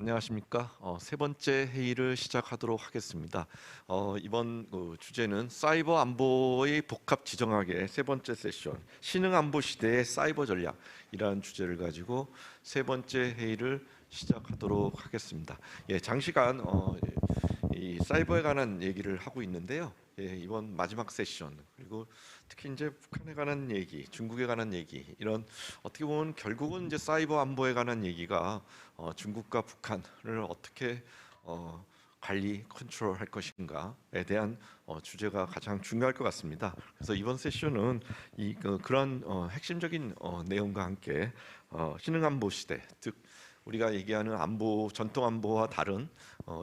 안녕하십니까. 세 번째 회의를 시작하도록 하겠습니다. 이번 주제는 사이버 안보의 복합 지정학의 세 번째 세션, 신흥 안보 시대의 사이버 전략이라는 주제를 가지고 세 번째 회의를 시작하도록 하겠습니다. 예, 장시간 이 사이버에 관한 얘기를 하고 있는데요. 예, 이번 마지막 세션 그리고 특히 이제 북한에 관한 얘기, 중국에 관한 얘기 이런 어떻게 보면 결국은 이제 사이버 안보에 관한 얘기가 중국과 북한을 어떻게 관리, 컨트롤할 것인가에 대한 주제가 가장 중요할 것 같습니다. 그래서 이번 세션은 그런 핵심적인 내용과 함께 신흥 안보 시대, 즉 우리가 얘기하는 안보, 전통 안보와 다른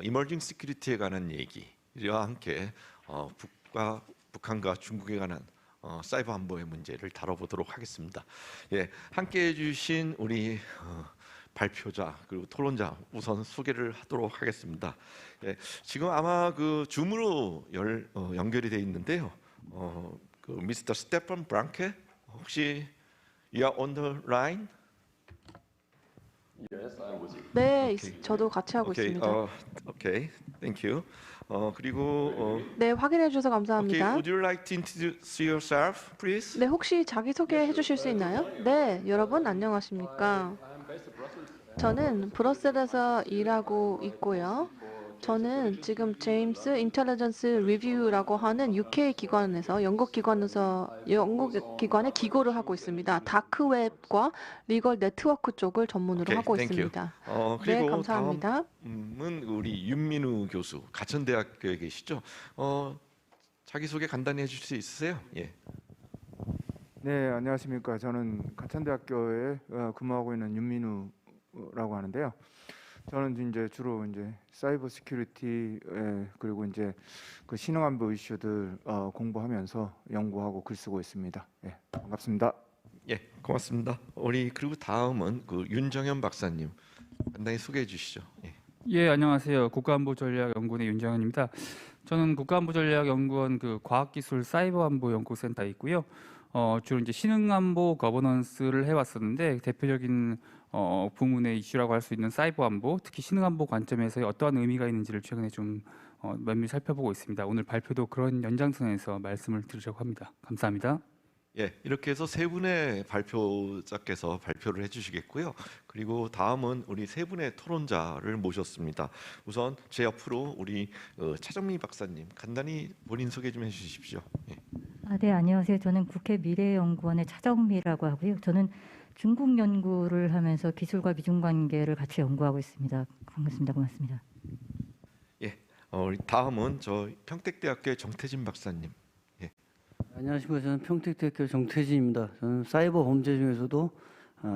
이머징 시큐리티에 관한 얘기와 함께 북한과 중국에 관한 사이버 안보의 문제를 다뤄보도록 하겠습니다. 예, 함께 해주신 우리 발표자 그리고 토론자 우선 소개를 하도록 하겠습니다. 예, 지금 아마 그 줌으로 연결이 돼 있는데요. 그 미스터 스테판 브랑케 혹시 you are on the line? 네, 오케이. 저도 같이 하고 오케이. 있습니다. 오케이. Thank you. 그리고 네, 확인해 주셔서 okay, 감사합니다. would you like to introduce yourself, please? 네, 혹시 자기소개 해주실 수 있나요? 네, 여러분 안녕하십니까? 저는 브뤼셀에서 일하고 있고요. 저는 지금 제임스 인텔리전스 리뷰라고 하는 UK 기관에서 영국 기관의 기고를 하고 있습니다. 다크웹과 리걸 네트워크 쪽을 전문으로 오케이, 하고 thank you. 있습니다. 네, 그리고 감사합니다. 다음은 우리 윤민우 교수, 가천대학교에 계시죠? 자기 소개 간단히 해줄 수 있으세요? 예. 네, 안녕하십니까. 저는 가천대학교에 근무하고 있는 윤민우라고 하는데요. 저는 이제 주로 이제 사이버 시큐리티 그리고 이제 그 신흥 안보 이슈들 공부하면서 연구하고 글 쓰고 있습니다. 예, 반갑습니다. 예, 고맙습니다. 그리고 다음은 그 윤정현 박사님 간단히 소개해 주시죠. 예. 예, 안녕하세요. 국가안보전략연구원의 윤정현입니다. 저는 국가안보전략연구원 그 과학기술 사이버안보연구센터에 있고요. 주로 이제 신흥안보 거버넌스를 해왔었는데 대표적인 부문의 이슈라고 할 수 있는 사이버 안보, 특히 신흥안보 관점에서 어떠한 의미가 있는지를 최근에 좀 면밀히 살펴보고 있습니다. 오늘 발표도 그런 연장선에서 말씀을 드리려고 합니다. 감사합니다. 예, 이렇게 해서 세 분의 발표자께서 발표를 해주시겠고요. 그리고 다음은 우리 세 분의 토론자를 모셨습니다. 우선 제 옆으로 우리 차정미 박사님 간단히 본인 소개 좀 해주십시오. 예. 네, 안녕하세요. 저는 국회 미래연구원의 차정미라고 하고요. 저는 중국 연구를 하면서 기술과 미중 관계를 같이 연구하고 있습니다. 반갑습니다. 고맙습니다. 예, 다음은 저 평택대학교의 정태진 박사님. 예. 안녕하십니까. 저는 평택대학교 정태진입니다. 저는 사이버 범죄 중에서도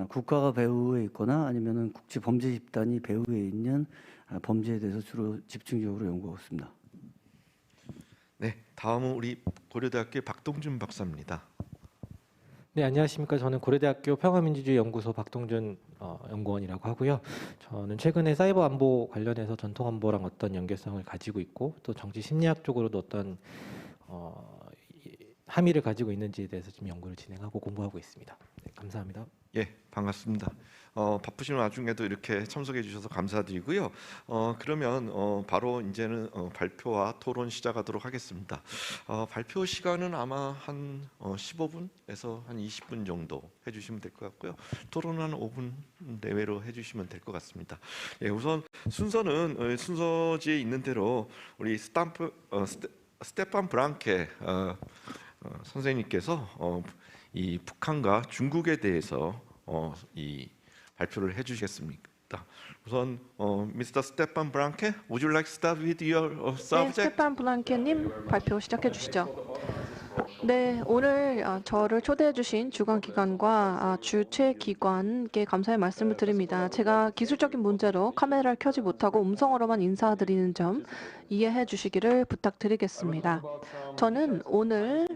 국가가 배후에 있거나 아니면은 국제 범죄 집단이 배후에 있는 범죄에 대해서 주로 집중적으로 연구하고 있습니다. 네, 다음은 우리 고려대학교의 박동준 박사입니다. 네, 안녕하십니까. 저는 고려대학교 평화민주주의 연구소 박동준 연구원이라고 하고요. 저는 최근에 사이버 안보 관련해서 전통 안보랑 어떤 연결성을 가지고 있고 또 정치 심리학 쪽으로도 어떤 함의를 가지고 있는지에 대해서 지금 연구를 진행하고 공부하고 있습니다. 네, 감사합니다. 예, 반갑습니다. 바쁘신 와중에도 이렇게 참석해 주셔서 감사드리고요. 그러면 바로 이제는 발표와 토론 시작하도록 하겠습니다. 발표 시간은 아마 한 15분에서 한 20분 정도 해주시면 될 것 같고요. 토론은 한 5분 내외로 해주시면 될 것 같습니다. 예, 우선 순서는 순서지에 있는 대로 우리 스테판 브랑케 선생님께서 이 북한과 중국에 대해서 이 발표를 해주시겠습니다. 우선 미스터 스테판 브랑케, would you like to start with your 네, subject? 스테판 블랑케님 발표 시작해 주시죠. 네, 오늘 저를 초대해 주신 주관기관과 주최기관께 감사의 말씀을 드립니다. 제가 기술적인 문제로 카메라를 켜지 못하고 음성으로만 인사드리는 점 이해해 주시기를 부탁드리겠습니다. 저는 오늘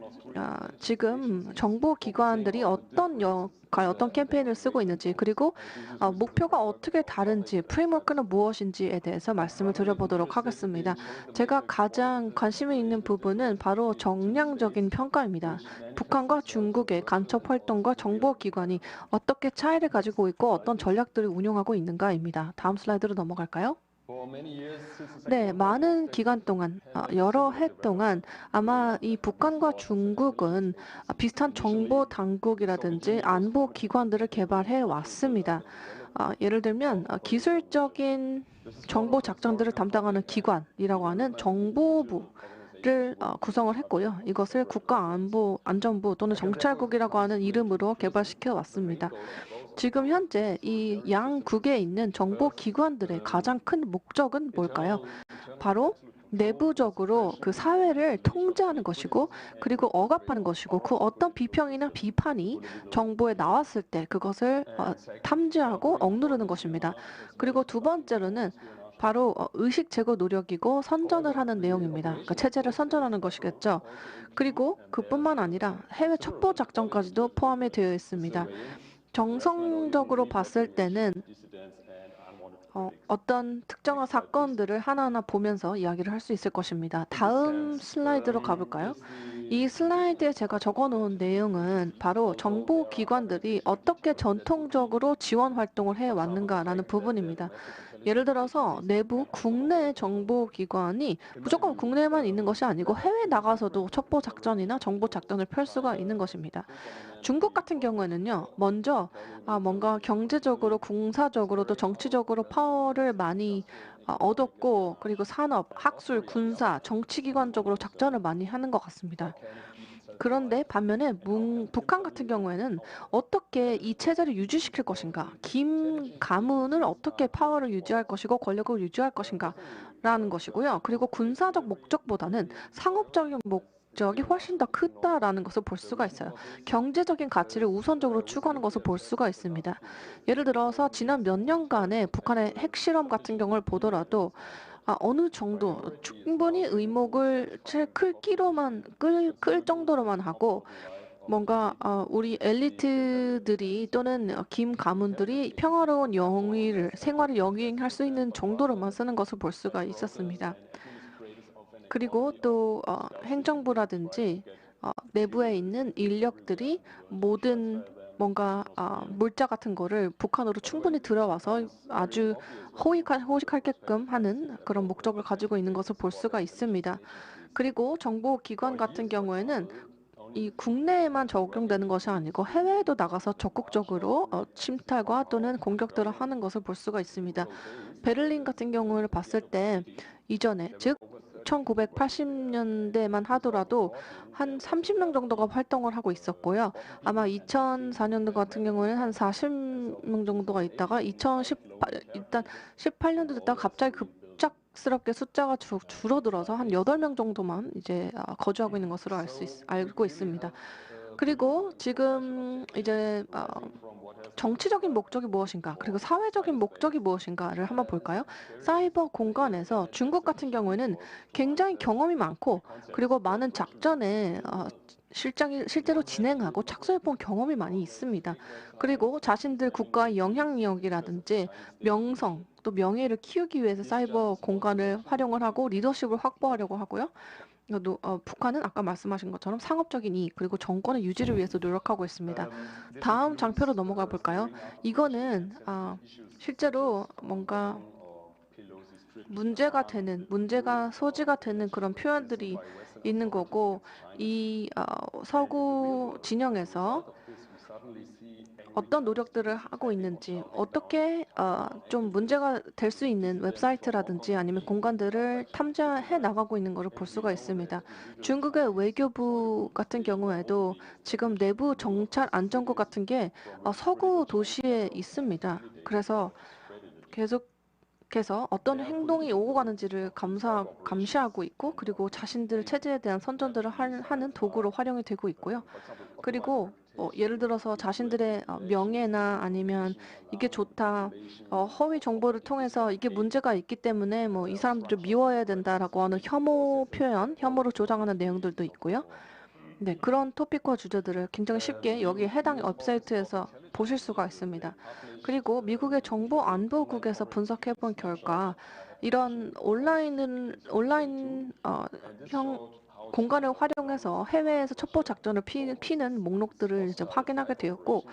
지금 정보기관들이 어떤 역할, 어떤 캠페인을 쓰고 있는지, 그리고 목표가 어떻게 다른지, 프레임워크는 무엇인지에 대해서 말씀을 드려보도록 하겠습니다. 제가 가장 관심이 있는 부분은 바로 정량적인 평가입니다. 북한과 중국의 간첩 활동과 정보기관이 어떻게 차이를 가지고 있고 어떤 전략들을 운용하고 있는가입니다. 다음 슬라이드로 넘어갈까요? 네, 많은 기간 동안, 여러 해 동안 아마 이 북한과 중국은 비슷한 정보 당국이라든지 안보 기관들을 개발해 왔습니다. 예를 들면 기술적인 정보 작전들을 담당하는 기관이라고 하는 정보부를 구성을 했고요. 이것을 국가안전부 또는 정찰국이라고 하는 이름으로 개발시켜 왔습니다. 지금 현재 이 양국에 있는 정보기관들의 가장 큰 목적은 뭘까요? 바로 내부적으로 그 사회를 통제하는 것이고, 그리고 억압하는 것이고, 그 어떤 비평이나 비판이 정보에 나왔을 때 그것을 탐지하고 억누르는 것입니다. 그리고 두 번째로는 바로 의식 제거 노력이고 선전을 하는 내용입니다. 그러니까 체제를 선전하는 것이겠죠. 그리고 그뿐만 아니라 해외 첩보 작전까지도 포함이 되어 있습니다. 정성적으로 봤을 때는 어떤 특정한 사건들을 하나하나 보면서 이야기를 할 수 있을 것입니다. 다음 슬라이드로 가볼까요? 이 슬라이드에 제가 적어놓은 내용은 바로 정보기관들이 어떻게 전통적으로 지원 활동을 해왔는가라는 부분입니다. 예를 들어서 내부 국내 정보기관이 무조건 국내에만 있는 것이 아니고 해외 나가서도 첩보 작전이나 정보 작전을 펼 수가 있는 것입니다. 중국 같은 경우에는요, 먼저 뭔가 경제적으로, 군사적으로 또 정치적으로 파워를 많이 얻었고, 그리고 산업, 학술, 군사, 정치기관적으로 작전을 많이 하는 것 같습니다. 그런데 반면에 북한 같은 경우에는 어떻게 이 체제를 유지시킬 것인가, 김 가문을 어떻게 파워를 유지할 것이고 권력을 유지할 것인가 라는 것이고요. 그리고 군사적 목적보다는 상업적인 목적이 훨씬 더 크다라는 것을 볼 수가 있어요. 경제적인 가치를 우선적으로 추구하는 것을 볼 수가 있습니다. 예를 들어서 지난 몇 년간의 북한의 핵실험 같은 경우를 보더라도 어느 정도 충분히 의목을 끌 정도로만 하고, 뭔가 우리 엘리트들이 또는 김 가문들이 평화로운 생활을 영위할 수 있는 정도로만 쓰는 것을 볼 수가 있었습니다. 그리고 또 행정부라든지 내부에 있는 인력들이 모든 뭔가 물자 같은 거를 북한으로 충분히 들어와서 아주 호식하게끔 하는 그런 목적을 가지고 있는 것을 볼 수가 있습니다. 그리고 정보기관 같은 경우에는 이 국내에만 적용되는 것이 아니고 해외에도 나가서 적극적으로 침탈과 또는 공격들을 하는 것을 볼 수가 있습니다. 베를린 같은 경우를 봤을 때 이전에, 즉 1980년대만 하더라도 한 30명 정도가 활동을 하고 있었고요. 아마 2004년도 같은 경우에는 한 40명 정도가 있다가 일단 18년도 됐다가 갑자기 급작스럽게 숫자가 줄어들어서 한 8명 정도만 이제 거주하고 있는 것으로 알고 있습니다. 그리고 지금 이제 정치적인 목적이 무엇인가, 그리고 사회적인 목적이 무엇인가를 한번 볼까요? 사이버 공간에서 중국 같은 경우에는 굉장히 경험이 많고, 그리고 많은 작전에 실제로 진행하고 착수해본 경험이 많이 있습니다. 그리고 자신들 국가의 영향력이라든지 명성, 또 명예를 키우기 위해서 사이버 공간을 활용을 하고 리더십을 확보하려고 하고요. 북한은 아까 말씀하신 것처럼 상업적인 이익, 그리고 정권의 유지를 위해서 노력하고 있습니다. 다음 장표로 넘어가 볼까요? 이거는 실제로 뭔가 소지가 되는 그런 표현들이 있는 거고, 이 서구 진영에서 어떤 노력들을 하고 있는지, 어떻게 좀 문제가 될 수 있는 웹사이트라든지 아니면 공간들을 탐지해 나가고 있는 것을 볼 수가 있습니다. 중국의 외교부 같은 경우에도 지금 내부 정찰 안전국 같은 게 서구 도시에 있습니다. 그래서 계속해서 어떤 행동이 오고 가는지를 감시하고 있고, 그리고 자신들 체제에 대한 선전들을 하는 도구로 활용이 되고 있고요. 그리고 예를 들어서 자신들의 명예나 아니면 이게 좋다, 허위 정보를 통해서 이게 문제가 있기 때문에 뭐 이 사람들을 미워해야 된다라고 하는 혐오 표현, 혐오를 조장하는 내용들도 있고요. 네, 그런 토픽과 주제들을 굉장히 쉽게 여기 해당 웹사이트에서 보실 수가 있습니다. 그리고 미국의 정보안보국에서 분석해 본 결과 이런 온라인 형 공간을 활용해서 해외에서 첩보 작전을 피는 목록들을 이제 확인하게 되었고,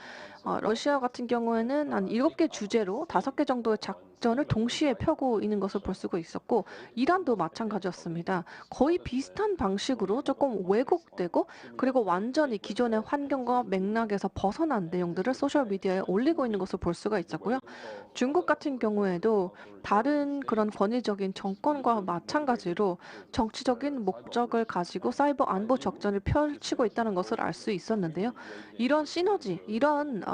러시아 같은 경우에는 한 7개 주제로 5개 정도의 작전을 동시에 펴고 있는 것을 볼 수가 있었고, 이란도 마찬가지였습니다. 거의 비슷한 방식으로 조금 왜곡되고 그리고 완전히 기존의 환경과 맥락에서 벗어난 내용들을 소셜미디어에 올리고 있는 것을 볼 수가 있었고요. 중국 같은 경우에도 다른 그런 권위적인 정권과 마찬가지로 정치적인 목적을 가지고 사이버 안보 적전을 펼치고 있다는 것을 알 수 있었는데요. 이런 시너지, 이런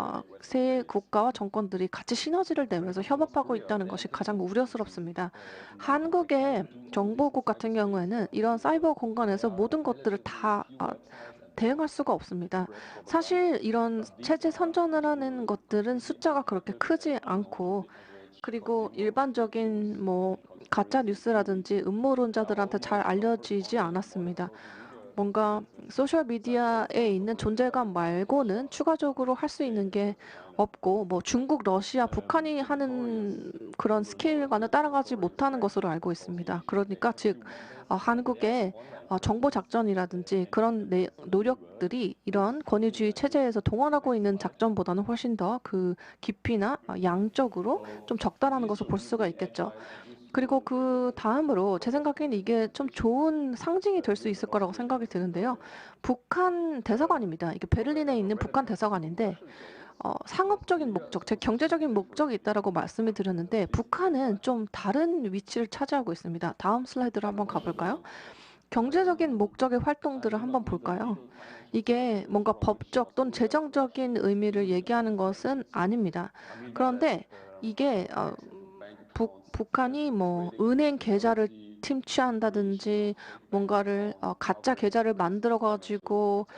세 국가와 정권들이 같이 시너지를 내면서 협업하고 있다는 것이 가장 우려스럽습니다. 한국의 정보국 같은 경우에는 이런 사이버 공간에서 모든 것들을 다 대응할 수가 없습니다. 사실 이런 체제 선전을 하는 것들은 숫자가 그렇게 크지 않고 그리고 일반적인 뭐 가짜 뉴스라든지 음모론자들한테 잘 알려지지 않았습니다. 뭔가 소셜 미디어에 있는 존재감 말고는 추가적으로 할 수 있는 게 없고 뭐 중국, 러시아, 북한이 하는 그런 스케일과는 따라가지 못하는 것으로 알고 있습니다. 그러니까 즉 한국의 정보 작전이라든지 그런 노력들이 이런 권위주의 체제에서 동원하고 있는 작전보다는 훨씬 더 그 깊이나 양적으로 좀 적다라는 것을 볼 수가 있겠죠. 그리고 그 다음으로 제 생각에는 이게 좀 좋은 상징이 될 수 있을 거라고 생각이 드는데요. 북한 대사관입니다. 이게 베를린에 있는 북한 대사관인데 상업적인 목적, 즉 경제적인 목적이 있다라고 말씀을 드렸는데 북한은 좀 다른 위치를 차지하고 있습니다. 다음 슬라이드로 한번 가볼까요? 경제적인 목적의 활동들을 한번 볼까요? 이게 뭔가 법적 또는 재정적인 의미를 얘기하는 것은 아닙니다. 그런데 이게 북한이 뭐 은행 계좌를 침취한다든지 뭔가를 가짜 계좌를 만들어 가지고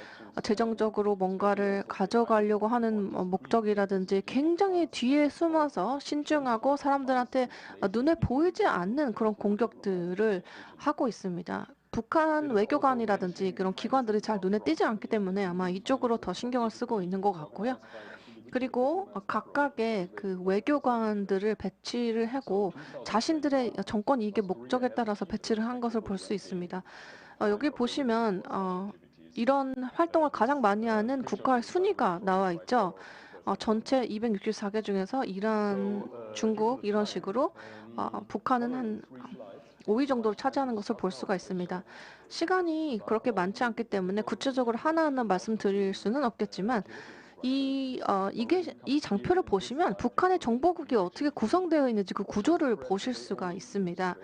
재정적으로 뭔가를 가져가려고 하는 목적이라든지 굉장히 뒤에 숨어서 신중하고 사람들한테 눈에 보이지 않는 그런 공격들을 하고 있습니다. 북한 외교관이라든지 그런 기관들이 잘 눈에 띄지 않기 때문에 아마 이쪽으로 더 신경을 쓰고 있는 것 같고요. 그리고 각각의 그 외교관들을 배치를 하고 자신들의 정권 이익의 목적에 따라서 배치를 한 것을 볼 수 있습니다. 여기 보시면 이런 활동을 가장 많이 하는 국가의 순위가 나와 있죠. 전체 264개 중에서 이란, 중국 이런 식으로 북한은 한 5위 정도를 차지하는 것을 볼 수가 있습니다. 시간이 그렇게 많지 않기 때문에 구체적으로 하나하나 말씀드릴 수는 없겠지만 이 장표를 보시면 북한의 정보국이 어떻게 구성되어 있는지 그 구조를 보실 수가 있습니다.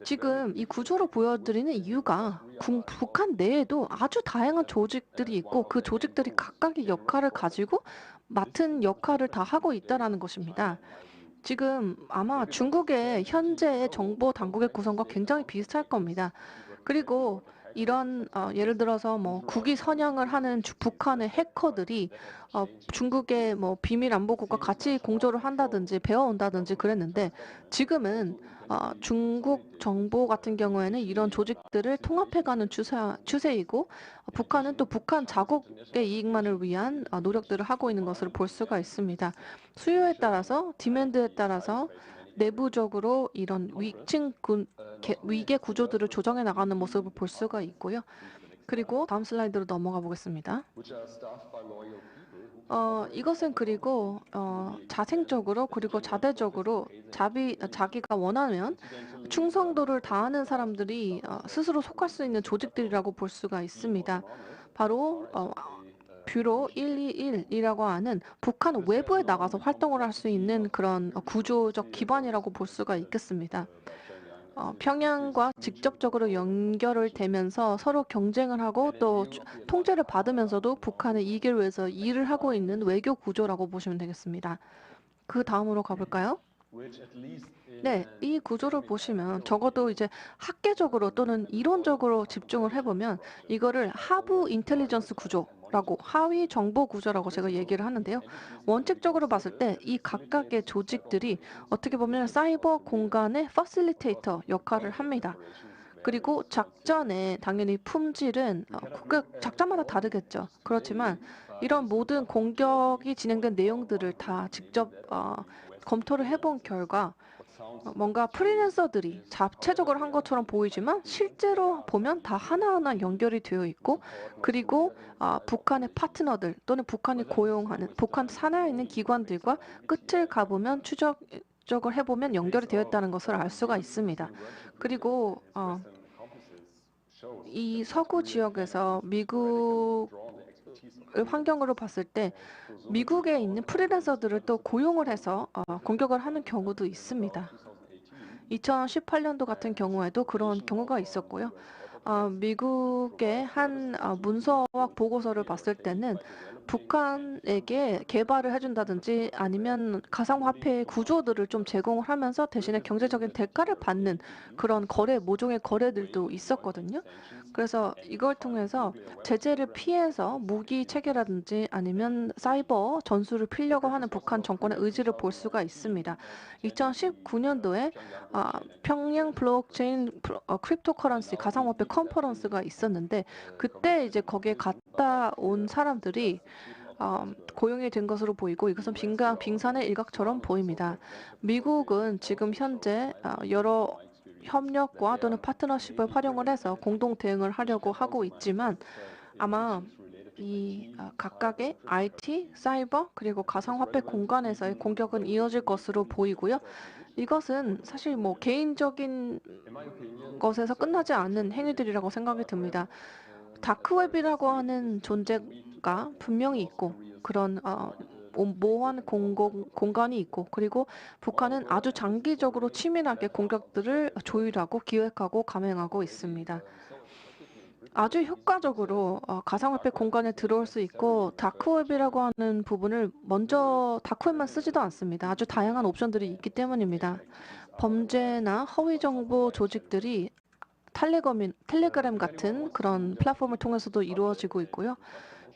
지금 이 구조로 보여드리는 이유가 북한 내에도 아주 다양한 조직들이 있고 그 조직들이 각각의 역할을 가지고 맡은 역할을 다 하고 있다는 것입니다. 지금 아마 중국의 현재의 정보 당국의 구성과 굉장히 비슷할 겁니다. 그리고 이런 예를 들어서 뭐 국위 선양을 하는 북한의 해커들이 중국의 뭐 비밀 안보국과 같이 공조를 한다든지 배워온다든지 그랬는데 지금은 중국 정보 같은 경우에는 이런 조직들을 통합해가는 추세이고 북한은 또 북한 자국의 이익만을 위한 노력들을 하고 있는 것을 볼 수가 있습니다. 수요에 따라서 디맨드에 따라서 내부적으로 이런 위계 구조들을 조정해 나가는 모습을 볼 수가 있고요. 그리고 다음 슬라이드로 넘어가 보겠습니다. 이것은 그리고 자생적으로 그리고 자대적으로 자기가 원하면 충성도를 다하는 사람들이 스스로 속할 수 있는 조직들이라고 볼 수가 있습니다. 바로 뷰로 121이라고 하는 북한 외부에 나가서 활동을 할 수 있는 그런 구조적 기반이라고 볼 수가 있겠습니다. 평양과 직접적으로 연결을 되면서 서로 경쟁을 하고 또 통제를 받으면서도 북한의 이익을 위해서 일을 하고 있는 외교 구조라고 보시면 되겠습니다. 그 다음으로 가볼까요? 네, 이 구조를 보시면 적어도 이제 학계적으로 또는 이론적으로 집중을 해보면 이거를 하부 인텔리전스 구조라고 하위 정보 구조라고 제가 얘기를 하는데요. 원칙적으로 봤을 때 이 각각의 조직들이 어떻게 보면 사이버 공간의 퍼실리테이터 역할을 합니다. 그리고 작전의 당연히 품질은 그 작전마다 다르겠죠. 그렇지만 이런 모든 공격이 진행된 내용들을 다 직접 검토를 해본 결과 뭔가 프리랜서들이 자체적으로 한 것처럼 보이지만 실제로 보면 다 하나하나 연결이 되어 있고 그리고 북한의 파트너들 또는 북한이 고용하는 북한 산하에 있는 기관들과 끝을 가보면 추적을 해보면 연결이 되어 있다는 것을 알 수가 있습니다. 그리고 이 서구 지역에서 미국을 환경으로 봤을 때 미국에 있는 프리랜서들을 또 고용을 해서 공격을 하는 경우도 있습니다. 2018년도 같은 경우에도 그런 경우가 있었고요. 미국의 한 문서학 보고서를 봤을 때는 북한에게 개발을 해준다든지 아니면 가상화폐 구조들을 좀 제공을 하면서 대신에 경제적인 대가를 받는 그런 거래, 모종의 거래들도 있었거든요. 그래서 이걸 통해서 제재를 피해서 무기 체계라든지 아니면 사이버 전술을 피려고 하는 북한 정권의 의지를 볼 수가 있습니다. 2019년도에 평양 블록체인 크립토커런시 가상화폐 컨퍼런스가 있었는데 그때 이제 거기에 갔다 온 사람들이 고용이 된 것으로 보이고 이것은 빙산의 일각처럼 보입니다. 미국은 지금 현재 여러 협력과 또는 파트너십을 활용을 해서 공동 대응을 하려고 하고 있지만 아마 이 각각의 IT, 사이버 그리고 가상화폐 공간에서의 공격은 이어질 것으로 보이고요. 이것은 사실 뭐 개인적인 것에서 끝나지 않는 행위들이라고 생각이 듭니다. 다크웹이라고 하는 존재가 분명히 있고 그런 모호한 공간이 있고 그리고 북한은 아주 장기적으로 치밀하게 공격들을 조율하고 기획하고 감행하고 있습니다. 아주 효과적으로 가상화폐 공간에 들어올 수 있고 다크웹이라고 하는 부분을 먼저 다크웹만 쓰지도 않습니다. 아주 다양한 옵션들이 있기 때문입니다. 범죄나 허위 정보 조직들이 텔레그램 같은 그런 플랫폼을 통해서도 이루어지고 있고요.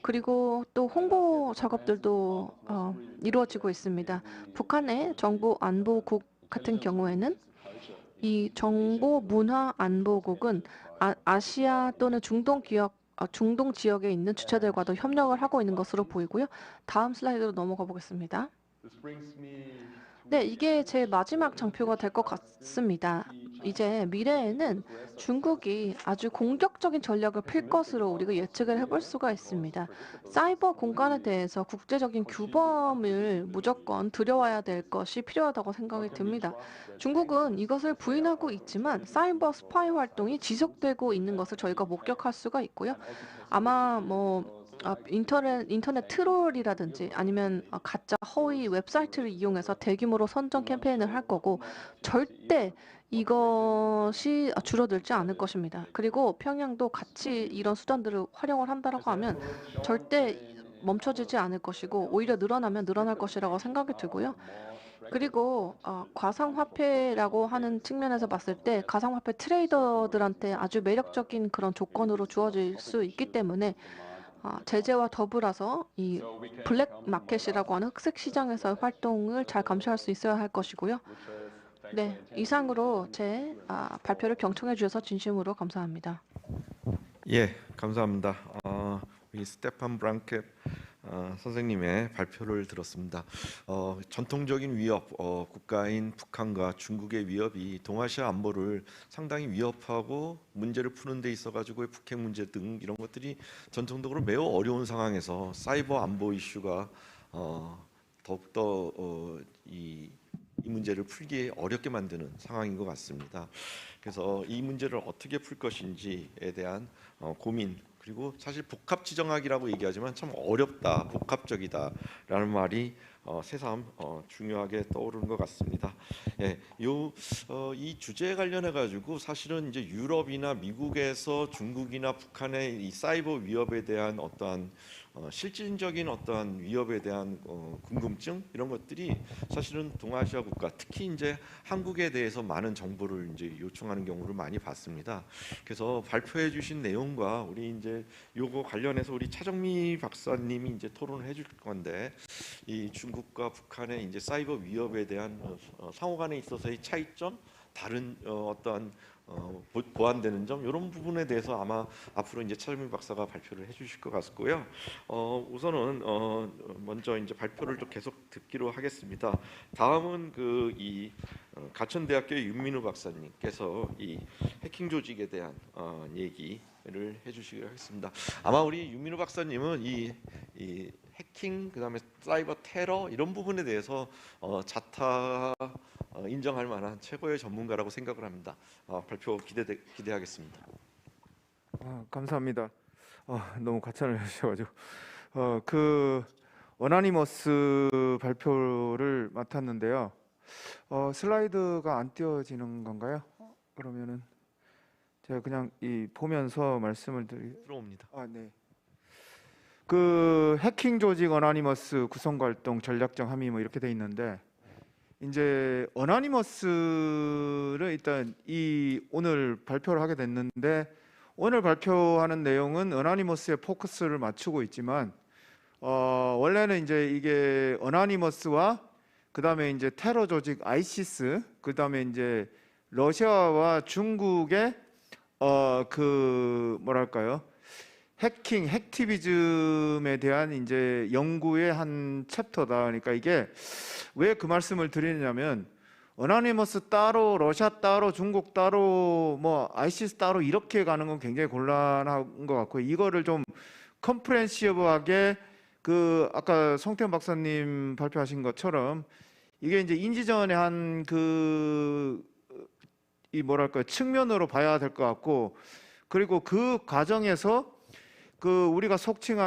그리고 또 홍보 작업들도 이루어지고 있습니다. 북한의 정보안보국 같은 경우에는 이 정보문화안보국은 아시아 또는 중동 지역에 있는 주체들과도 협력을 하고 있는 것으로 보이고요. 다음 슬라이드로 넘어가 보겠습니다. 네, 이게 제 마지막 장표가 될 것 같습니다. 이제 미래에는 중국이 아주 공격적인 전략을 필 것으로 우리가 예측을 해볼 수가 있습니다. 사이버 공간에 대해서 국제적인 규범을 무조건 들여와야 될 것이 필요하다고 생각이 듭니다. 중국은 이것을 부인하고 있지만 사이버 스파이 활동이 지속되고 있는 것을 저희가 목격할 수가 있고요. 아마 인터넷 트롤이라든지 아니면 가짜 허위 웹사이트를 이용해서 대규모로 선전 캠페인을 할 거고 절대 이것이 줄어들지 않을 것입니다. 그리고 평양도 같이 이런 수단들을 활용을 한다라고 하면 절대 멈춰지지 않을 것이고 오히려 늘어나면 늘어날 것이라고 생각이 들고요. 그리고 가상화폐라고 하는 측면에서 봤을 때 가상화폐 트레이더들한테 아주 매력적인 그런 조건으로 주어질 수 있기 때문에 제재와 더불어서 이 블랙 마켓이라고 하는 흑색 시장에서의 활동을 잘 감시할 수 있어야 할 것이고요. 네, 이상으로 제 발표를 경청해 주셔서 진심으로 감사합니다. 예, 감사합니다. 우리 스테판 브랑켓 선생님의 발표를 들었습니다. 전통적인 위협, 국가인 북한과 중국의 위협이 동아시아 안보를 상당히 위협하고 문제를 푸는 데 있어 가지고 북핵 문제 등 이런 것들이 전통적으로 매우 어려운 상황에서 사이버 안보 이슈가 더욱더 이 문제를 풀기 어렵게 만드는 상황인 것 같습니다. 그래서 이 문제를 어떻게 풀 것인지에 대한 고민, 그리고 사실 복합 지정학이라고 얘기하지만 참 어렵다, 복합적이다라는 말이 새삼 중요하게 떠오르는 것 같습니다. 예, 이 주제에 관련해 가지고 사실은 이제 유럽이나 미국에서 중국이나 북한의 이 사이버 위협에 대한 어떠한 실질적인 어떠한 위협에 대한 궁금증 이런 것들이 사실은 동아시아 국가 특히 이제 한국에 대해서 많은 정보를 이제 요청하는 경우를 많이 봤습니다. 그래서 발표해 주신 내용과 우리 이제 요거 관련해서 우리 차정미 박사님이 이제 토론을 해줄 건데 이 중국과 북한의 이제 사이버 위협에 대한 상호 간에 있어서의 차이점, 다른 어떠한 보완되는 점 이런 부분에 대해서 아마 앞으로 이제 차정민 박사가 발표를 해주실 것 같고요. 우선은 먼저 이제 발표를 또 계속 듣기로 하겠습니다. 다음은 이 가천대학교의 윤민우 박사님께서 이 해킹 조직에 대한 얘기를 해주시기로 하겠습니다. 아마 우리 윤민우 박사님은 이 해킹 그다음에 사이버 테러 이런 부분에 대해서 자타 인정할 만한 최고의 전문가라고 생각을 합니다. 발표 기대하겠습니다. 감사합니다. 너무 과찬을 해주셔가지고 그 어나니머스 발표를 맡았는데요. 슬라이드가 안 띄워지는 건가요? 그러면은 제가 그냥 보면서 말씀을 들어옵니다. 네. 그 해킹 조직 어나니머스 구성과 활동 전략적 함의 뭐 이렇게 돼 있는데 이제 어나니머스를 일단 오늘 발표를 하게 됐는데 오늘 발표하는 내용은 어나니머스에 포커스를 맞추고 있지만 원래는 이제 이게 어나니머스와 그다음에 이제 테러 조직 아이시스 그다음에 이제 러시아와 중국의 그 뭐랄까요? 해킹, 핵티비즘에 대한 이제 연구의 한 챕터다. 그러니까 이게 왜 그 말씀을 드리냐면 어나니머스 따로, 러시아 따로, 중국 따로, 뭐 아이시스 따로 이렇게 가는 건 굉장히 곤란한 것 같고 이거를 좀 컴프렌시브하게 그 아까 송태현 박사님 발표하신 것처럼 이게 이제 인지전의 한 이 뭐랄까 측면으로 봐야 될 것 같고 그리고 그 과정에서 그 우리가 속칭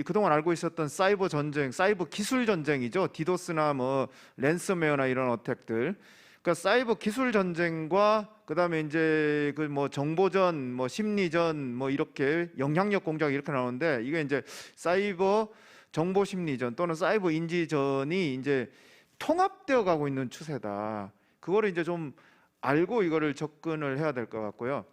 그동안 알고 있었던 사이버 전쟁, 사이버 기술 전쟁이죠. 디도스나 뭐 랜섬웨어나 이런 어택들. 그러니까 사이버 기술 전쟁과 그다음에 이제 그 뭐 정보전, 뭐 심리전, 뭐 이렇게 영향력 공작 이렇게 나오는데 이게 이제 사이버 정보 심리전 또는 사이버 인지전이 이제 통합되어 가고 있는 추세다. 그거를 이제 좀 알고 이거를 접근을 해야 될 것 같고요.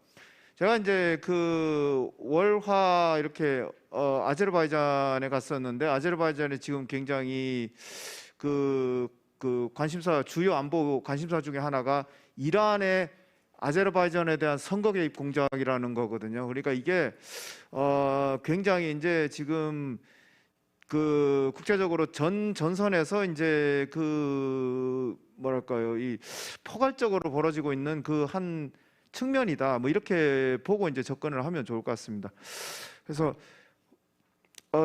제가 이제 그 월화 이렇게 아제르바이잔에 갔었는데 아제르바이잔이 지금 굉장히 그 관심사 주요 안보 관심사 중에 하나가 이란의 아제르바이잔에 대한 선거 개입 공작이라는 거거든요. 그러니까 이게 굉장히 이제 지금 그 국제적으로 전선에서 이제 그 뭐랄까요 이 포괄적으로 벌어지고 있는 그 한 측면이다. 뭐 이렇게 보고 이제 접근을 하면 좋을 것 같습니다. 그래서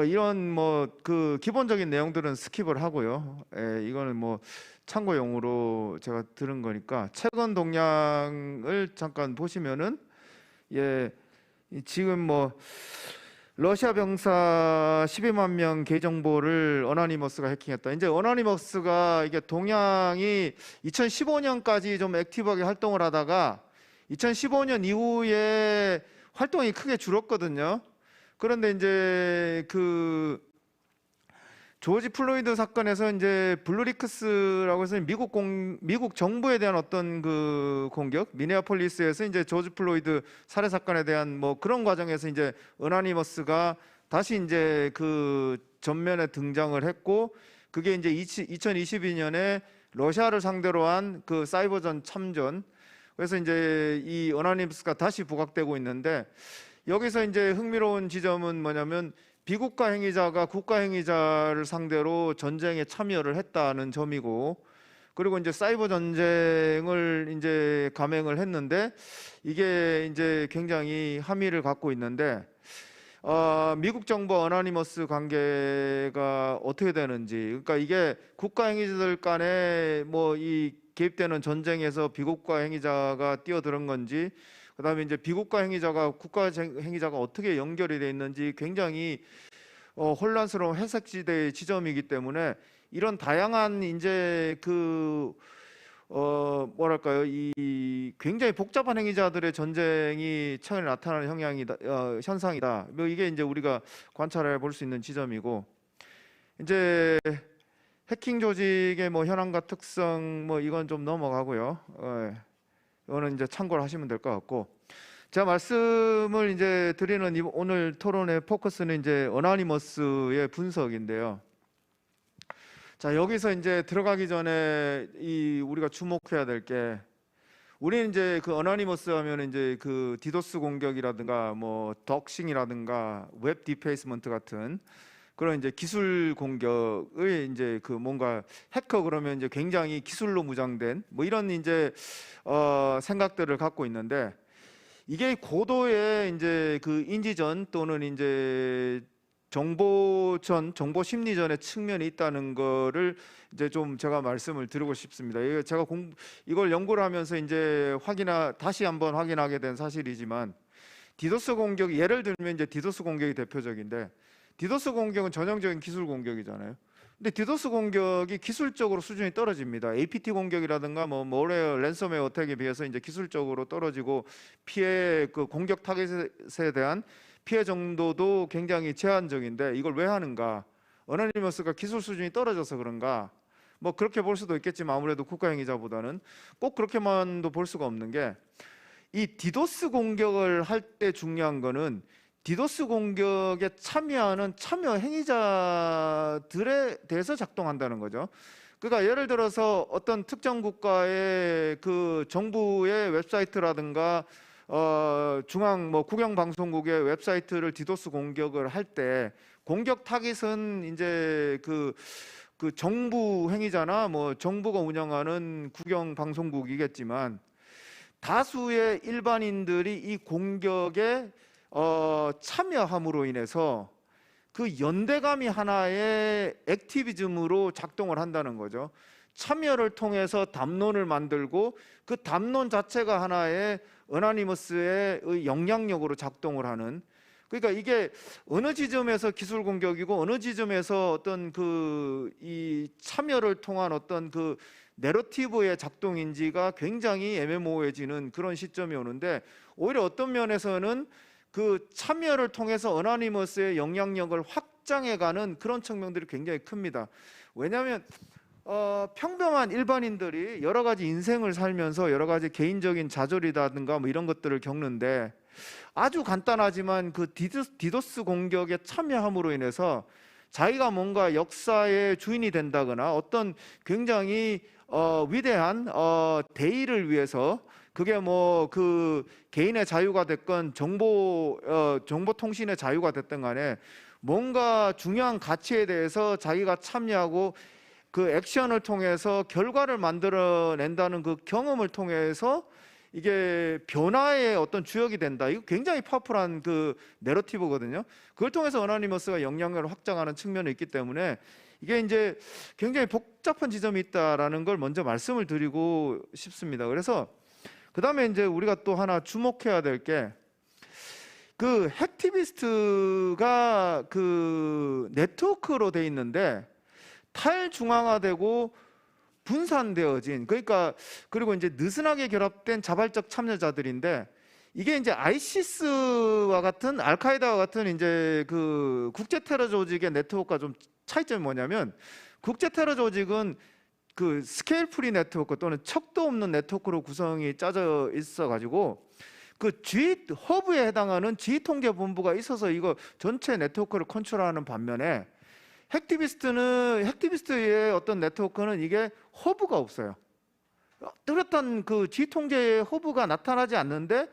이런 뭐 그 기본적인 내용들은 스킵을 하고요. 이거는 뭐 참고용으로 제가 들은 거니까 최근 동향을 잠깐 보시면은 지금 뭐 러시아 병사 12만 명 개정보를 어나니머스가 해킹했다. 이제 어나니머스가 이게 동향이 2015년까지 좀 액티브하게 활동을 하다가 2015년 이후에 활동이 크게 줄었거든요. 그런데 이제 그 조지 플로이드 사건에서 이제 블루리크스라고 해서 미국 정부에 대한 어떤 그 공격, 미네아폴리스에서 이제 조지 플로이드 살해 사건에 대한 뭐 그런 과정에서 이제 어나니머스가 다시 이제 그 전면에 등장을 했고 그게 이제 2022년에 러시아를 상대로 한 그 사이버전 참전 그래서 이제 이 어나니머스가 다시 부각되고 있는데 여기서 이제 흥미로운 지점은 뭐냐면 비국가 행위자가 국가 행위자를 상대로 전쟁에 참여를 했다는 점이고 그리고 이제 사이버 전쟁을 이제 감행을 했는데 이게 이제 굉장히 함의를 갖고 있는데 미국 정부와 어나니머스 관계가 어떻게 되는지 그러니까 이게 국가 행위자들 간에 뭐 이 개입되는 전쟁에서 비국가 행위자가 뛰어드는 건지 그다음에 이제 비국가 행위자가 국가 행위자가 어떻게 연결이 돼 있는지 굉장히 혼란스러운 회색지대의 지점이기 때문에 이런 다양한 이제 그 뭐랄까요, 이 굉장히 복잡한 행위자들의 전쟁이 최근에 나타나는 현상이다. 뭐 이게 이제 우리가 관찰해 볼 수 있는 지점이고, 이제 해킹 조직의 뭐 현황과 특성 뭐 이건 좀 넘어가고요. 이거는 이제 참고를 하시면 될 것 같고, 제가 말씀을 이제 드리는 오늘 토론의 포커스는 이제 어나니머스의 분석인데요. 자, 여기서 이제 들어가기 전에 우리가 주목해야 될 게, 우리는 이제 그 어나니머스 하면 이제 그 디도스 공격이라든가 뭐 덕싱이라든가 웹 디페이스먼트 같은 그런 이제 기술 공격의 이제 그 뭔가 해커 그러면 이제 굉장히 기술로 무장된 뭐 이런 이제 생각들을 갖고 있는데, 이게 고도의 이제 그 인지전 또는 이제 정보전, 정보 심리전의 측면이 있다는 거를 이제 좀 제가 말씀을 드리고 싶습니다. 이거 제가 이걸 연구를 하면서 이제 다시 한번 확인하게 된 사실이지만, 디도스 공격이, 예를 들면 이제 디도스 공격이 대표적인데, 디도스 공격은 전형적인 기술 공격이잖아요. 근데 디도스 공격이 기술적으로 수준이 떨어집니다. APT 공격이라든가 뭐 랜섬웨어 어택에 비해서 이제 기술적으로 떨어지고 그 공격 타겟에 대한 피해 정도도 굉장히 제한적인데, 이걸 왜 하는가? 어나니머스가 기술 수준이 떨어져서 그런가? 뭐 그렇게 볼 수도 있겠지만, 아무래도 국가행위자보다는 꼭 그렇게만도 볼 수가 없는 게, 이 디도스 공격을 할 때 중요한 거는 디도스 공격에 참여하는 참여 행위자들에 대해서 작동한다는 거죠. 그러니까 예를 들어서 어떤 특정 국가의 그 정부의 웹사이트라든가 중앙 뭐 국영방송국의 웹사이트를 디도스 공격을 할 때, 공격 타깃은 이제 그 정부 행위자나 뭐 정부가 운영하는 국영방송국이겠지만, 다수의 일반인들이 이 공격에 참여함으로 인해서 그 연대감이 하나의 액티비즘으로 작동을 한다는 거죠. 참여를 통해서 담론을 만들고, 그 담론 자체가 하나의 어나니머스의 영향력으로 작동을 하는, 그러니까 이게 어느 지점에서 기술 공격이고 어느 지점에서 어떤 이 참여를 통한 어떤 그 내러티브의 작동인지가 굉장히 애매모호해지는 그런 시점이 오는데, 오히려 어떤 면에서는 그 참여를 통해서 어나니머스의 영향력을 확장해가는 그런 측면들이 굉장히 큽니다. 왜냐하면 평범한 일반인들이 여러 가지 인생을 살면서 여러 가지 개인적인 좌절이라든가 뭐 이런 것들을 겪는데, 아주 간단하지만 그 디도스 공격에 참여함으로 인해서 자기가 뭔가 역사의 주인이 된다거나 어떤 굉장히 위대한 대의를 위해서, 그게 뭐 그 개인의 자유가 됐건 정보 통신의 자유가 됐든 간에 뭔가 중요한 가치에 대해서 자기가 참여하고 그 액션을 통해서 결과를 만들어낸다는 그 경험을 통해서 이게 변화의 어떤 주역이 된다. 이거 굉장히 파워풀한 그 내러티브거든요. 그걸 통해서 어나니머스가 영향력을 확장하는 측면이 있기 때문에 이게 이제 굉장히 복잡한 지점이 있다라는 걸 먼저 말씀을 드리고 싶습니다. 그래서 그 다음에 이제 우리가 또 하나 주목해야 될 게, 그 핵티비스트가 그 네트워크로 돼 있는데 탈중앙화되고 분산되어진, 그러니까 그리고 이제 느슨하게 결합된 자발적 참여자들인데, 이게 이제 아이시스와 같은 알카에다와 같은 이제 그 국제 테러 조직의 네트워크가 좀 차이점이 뭐냐면, 국제 테러 조직은 그 스케일 프리 네트워크 또는 척도 없는 네트워크로 구성이 짜져 있어 가지고 그 G 허브에 해당하는 G 통제 본부가 있어서 이거 전체 네트워크를 컨트롤하는 반면에, 핵티비스트의 어떤 네트워크는 이게 허브가 없어요. 뚜렷한 그 G 통제의 허브가 나타나지 않는데,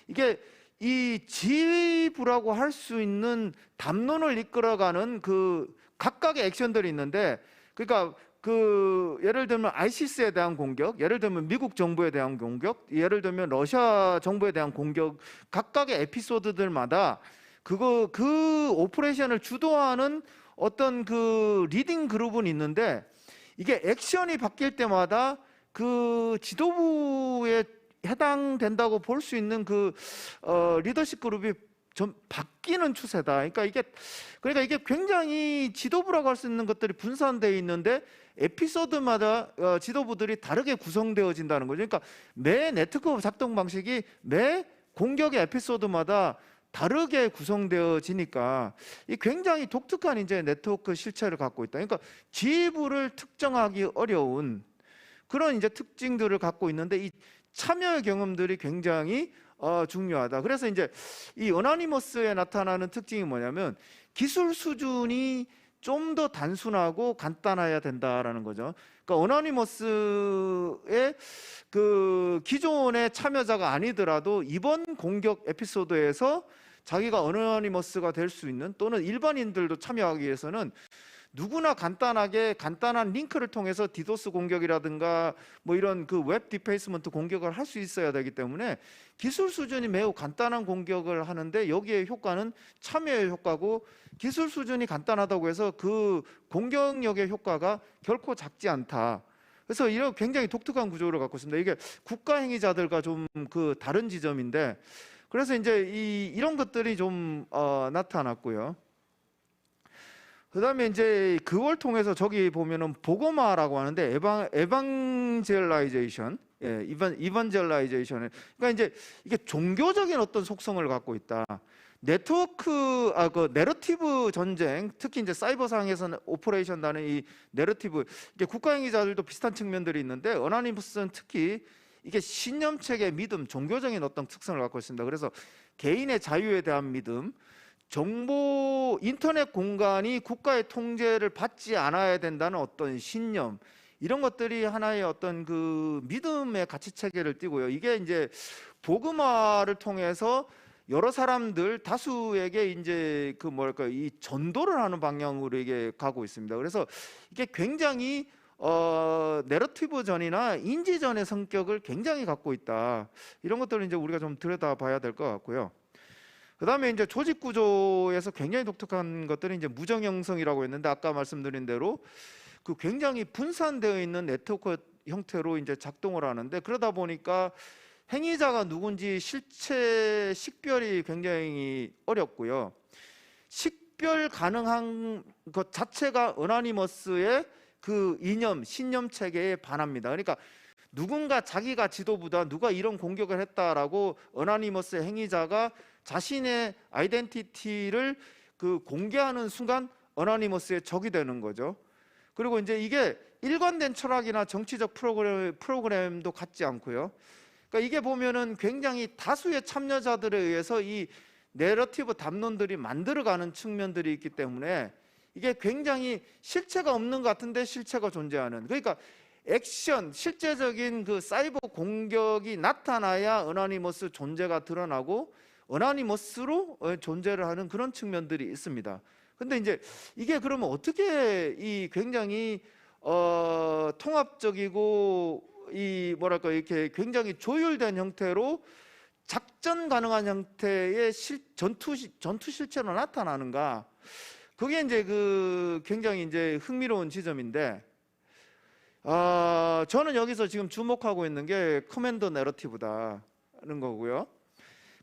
이게 이 지휘부라고 할 수 있는 담론을 이끌어가는 그 각각의 액션들이 있는데, 그러니까 그 예를 들면 아이시스에 대한 공격, 예를 들면 미국 정부에 대한 공격, 예를 들면 러시아 정부에 대한 공격, 각각의 에피소드들마다 그 오퍼레이션을 주도하는 어떤 그 리딩 그룹은 있는데, 이게 액션이 바뀔 때마다 그 지도부에 해당된다고 볼 수 있는 그 리더십 그룹이 좀 바뀌는 추세다. 그러니까 이게 굉장히 지도부라고 할 수 있는 것들이 분산되어 있는데 에피소드마다 지도부들이 다르게 구성되어진다는 거죠. 그러니까 매 네트워크 작동 방식이 매 공격의 에피소드마다 다르게 구성되어지니까 이 굉장히 독특한 이제 네트워크 실체를 갖고 있다. 그러니까 지부를 특정하기 어려운 그런 이제 특징들을 갖고 있는데 이 참여의 경험들이 굉장히 중요하다. 그래서 이제 이 어나니머스에 나타나는 특징이 뭐냐면 기술 수준이 좀 더 단순하고 간단해야 된다라는 거죠. 그러니까 어나니머스의 그 기존의 참여자가 아니더라도 이번 공격 에피소드에서 자기가 어나니머스가 될 수 있는 또는 일반인들도 참여하기 위해서는 누구나 간단한 링크를 통해서 디도스 공격이라든가 뭐 이런 그 웹 디페이스먼트 공격을 할 수 있어야 되기 때문에 기술 수준이 매우 간단한 공격을 하는데 여기에 효과는 참여의 효과고 기술 수준이 간단하다고 해서 그 공격력의 효과가 결코 작지 않다. 그래서 이런 굉장히 독특한 구조를 갖고 있습니다. 이게 국가 행위자들과 좀 그 다른 지점인데 그래서 이제 이런 것들이 좀 나타났고요. 그다음에 이제 그걸 통해서 저기 보면은 보고마라고 하는데 에반젤라이제이션, 이반젤라이제이션. 그러니까 이제 이게 종교적인 어떤 속성을 갖고 있다. 그 내러티브 전쟁, 특히 이제 사이버상에서는 오퍼레이션하는 이 내러티브, 이게 국가행위자들도 비슷한 측면들이 있는데 어나니머스는 특히 이게 신념 체계, 믿음, 종교적인 어떤 특성을 갖고 있습니다. 그래서 개인의 자유에 대한 믿음. 정보 인터넷 공간이 국가의 통제를 받지 않아야 된다는 어떤 신념 이런 것들이 하나의 어떤 그 믿음의 가치 체계를 띠고요. 이게 이제 복음화를 통해서 여러 사람들 다수에게 이제 그 뭐랄까 이 전도를 하는 방향으로 이게 가고 있습니다. 그래서 이게 굉장히 내러티브전이나 인지전의 성격을 굉장히 갖고 있다. 이런 것들을 이제 우리가 좀 들여다봐야 될 것 같고요. 그다음에 이제 조직 구조에서 굉장히 독특한 것들이 이제 무정 형성이라고 했는데 아까 말씀드린 대로 그 굉장히 분산되어 있는 네트워크 형태로 이제 작동을 하는데 그러다 보니까 행위자가 누군지 실체 식별이 굉장히 어렵고요. 식별 가능한 것 자체가 어나니머스의 그 이념, 신념 체계에 반합니다. 그러니까 누군가 자기가 지도부다, 누가 이런 공격을 했다라고 어나니머스 행위자가 자신의 아이덴티티를 그 공개하는 순간 어나니머스의 적이 되는 거죠. 그리고 이제 이게 일관된 철학이나 정치적 프로그램도 갖지 않고요. 그러니까 이게 보면은 굉장히 다수의 참여자들에 의해서 이 내러티브 담론들이 만들어가는 측면들이 있기 때문에 이게 굉장히 실체가 없는 것 같은데 실체가 존재하는, 그러니까 액션, 실제적인 그 사이버 공격이 나타나야 어나니머스 존재가 드러나고 어나니머스로 존재를 하는 그런 측면들이 있습니다. 근데 이제 이게 그러면 어떻게 이 굉장히 통합적이고 이 뭐랄까 이렇게 굉장히 조율된 형태로 작전 가능한 형태의 전투 실체로 나타나는가? 그게 이제 그 굉장히 이제 흥미로운 지점인데, 저는 여기서 지금 주목하고 있는 게 커맨더 내러티브다는 거고요.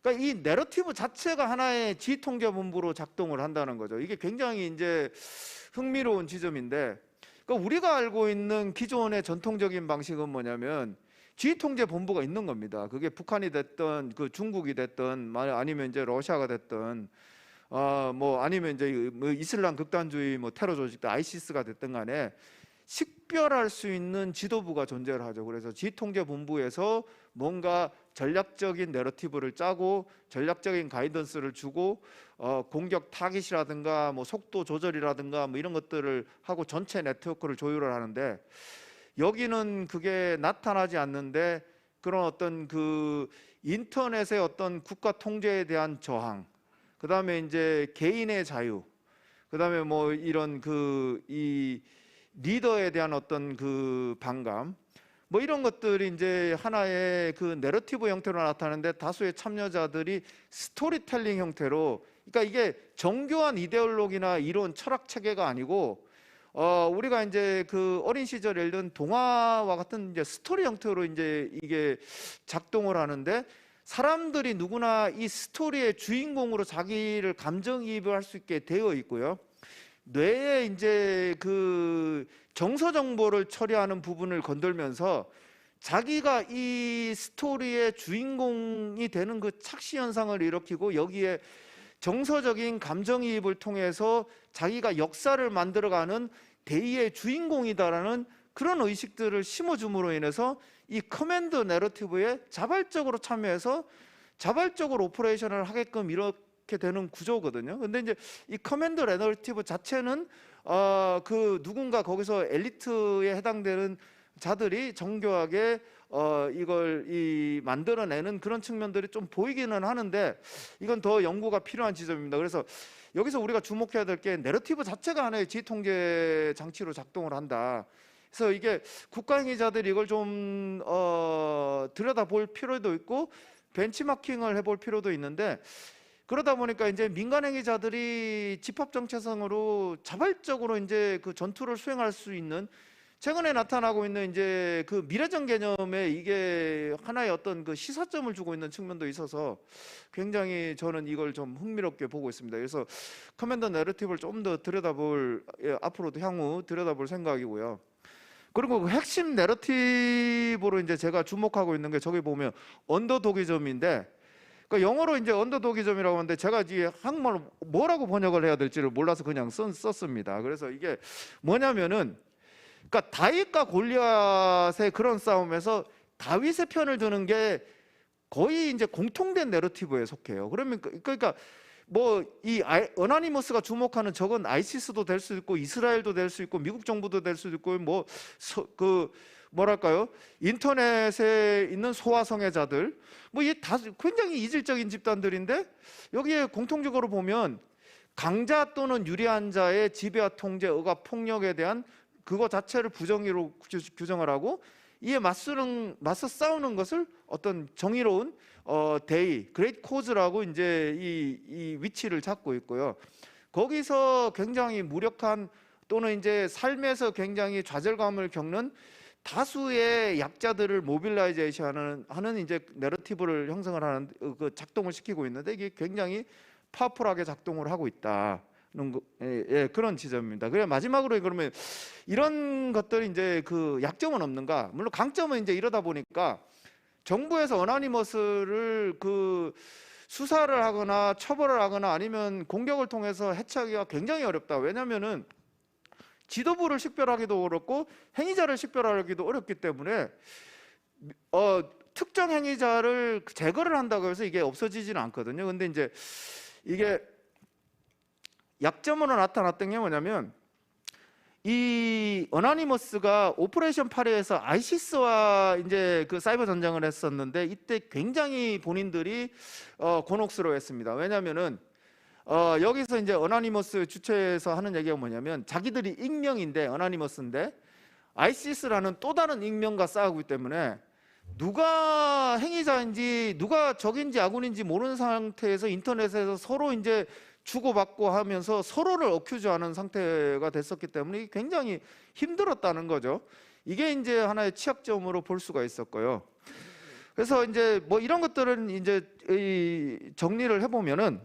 그러니까 이 내러티브 자체가 하나의 지휘통제본부로 작동을 한다는 거죠. 이게 굉장히 이제 흥미로운 지점인데, 그러니까 우리가 알고 있는 기존의 전통적인 방식은 뭐냐면 지휘통제본부가 있는 겁니다. 그게 북한이 됐든 그 중국이 됐든 아니면 이제 러시아가 됐든 뭐 아니면 이제 뭐 이슬람 극단주의 뭐 테러 조직들 아이시스가 됐든 간에 식별할 수 있는 지도부가 존재를 하죠. 그래서 지휘통제본부에서 뭔가 전략적인 내러티브를 짜고 전략적인 가이던스를 주고 공격 타깃이라든가 뭐 속도 조절이라든가 뭐 이런 것들을 하고 전체 네트워크를 조율을 하는데, 여기는 그게 나타나지 않는데 그런 어떤 그 인터넷의 어떤 국가 통제에 대한 저항, 그다음에 이제 개인의 자유, 그다음에 뭐 이런 그 이 리더에 대한 어떤 그 반감, 뭐 이런 것들이 이제 하나의 그 내러티브 형태로 나타나는데 다수의 참여자들이 스토리텔링 형태로, 그러니까 이게 정교한 이데올로기나 이론 철학 체계가 아니고 우리가 이제 그 어린 시절에 읽은 동화와 같은 이제 스토리 형태로 이제 이게 작동을 하는데, 사람들이 누구나 이 스토리의 주인공으로 자기를 감정이입을 할 수 있게 되어 있고요. 뇌에 이제 그 정서 정보를 처리하는 부분을 건들면서 자기가 이 스토리의 주인공이 되는 그 착시 현상을 일으키고 여기에 정서적인 감정이입을 통해서 자기가 역사를 만들어가는 대의의 주인공이다라는 그런 의식들을 심어줌으로 인해서 이 커맨드 내러티브에 자발적으로 참여해서 자발적으로 오퍼레이션을 하게끔 이렇게 되는 구조거든요. 근데 이제 이 커맨드 내러티브 자체는 그 누군가 거기서 엘리트에 해당되는 자들이 정교하게 이걸 만들어내는 그런 측면들이 좀 보이기는 하는데 이건 더 연구가 필요한 지점입니다. 그래서 여기서 우리가 주목해야 될 게 내러티브 자체가 하나의 지휘통제 장치로 작동을 한다. 그래서 이게 국가행위자들이 이걸 좀 들여다볼 필요도 있고 벤치마킹을 해볼 필요도 있는데 그러다 보니까 이제 민간행위자들이 집합정체성으로 자발적으로 이제 그 전투를 수행할 수 있는 최근에 나타나고 있는 이제 그 미래전 개념에 이게 하나의 어떤 그 시사점을 주고 있는 측면도 있어서 굉장히 저는 이걸 좀 흥미롭게 보고 있습니다. 그래서 커맨드 내러티브를 좀 더 들여다볼 앞으로도 향후 들여다볼 생각이고요. 그리고 그 핵심 내러티브로 이제 제가 주목하고 있는 게 저기 보면 언더도기즘인데 그러니까 영어로 이제 언더도기즘이라고 하는데 제가 이제 한국말로 뭐라고 번역을 해야 될지를 몰라서 그냥 썼습니다. 그래서 이게 뭐냐면은 그러니까 다윗과 골리앗의 그런 싸움에서 다윗의 편을 드는 게 거의 이제 공통된 내러티브에 속해요. 그러니까 뭐 이 어나니머스가 주목하는 적은 아이시스도 될 수 있고 이스라엘도 될 수 있고 미국 정부도 될 수 있고 뭐 그 뭐랄까요 인터넷에 있는 소아성애자들 뭐 이게 다 굉장히 이질적인 집단들인데 여기에 공통적으로 보면 강자 또는 유리한 자의 지배와 통제, 억압, 폭력에 대한 그거 자체를 부정의로 규정을 하고 이에 맞서 싸우는 것을 어떤 정의로운 대의, 그레이트 코즈라고 이제 이 위치를 잡고 있고요. 거기서 굉장히 무력한 또는 이제 삶에서 굉장히 좌절감을 겪는 다수의 약자들을 모빌라이제이션하는 이제 내러티브를 형성을 하는 그 작동을 시키고 있는데 이게 굉장히 파워풀하게 작동을 하고 있다. 그런 지점입니다. 그래 마지막으로 그러면 이런 것들이 이제 그 약점은 없는가? 물론 강점은 이제 이러다 보니까 정부에서 어나니머스를 그 수사를 하거나 처벌을 하거나 아니면 공격을 통해서 해체하기가 굉장히 어렵다. 왜냐하면은 지도부를 식별하기도 어렵고 행위자를 식별하기도 어렵기 때문에 특정 행위자를 제거를 한다고 해서 이게 없어지지는 않거든요. 근데 이제 이게 약점으로 나타났던 게 뭐냐면 이 어나니머스가 오퍼레이션 파리에서 아이시스와 이제 그 사이버 전쟁을 했었는데 이때 굉장히 본인들이 곤혹스러워했습니다. 왜냐하면은 여기서 이제 어나니머스 주체에서 하는 얘기가 뭐냐면 자기들이 익명인데 어나니머스인데 아이시스라는 또 다른 익명과 싸우기 때문에 누가 행위자인지 누가 적인지 아군인지 모르는 상태에서 인터넷에서 서로 이제 주고받고 하면서 서로를 어큐즈하는 상태가 됐었기 때문에 굉장히 힘들었다는 거죠. 이게 이제 하나의 취약점으로 볼 수가 있었고요. 그래서 이제 뭐 이런 것들은 이제 정리를 해보면은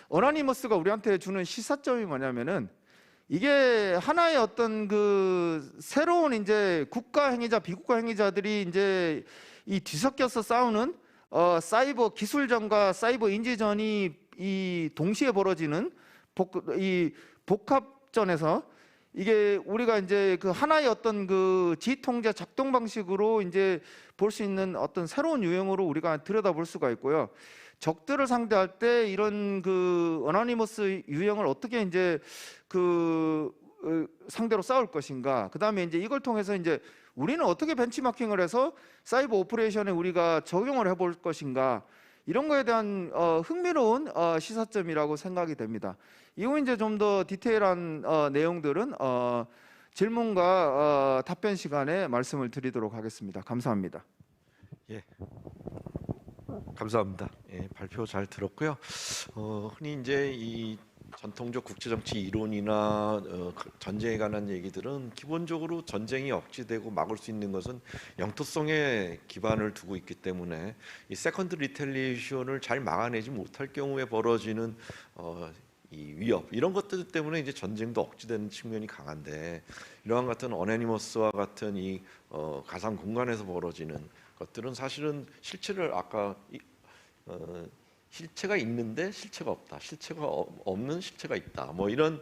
어나니머스가 우리한테 주는 시사점이 뭐냐면은 이게 하나의 어떤 그 새로운 이제 국가 행위자, 비국가 행위자들이 이제 이 뒤섞여서 싸우는 사이버 기술전과 사이버 인지전이 이 동시에 벌어지는 이 복합전에서 이게 우리가 이제 그 하나의 어떤 그 지휘통제 작동 방식으로 이제 볼 수 있는 어떤 새로운 유형으로 우리가 들여다볼 수가 있고요. 적들을 상대할 때 이런 그 어나니머스 유형을 어떻게 이제 그 상대로 싸울 것인가. 그다음에 이제 이걸 통해서 이제 우리는 어떻게 벤치마킹을 해서 사이버 오퍼레이션에 우리가 적용을 해볼 것인가. 이런 거에 대한 흥미로운 시사점이라고 생각이 됩니다. 이후 이제 좀 더 디테일한 내용들은 질문과 답변 시간에 말씀을 드리도록 하겠습니다. 감사합니다. 예. 감사합니다. 예, 발표 잘 들었고요. 흔히 이제 이 전통적 국제정치 이론이나 전쟁에 관한 얘기들은 기본적으로 전쟁이 억지되고 막을 수 있는 것은 영토성에 기반을 두고 있기 때문에 이 세컨드 리텔리에이션을 잘 막아내지 못할 경우에 벌어지는 이 위협 이런 것들 때문에 이제 전쟁도 억지되는 측면이 강한데 이러한 같은 어네니머스와 같은 이 가상 공간에서 벌어지는 것들은 사실은 실체를 아까 실체가 있는데 실체가 없다. 실체가 없는 실체가 있다. 뭐 이런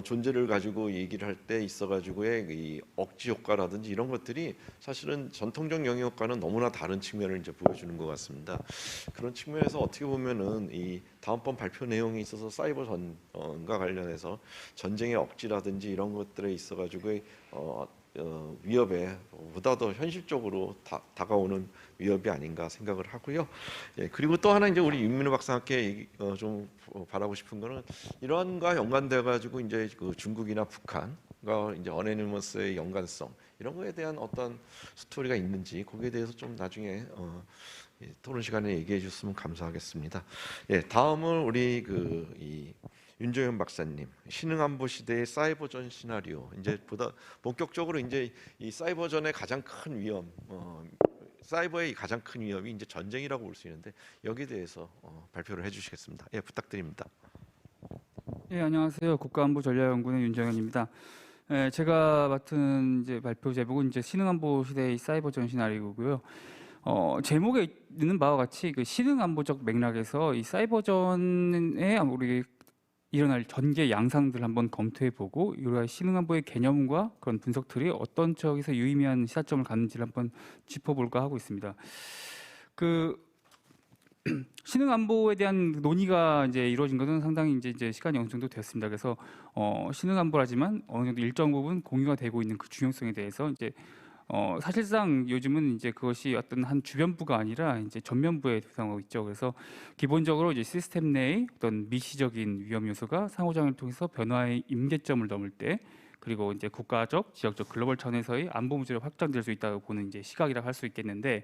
존재를 가지고 얘기를 할 때 있어가지고의 이 억지 효과라든지 이런 것들이 사실은 전통적 영역과는 너무나 다른 측면을 이제 보여주는 것 같습니다. 그런 측면에서 어떻게 보면은 이 다음번 발표 내용에 있어서 사이버 전과 관련해서 전쟁의 억지라든지 이런 것들에 있어가지고의 위협에 보다 더 현실적으로 다가오는 위협이 아닌가 생각을 하고요. 예, 그리고 또 하나 이제 우리 윤민호 박사님께 좀 바라고 싶은 거는 이러한과 연관돼 가지고 이제 그 중국이나 북한과 이제 어네니머스의 연관성 이런 거에 대한 어떤 스토리가 있는지 거기에 대해서 좀 나중에 토론 시간에 얘기해 주셨으면 감사하겠습니다. 예, 다음은 우리 이 윤정현 박사님, 신흥안보 시대의 사이버전 시나리오. 이제 보다 본격적으로 이제 이 사이버전의 가장 큰 위험, 사이버의 가장 큰 위험이 이제 전쟁이라고 볼 수 있는데 여기에 대해서 발표를 해주시겠습니다. 예, 부탁드립니다. 예, 안녕하세요. 국가안보전략연구원의 윤정현입니다. 예, 제가 맡은 이제 발표 제목은 이제 신흥안보 시대의 사이버전 시나리오고요. 제목에 있는 바와 같이 그 신흥안보적 맥락에서 이 사이버전에 우리 일어날 전개 양상들 한번 검토해보고 우리가 신흥안보의 개념과 그런 분석들이 어떤 쪽에서 유의미한 시사점을 갖는지를 한번 짚어볼까 하고 있습니다. 그 신흥안보에 대한 논의가 이제 이루어진 것은 상당히 이제 시간이 어느 정도 되었습니다. 그래서 신흥안보라지만 어느 정도 일정 부분 공유가 되고 있는 그 중요성에 대해서 이제 사실상 요즘은 이제 그것이 어떤 한 주변부가 아니라 이제 전면부에 구성하고 있죠. 그래서 기본적으로 이제 시스템 내의 어떤 미시적인 위험 요소가 상호작용을 통해서 변화의 임계점을 넘을 때, 그리고 이제 국가적, 지역적, 글로벌 차원에서의 안보 문제로 확장될 수 있다고 보는 이제 시각이라고 할 수 있겠는데,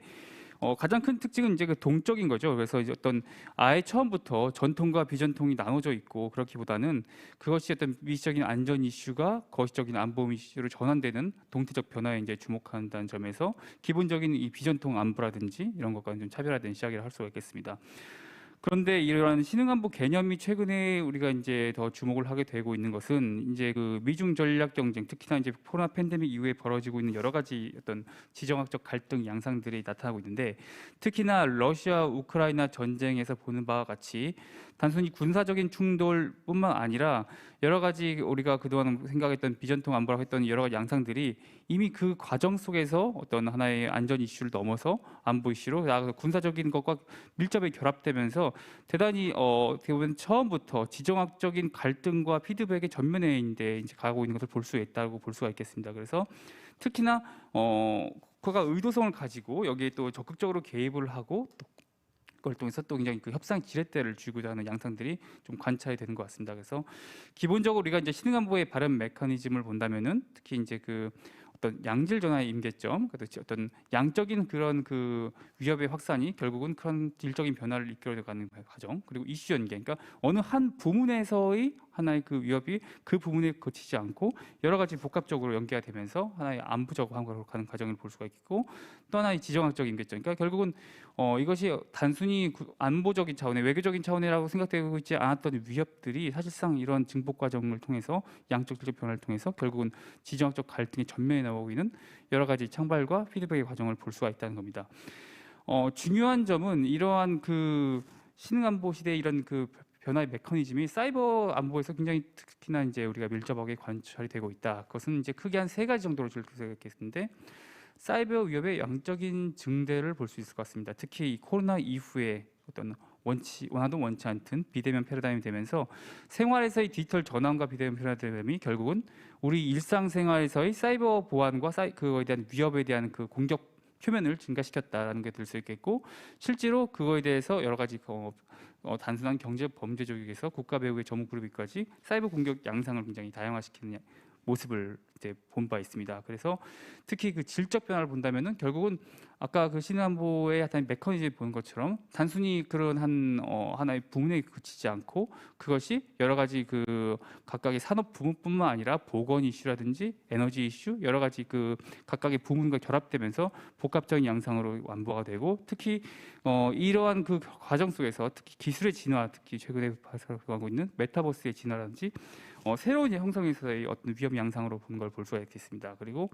가장 큰 특징은 이제 그 동적인 거죠. 그래서 이제 어떤 아예 처음부터 전통과 비전통이 나눠져 있고 그렇기보다는 그것이 어떤 미시적인 안전 이슈가 거시적인 안보 이슈로 전환되는 동태적 변화에 이제 주목한다는 점에서 기본적인 이 비전통 안보라든지 이런 것과는 좀 차별화된 시각이라 할 수가 있겠습니다. 그런데 이러한 신흥안보 개념이 최근에 우리가 이제 더 주목을 하게 되고 있는 것은 이제 그 미중 전략 경쟁, 특히나 이제 코로나 팬데믹 이후에 벌어지고 있는 여러 가지 어떤 지정학적 갈등 양상들이 나타나고 있는데, 특히나 러시아 우크라이나 전쟁에서 보는 바와 같이 단순히 군사적인 충돌뿐만 아니라 여러 가지 우리가 그동안 생각했던 비전통 안보라고 했던 여러 가지 양상들이 이미 그 과정 속에서 어떤 하나의 안전 이슈를 넘어서 안보 이슈로 나아가서 군사적인 것과 밀접하게 결합되면서 대단히 어떻게 보면 처음부터 지정학적인 갈등과 피드백의 전면에 이제 가고 있는 것을 볼 수 있다고 볼 수가 있겠습니다. 그래서 특히나 국가가 의도성을 가지고 여기에 또 적극적으로 개입을 하고 또 그걸 통해서 또 굉장히 그 협상 지렛대를 쥐고자 하는 양상들이 좀 관찰이 되는 것 같습니다. 그래서 기본적으로 우리가 이제 신흥안보의 발현 메커니즘을 본다면은 특히 이제 그 어떤 양질 전화의 임계점, 그렇지 어떤 양적인 그런 그 위협의 확산이 결국은 그런 질적인 변화를 이끌어가는 과정, 그리고 이슈 연계, 그러니까 어느 한 부문에서의 하나의 그 위협이 그 부문에 거치지 않고 여러 가지 복합적으로 연계가 되면서 하나의 안보적 항구로 가는 과정을 볼 수가 있고, 또 하나의 지정학적 임계점, 그러니까 결국은 이것이 단순히 안보적인 차원의 외교적인 차원이라고 생각되고 있지 않았던 위협들이 사실상 이런 증폭 과정을 통해서 양적 질적 변화를 통해서 결국은 지정학적 갈등의 전면에 나오고 있는 여러 가지 창발과 피드백의 과정을 볼 수가 있다는 겁니다. 중요한 점은 이러한 그 신흥안보 시대의 이런 그 변화의 메커니즘이 사이버 안보에서 굉장히 특히나 이제 우리가 밀접하게 관찰이 되고 있다. 그것은 이제 크게 한 세 가지 정도로 줄 수 있겠는데, 사이버 위협의 양적인 증대를 볼 수 있을 것 같습니다. 특히 이 코로나 이후에 어떤 원하도 원치 않든 비대면 패러다임이 되면서 생활에서의 디지털 전환과 비대면 패러다임이 결국은 우리 일상생활에서의 사이버 보안과 그거에 대한 위협에 대한 그 공격 표면을 증가시켰다라는 게 들 수 있겠고, 실제로 그거에 대해서 여러 가지 단순한 경제 범죄 조직에서 국가 배후의 전문 그룹까지 사이버 공격 양상을 굉장히 다양화시키는 모습을 이제 본 바 있습니다. 그래서 특히 그 질적 변화를 본다면은 결국은 아까 그 신안보의 하나의 메커니즘을 보는 것처럼 단순히 그런 하나의 부문에 그치지 않고 그것이 여러 가지 그 각각의 산업 부문뿐만 아니라 보건 이슈라든지 에너지 이슈 여러 가지 그 각각의 부문과 결합되면서 복합적인 양상으로 완보가 되고 특히 이러한 그 과정 속에서 특히 기술의 진화, 특히 최근에 발생하고 있는 메타버스의 진화라든지 새로운 형성에서의 어떤 위험 양상으로 보는 걸 볼 수가 있겠습니다. 그리고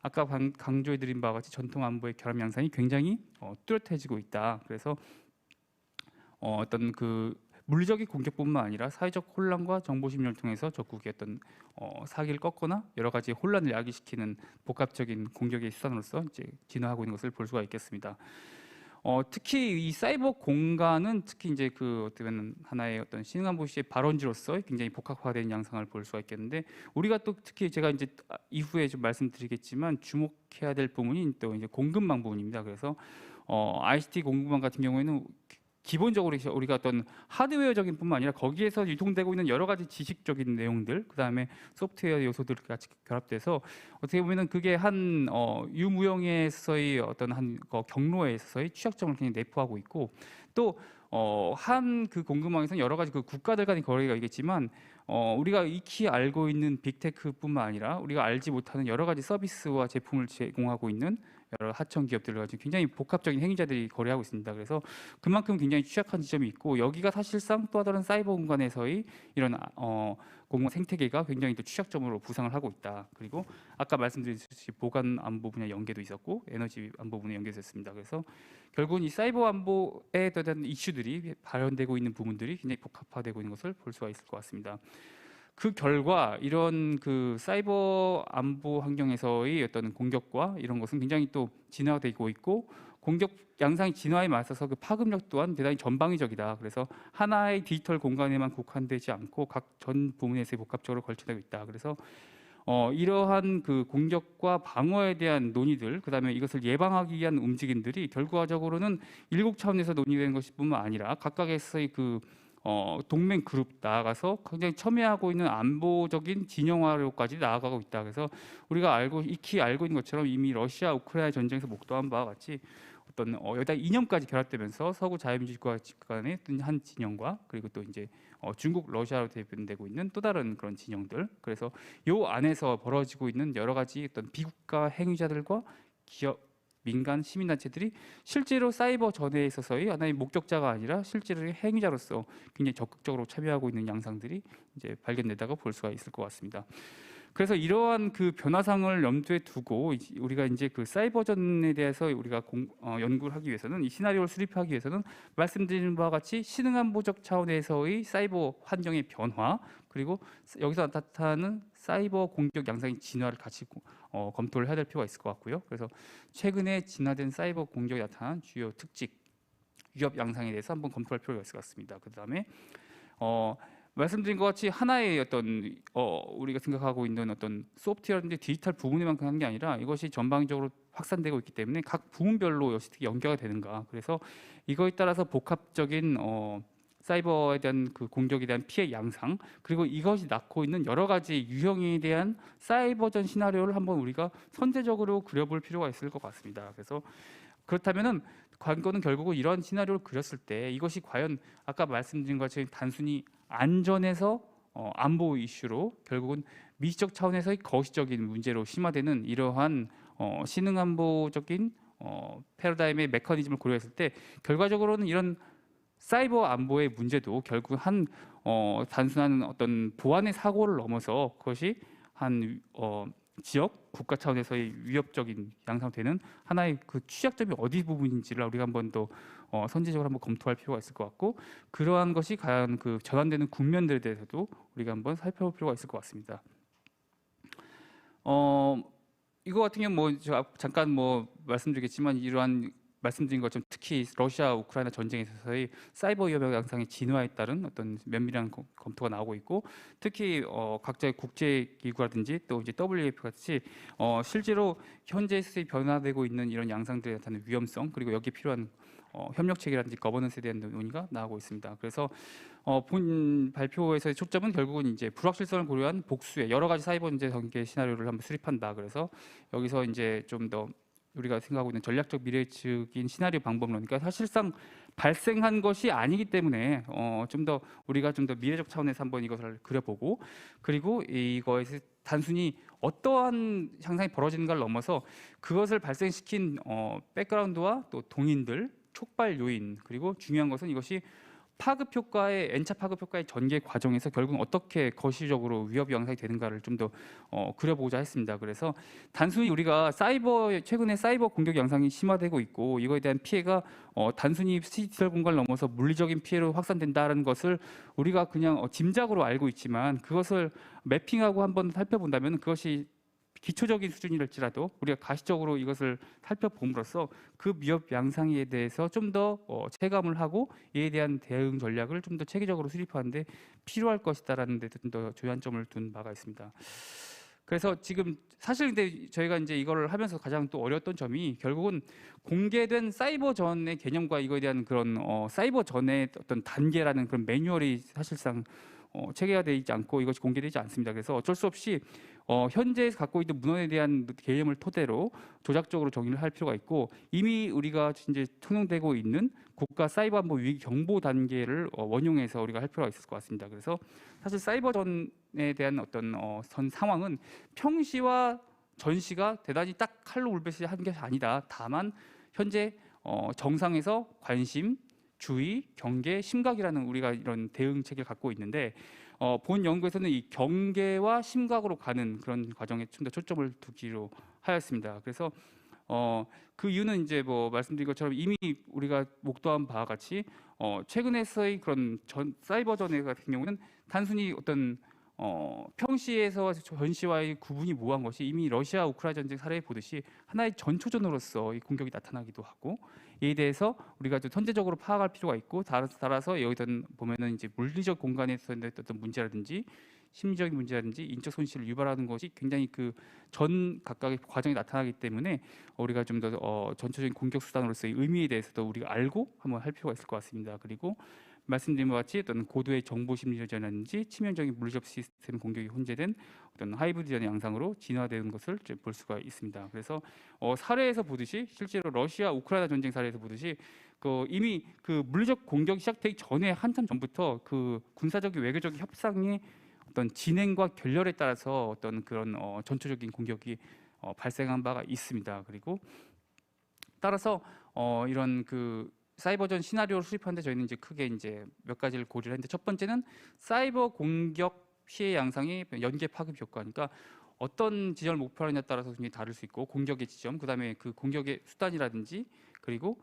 아까 강조해드린 바와 같이 전통 안보의 결합 양상이 굉장히 뚜렷해지고 있다. 그래서 어떤 그 물리적인 공격뿐만 아니라 사회적 혼란과 정보 심리를 통해서 적국의 어떤 사기를 꺾거나 여러 가지 혼란을 야기시키는 복합적인 공격의 수단으로서 이제 진화하고 있는 것을 볼 수가 있겠습니다. 특히 이 사이버 공간은 특히 이제 그 어떻게 보면 하나의 어떤 신흥안보 시의 발원지로서 굉장히 복합화된 양상을 볼 수가 있겠는데 우리가 또 특히 제가 이제 이후에 좀 말씀드리겠지만 주목해야 될 부분이 또 이제 공급망 부분입니다. 그래서 ICT 공급망 같은 경우에는 기본적으로 우리가 어떤 하드웨어적인 뿐만 아니라 거기에서 유통되고 있는 여러 가지 지식적인 내용들, 그 다음에 소프트웨어 요소들이 같이 결합돼서 어떻게 보면은 그게 한 유무형에서의 어떤 한 경로에 있어서의 취약점을 굉장히 내포하고 있고 또 한 그 공급망에서는 여러 가지 그 국가들 간의 거래가 있겠지만 우리가 익히 알고 있는 빅테크뿐만 아니라 우리가 알지 못하는 여러 가지 서비스와 제품을 제공하고 있는 여러 하청 기업들을 가지고 굉장히 복합적인 행위자들이 거래하고 있습니다. 그래서 그만큼 굉장히 취약한 지점이 있고 여기가 사실상 또 다른 사이버 공간에서의 이런 공공 생태계가 굉장히 또 취약점으로 부상을 하고 있다. 그리고 아까 말씀드렸듯이 보건 안보 분야 연계도 있었고 에너지 안보 분야 연계도 있었습니다. 그래서 결국은 이 사이버 안보에 대한 이슈들이 발현되고 있는 부분들이 굉장히 복합화되고 있는 것을 볼 수가 있을 것 같습니다. 그 결과 이런 그 사이버 안보 환경에서의 어떤 공격과 이런 것은 굉장히 또 진화되고 있고 공격 양상의 진화에 맞서서 그 파급력 또한 대단히 전방위적이다. 그래서 하나의 디지털 공간에만 국한되지 않고 각 전 부문에서 복합적으로 걸쳐되고 있다. 그래서 이러한 그 공격과 방어에 대한 논의들, 그다음에 이것을 예방하기 위한 움직임들이 결과적으로는 일국 차원에서 논의되는 것뿐만 아니라 각각에서의 그 동맹 그룹 나아가서 굉장히 첨예하고 있는 안보적인 진영화로까지 나아가고 있다. 그래서 우리가 익히 알고 있는 것처럼 이미 러시아 우크라이나 전쟁에서 목도한 바와 같이 어떤 여기다 이념까지 결합되면서 서구 자유민주주의 간의 한 진영과 그리고 또 이제 중국 러시아로 대변되고 있는 또 다른 그런 진영들. 그래서 요 안에서 벌어지고 있는 여러 가지 어떤 비국가 행위자들과 기업 민간 시민단체들이 실제로 사이버 전에 있어서의 하나의 목격자가 아니라 실제로 행위자로서 굉장히 적극적으로 참여하고 있는 양상들이 이제 발견되다고 볼 수가 있을 것 같습니다. 그래서 이러한 그 변화상을 염두에 두고 우리가 이제 그 사이버전에 대해서 우리가 연구를 하기 위해서는 이 시나리오를 수립하기 위해서는 말씀드린 바와 같이 신흥안보적 차원에서의 사이버 환경의 변화 그리고 여기서 나타나는 사이버 공격 양상의 진화를 같이 검토를 해야 될 필요가 있을 것 같고요. 그래서 최근에 진화된 사이버 공격이 나타난 주요 특징, 위협 양상에 대해서 한번 검토할 필요가 있을 것 같습니다. 그다음에 말씀드린 것 같이 하나의 어떤 우리가 생각하고 있는 어떤 소프트웨어인데 디지털 부분에만 하는 게 아니라 이것이 전방위적으로 확산되고 있기 때문에 각 부문별로 어떻게 연계가 되는가. 그래서 이거에 따라서 복합적인 사이버에 대한 그 공격에 대한 피해 양상 그리고 이것이 낳고 있는 여러 가지 유형에 대한 사이버전 시나리오를 한번 우리가 선제적으로 그려볼 필요가 있을 것 같습니다. 그래서 그렇다면은 관건은 결국은 이런 시나리오를 그렸을 때 이것이 과연 아까 말씀드린 것처럼 단순히 안전에서 안보 이슈로 결국은 미시적 차원에서의 거시적인 문제로 심화되는 이러한 신흥안보적인 패러다임의 메커니즘을 고려했을 때 결과적으로는 이런 사이버 안보의 문제도 결국 한 단순한 어떤 보안의 사고를 넘어서 그것이 한 지역 국가 차원에서의 위협적인 양상되는 하나의 그 취약점이 어디 부분인지를 우리가 한번 더 선제적으로 한번 검토할 필요가 있을 것 같고 그러한 것이 과연 그 전환되는 국면들에 대해서도 우리가 한번 살펴볼 필요가 있을 것 같습니다. 이거 같은 경우 뭐 잠깐 말씀드리겠지만 이러한 말씀드린 것처럼 특히 러시아 우크라이나 전쟁에서의 사이버 위협 양상의 진화에 따른 어떤 면밀한 검토가 나오고 있고 특히 각자의 국제 기구라든지 또 이제 WEF 같이 실제로 현재의 변화되고 있는 이런 양상들에 나타나는 위험성 그리고 여기에 필요한 협력 체계라든지 거버넌스에 대한 논의가 나오고 있습니다. 그래서 본 발표에서의 초점은 결국은 이제 불확실성을 고려한 복수의 여러 가지 사이버 문제 전개 시나리오를 한번 수립한다. 그래서 여기서 이제 좀 더 우리가 생각하고 있는 전략적 미래측인 시나리오 방법론, 그러니까 사실상 발생한 것이 아니기 때문에 좀 더 우리가 좀 더 미래적 차원에서 한번 이것을 그려보고, 그리고 이거에서 단순히 어떠한 현상이 벌어지는가를 넘어서 그것을 발생시킨 백그라운드와 또 동인들, 촉발 요인, 그리고 중요한 것은 이것이 파급 효과의 N차 파급 효과의 전개 과정에서 결국 어떻게 거시적으로 위협 양상이 되는가를 좀 더 그려보고자 했습니다. 그래서 단순히 우리가 최근에 사이버 공격 양상이 심화되고 있고 이거에 대한 피해가 단순히 디지털 공간을 넘어서 물리적인 피해로 확산된다는 것을 우리가 그냥 짐작으로 알고 있지만, 그것을 매핑하고 한번 살펴본다면 그것이 기초적인 수준이랄지라도 우리가 가시적으로 이것을 살펴봄으로써 그 위협 양상에 대해서 좀 더 체감을 하고 이에 대한 대응 전략을 좀 더 체계적으로 수립하는데 필요할 것이다라는 데 좀 더 조안점을 둔 바가 있습니다. 그래서 지금 사실 근데 저희가 이제 이거를 하면서 가장 또 어려웠던 점이 결국은 공개된 사이버 전의 개념과 이거에 대한 그런 사이버 전의 어떤 단계라는 그런 매뉴얼이 사실상 체계가 되어 있지 않고 이것이 공개되지 않습니다. 그래서 어쩔 수 없이 현재 갖고 있는 문헌에 대한 개념을 토대로 조작적으로 정의를 할 필요가 있고, 이미 우리가 이제 통용되고 있는 국가 사이버 안보 위기 경보 단계를 원용해서 우리가 할 필요가 있을 것 같습니다. 그래서 사실 사이버전에 대한 어떤 전 상황은 평시와 전시가 대단히 딱 칼로 울베시한 게 아니다. 다만 현재 정상에서 관심, 주의, 경계, 심각이라는 우리가 이런 대응 체계를 갖고 있는데, 본 연구에서는 이 경계와 심각으로 가는 그런 과정에 좀 더 초점을 두기로 하였습니다. 그래서 그 이유는 이제 뭐 말씀드린 것처럼 이미 우리가 목도한 바와 같이 최근에서의 그런 사이버 전에 같은 경우는 단순히 어떤 평시에서 전시와의 구분이 모호한 것이 이미 러시아 우크라이나 전쟁 사례 보듯이 하나의 전초전으로서 이 공격이 나타나기도 하고, 이에 대해서 우리가 좀 선제적으로 파악할 필요가 있고, 따라서 여기서 보면은 이제 물리적 공간에서의 어떤 문제라든지 심리적인 문제라든지 인적 손실을 유발하는 것이 굉장히 그 전 각각의 과정이 나타나기 때문에 우리가 좀 더 전체적인 공격 수단으로서의 의미에 대해서도 우리가 알고 한번 할 필요가 있을 것 같습니다. 그리고 말씀드린 것 같이 어떤 고도의 정보 심리전이라든지 치명적인 물리적 시스템 공격이 혼재된 어떤 하이브리드의 양상으로 진화되는 것을 볼 수가 있습니다. 그래서 사례에서 보듯이 실제로 러시아 우크라이나 전쟁 사례에서 보듯이 이미 그 물리적 공격이 시작되기 전에 한참 전부터 그 군사적인 외교적인 협상의 어떤 진행과 결렬에 따라서 어떤 그런 전초적인 공격이 발생한 바가 있습니다. 그리고 따라서 이런 그 사이버전 시나리오를 수립하는데 저희는 이제 크게 이제 몇 가지를 고려를 했는데, 첫 번째는 사이버 공격 피해 양상이 연계 파급 효과니까 어떤 지점을 목표로 하느냐에 따라서 굉장히 다를 수 있고, 공격의 지점, 그다음에 그 공격의 수단이라든지, 그리고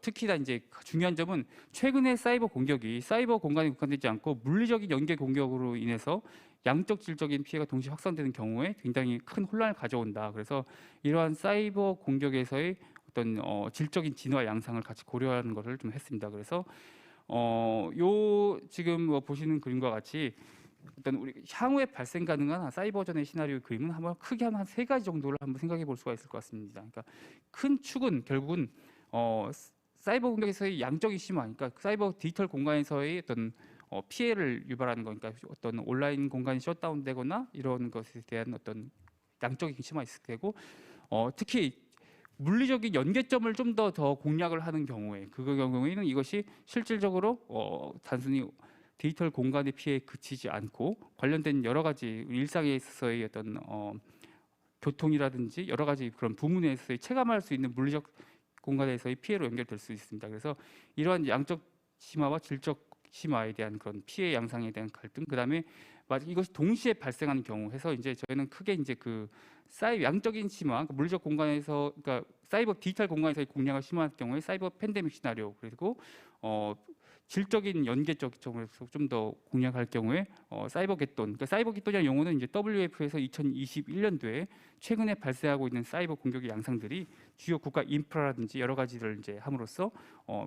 특히나 이제 중요한 점은 최근의 사이버 공격이 사이버 공간에 국한되지 않고 물리적인 연계 공격으로 인해서 양적 질적인 피해가 동시에 확산되는 경우에 굉장히 큰 혼란을 가져온다. 그래서 이러한 사이버 공격에서의 어떤 질적인 진화 양상을 같이 고려하는 것을 좀 했습니다. 그래서 요 지금 뭐 보시는 그림과 같이 어떤 우리 향후에 발생 가능한 사이버전의 시나리오 그림은 한번 크게 한 세 가지 정도를 한번 생각해 볼 수가 있을 것 같습니다. 그러니까 큰 축은 결국은 사이버 공격에서의 양적인 심화, 그러니까 사이버 디지털 공간에서의 어떤 피해를 유발하는 거니까 어떤 온라인 공간이 셧다운되거나 이런 것에 대한 어떤 양적인 심화 있을 테고, 특히 물리적인 연계점을 좀 더 공략을 하는 경우에 그 경우에는 이것이 실질적으로 단순히 디지털 공간의 피해에 그치지 않고 관련된 여러 가지 일상에 있어서의 어떤 교통이라든지 여러 가지 그런 부문에서의 체감할 수 있는 물리적 공간에서의 피해로 연결될 수 있습니다. 그래서 이러한 양적 심화와 질적 심화에 대한 그런 피해 양상에 대한 갈등, 그다음에 이것이 동시에 발생하는 경우 해서 이제 저희는 크게 이제 그 양적인 심화, 그러니까 물리적 공간에서, 그러니까 사이버 디지털 공간에서의 공략을 심화할 경우에 사이버 팬데믹 시나리오, 그리고 질적인 연계적 점에서 좀 더 공략할 경우에 사이버 갯돈, 그러니까 사이버 갯돈이라는 용어는 이제 WF에서 2021년도에 최근에 발생하고 있는 사이버 공격의 양상들이 주요 국가 인프라라든지 여러 가지를 이제 함으로써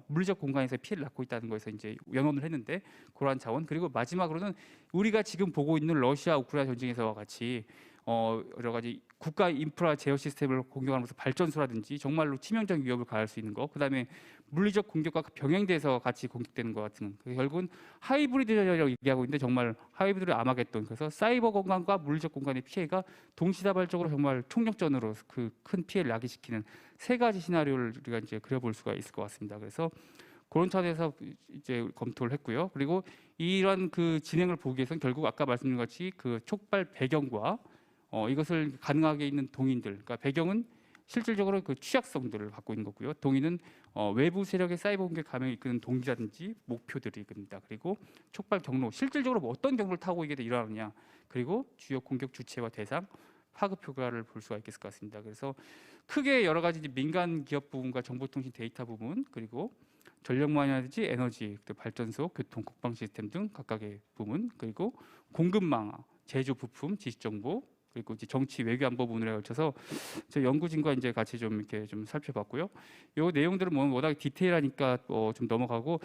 물리적 공간에서 피해를 낳고 있다는 거에서 이제 연원을 했는데, 그러한 자원, 그리고 마지막으로는 우리가 지금 보고 있는 러시아 우크라이나 전쟁에서와 같이 여러 가지 국가 인프라 제어 시스템을 공격하면서 발전소라든지 정말로 치명적인 위협을 가할 수 있는 거, 그다음에 물리적 공격과 병행돼서 같이 공격되는 것 같은, 결국은 하이브리드라고 얘기하고 있는데 정말 하이브리드 아마겟돈. 그래서 사이버 공간과 물리적 공간의 피해가 동시다발적으로 정말 총력전으로 그 큰 피해를 야기시키는 세 가지 시나리오를 우리가 이제 그려볼 수가 있을 것 같습니다. 그래서 그런 차원에서 이제 검토를 했고요. 그리고 이런 그 진행을 보기 위해서는 결국 아까 말씀드린 것 같이 그 촉발 배경과 이것을 가능하게 있는 동인들, 그러니까 배경은 실질적으로 그 취약성들을 갖고 있는 거고요. 동인은 외부 세력의 사이버 공격 감염을 이끄는 동기라든지 목표들이 이겁니다. 그리고 촉발 경로, 실질적으로 뭐 어떤 경로를 타고 이게 일어나느냐, 그리고 주요 공격 주체와 대상, 파급 효과를 볼 수가 있을 것 같습니다. 그래서 크게 여러 가지 이제 민간 기업 부분과 정보통신 데이터 부분, 그리고 전력망이라든지 에너지, 또 발전소, 교통, 국방 시스템 등 각각의 부분, 그리고 공급망, 제조 부품, 지식 정보, 그리고 이제 정치, 외교, 안보 부분에 걸쳐서 저 연구진과 이제 같이 좀 이렇게 좀 살펴봤고요. 이 내용들은 뭐 워낙 디테일하니까 좀 넘어가고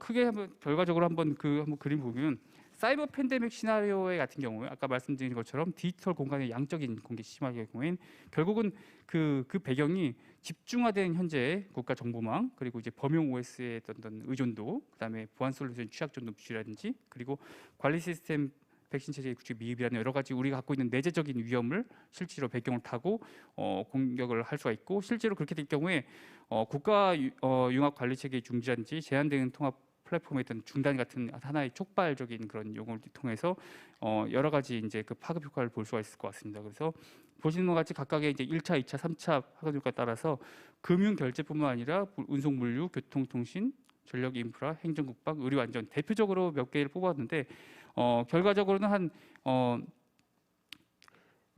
크게 한번 결과적으로 한번 그림 보면 사이버 팬데믹 시나리오의 같은 경우에 아까 말씀드린 것처럼 디지털 공간의 양적인 공격이 심하게 경우엔 결국은 그 배경이 집중화된 현재의 국가 정보망, 그리고 이제 범용 OS의 어떤 의존도, 그다음에 보안 솔루션 취약점도 부실이라든지, 그리고 관리 시스템 백신 체제 구축 미흡이라는 여러 가지 우리가 갖고 있는 내재적인 위험을 실제로 배경을 타고 공격을 할 수가 있고, 실제로 그렇게 될 경우에 국가 융합 관리 체계 중지라든지 제한되는 통합 플랫폼에 있던 중단 같은 하나의 촉발적인 그런 용어를 통해서 여러 가지 이제 그 파급 효과를 볼 수가 있을 것 같습니다. 그래서 보시는 것 같이 각각의 이제 1차, 2차, 3차 파급 효과에 따라서 금융 결제뿐만 아니라 운송 물류, 교통통신, 전력 인프라, 행정국방, 의료 안전 대표적으로 몇 개를 뽑았는데 결과적으로는 한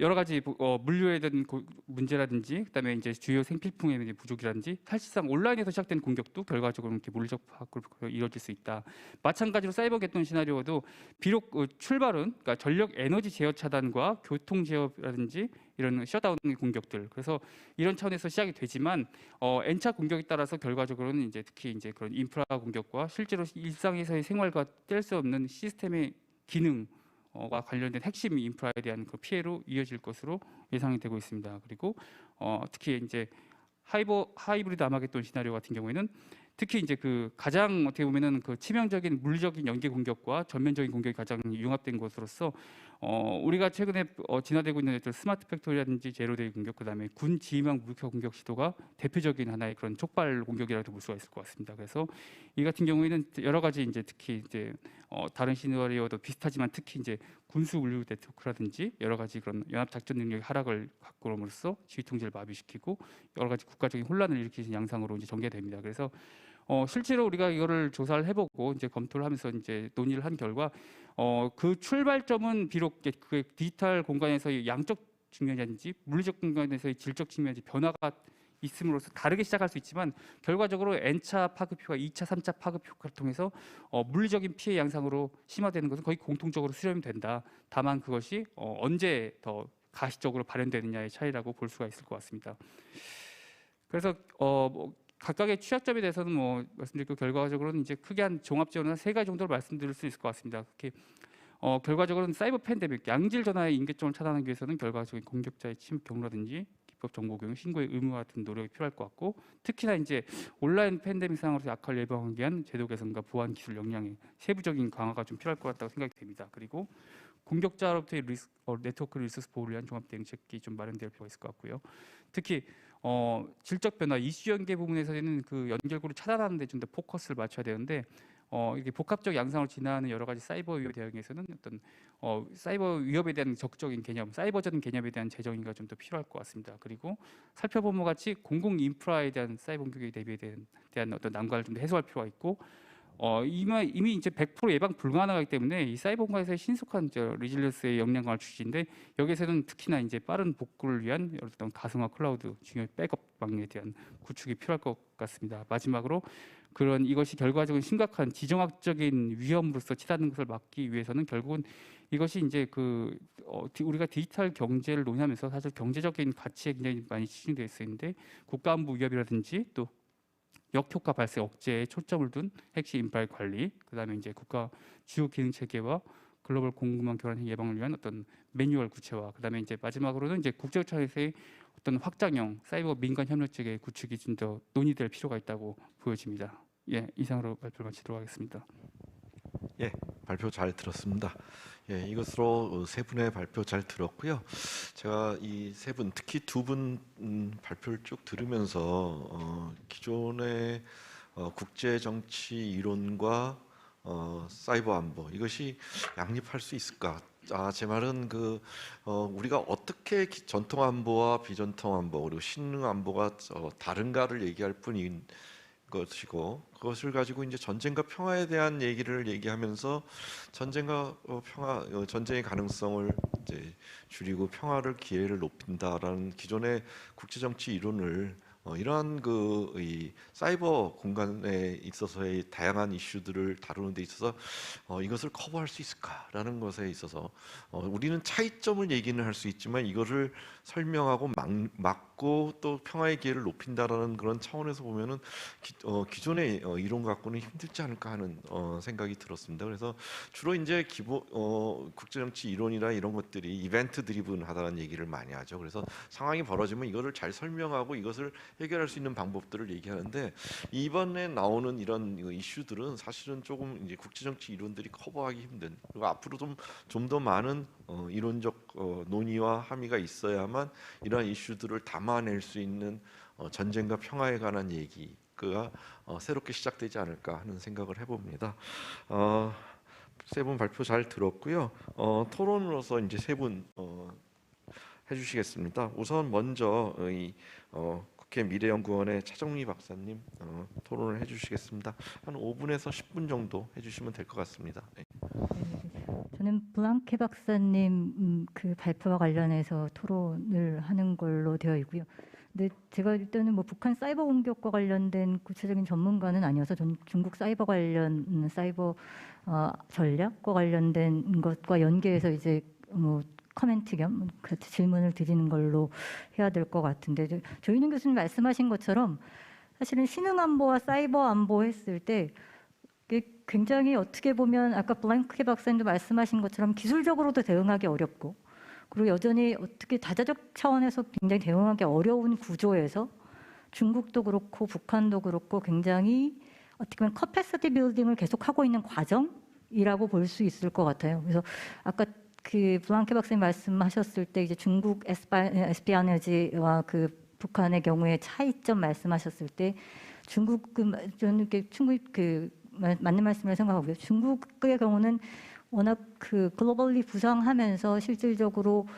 여러 가지 물류에 대한 문제라든지, 그다음에 이제 주요 생필품의 이제 부족이라든지, 사실상 온라인에서 시작된 공격도 결과적으로 이렇게 물리적 파악으로 이루어질 수 있다. 마찬가지로 사이버 개통 시나리오도 비록 출발은 그러니까 전력 에너지 제어 차단과 교통 제어라든지 이런 셧다운 공격들, 그래서 이런 차원에서 시작이 되지만 N차 공격에 따라서 결과적으로는 이제 특히 이제 그런 인프라 공격과 실제로 일상에서의 생활과 뗄 수 없는 시스템의 기능 과 관련된 핵심 인프라에 대한 그 피해로 이어질 것으로 예상이 되고 있습니다. 그리고 특히 이제 하이브리드 아마겟돈 시나리오 같은 경우에는 특히 이제 그 가장 어떻게 보면은 그 치명적인 물리적인 연계 공격과 전면적인 공격이 가장 융합된 것으로서 우리가 최근에 진화되고 있는 스마트 팩토리라든지 제로데이 공격, 그다음에 군 지휘망 무기화 공격 시도가 대표적인 하나의 그런 촉발 공격이라고 볼 수가 있을 것 같습니다. 그래서 이 같은 경우에는 여러 가지 이제 특히 이제 다른 시나리오도 비슷하지만 특히 이제 군수 물류 네트워크라든지 여러 가지 그런 연합 작전 능력의 하락을 갖고 오므로써 지휘 통제를 마비시키고 여러 가지 국가적인 혼란을 일으키는 양상으로 이제 전개됩니다. 그래서 실제로 우리가 이거를 조사를 해보고 이제 검토를 하면서 이제 논의를 한 결과 그 출발점은 비록 그 디지털 공간에서의 양적 측면이라든지 물리적 공간에서의 질적 측면이 변화가 있음으로써 다르게 시작할 수 있지만 결과적으로 N차 파급 효과, 2차, 3차 파급 효과를 통해서 물리적인 피해 양상으로 심화되는 것은 거의 공통적으로 수렴이 된다. 다만 그것이 언제 더 가시적으로 발현되느냐의 차이라고 볼 수가 있을 것 같습니다. 그래서 각각의 취약점에 대해서는 말씀드리고 결과적으로는 이제 크게 한 종합적으로 세 가지 정도로 말씀드릴 수 있을 것 같습니다. 특히 결과적으로는 사이버 팬데믹, 양질 전화의 인계점을 차단하기 위해서는 결과적인 공격자의 침입 경로라든지 기법 정보 교육, 신고의 의무 같은 노력이 필요할 것 같고, 특히나 이제 온라인 팬데믹 상황으로서 악화를 예방하기 위한 제도 개선과 보안 기술 역량의 세부적인 강화가 좀 필요할 것 같다고 생각이 됩니다. 그리고 공격자로부터의 네트워크 리소스 보호를 위한 종합 대응책이 좀 마련될 필요가 있을 것 같고요. 특히 질적 변화, 이슈 연계 부분에서는 그 연결고를 차단하는 데 좀 더 포커스를 맞춰야 되는데 이게 복합적 양상으로 진화하는 여러 가지 사이버 위협 대응에서는 어떤 사이버 위협에 대한 적극적인 개념, 사이버전 개념에 대한 재정의가 좀 더 필요할 것 같습니다. 그리고 살펴본 것 같이 공공 인프라에 대한 사이버 공격에 대비에 대한 어떤 난관을 좀 더 해소할 필요가 있고 이미 이제 100% 예방 불가능하기 때문에 이 사이버 공간에서의 신속한 리질리언스의 역량 강화 취지인데 여기에서는 특히나 이제 빠른 복구를 위한 어떤 가상화 클라우드 중요한 백업망에 대한 구축이 필요할 것 같습니다. 마지막으로 그런 이것이 결과적으로 심각한 지정학적인 위험으로서 치닫는 것을 막기 위해서는 결국은 이것이 이제 우리가 디지털 경제를 논의하면서 사실 경제적인 가치에 굉장히 많이 치중되어 있는데 국가안보 위협이라든지 또 역효과 발생 억제에 초점을 둔 핵심 인프라의 관리, 그다음에 이제 국가 주요 기능 체계와 글로벌 공급망 교란 예방을 위한 어떤 매뉴얼 구체화, 그다음에 이제 마지막으로는 이제 국제적 차원에서의 어떤 확장형 사이버 민간 협력체계 구축이 좀 더 논의될 필요가 있다고 보여집니다. 예, 이상으로 발표를 마치도록 하겠습니다. 발표 잘 들었습니다. 예, 이것으로 세 분의 발표 잘 들었고요. 제가 이 세 분, 특히 두 분 발표를 쭉 들으면서 기존의 국제 정치 이론과 사이버 안보 이것이 양립할 수 있을까? 제 말은 우리가 어떻게 전통 안보와 비전통 안보 그리고 신흥 안보가 다른가를 얘기할 뿐인 것이고, 그것을 가지고 이제 전쟁과 평화에 대한 얘기를 얘기하면서 전쟁과 평화, 전쟁의 가능성을 이제 줄이고 평화를 기회를 높인다라는 기존의 국제 정치 이론을 이러한 이 사이버 공간에 있어서의 다양한 이슈들을 다루는 데 있어서 이것을 커버할 수 있을까라는 것에 있어서 우리는 차이점을 얘기는 할 수 있지만 이거를 설명하고 막고 또 평화의 기회를 높인다라는 그런 차원에서 보면은 기존의 이론 갖고는 힘들지 않을까 하는 생각이 들었습니다. 그래서 주로 이제 국제 정치 이론이나 이런 것들이 이벤트 드리븐하다는 얘기를 많이 하죠. 그래서 상황이 벌어지면 이거를 잘 설명하고 이것을 해결할 수 있는 방법들을 얘기하는데, 이번에 나오는 이런 이슈들은 사실은 조금 이제 국제 정치 이론들이 커버하기 힘든, 그리고 앞으로 좀 더 많은 이론적 논의와 함의가 있어야만 이러한 이슈들을 담아낼 수 있는 전쟁과 평화에 관한 얘기가 새롭게 시작되지 않을까 하는 생각을 해봅니다. 세 분 발표 잘 들었고요. 토론으로서 이제 세 분 해주시겠습니다. 우선 먼저 국회 미래연구원의 차정미 박사님 토론을 해주시겠습니다. 한 5분에서 10분 정도 해주시면 될 것 같습니다. 네. 저는 블랑케 박사님 그 발표와 관련해서 토론을 하는 걸로 되어 있고요. 근데 제가 일단은 뭐 북한 사이버 공격과 관련된 구체적인 전문가는 아니어서 전 중국 사이버 관련 사이버 전략과 관련된 것과 연계해서 이제 뭐 커멘트 겸 같이 질문을 드리는 걸로 해야 될 것 같은데, 조인훈 교수님 말씀하신 것처럼 사실은 신흥 안보와 사이버 안보 했을 때 이게 굉장히 어떻게 보면 아까 블랑케 박사님도 말씀하신 것처럼 기술적으로도 대응하기 어렵고, 그리고 여전히 어떻게 다자적 차원에서 굉장히 대응하기 어려운 구조에서 중국도 그렇고 북한도 그렇고 굉장히 어떻게 보면 커패시티 빌딩을 계속하고 있는 과정이라고 볼 수 있을 것 같아요. 그래서 아까 그 블랑케 박사님 말씀하셨을 때 이제 중국 에스피아네지와 그 북한의 경우에 차이점 말씀하셨을 때 저는 이렇게 충분히 맞는 말씀을 생각하고요. 중국의 경우는 워낙 글로벌리 부상하면서 실질적으로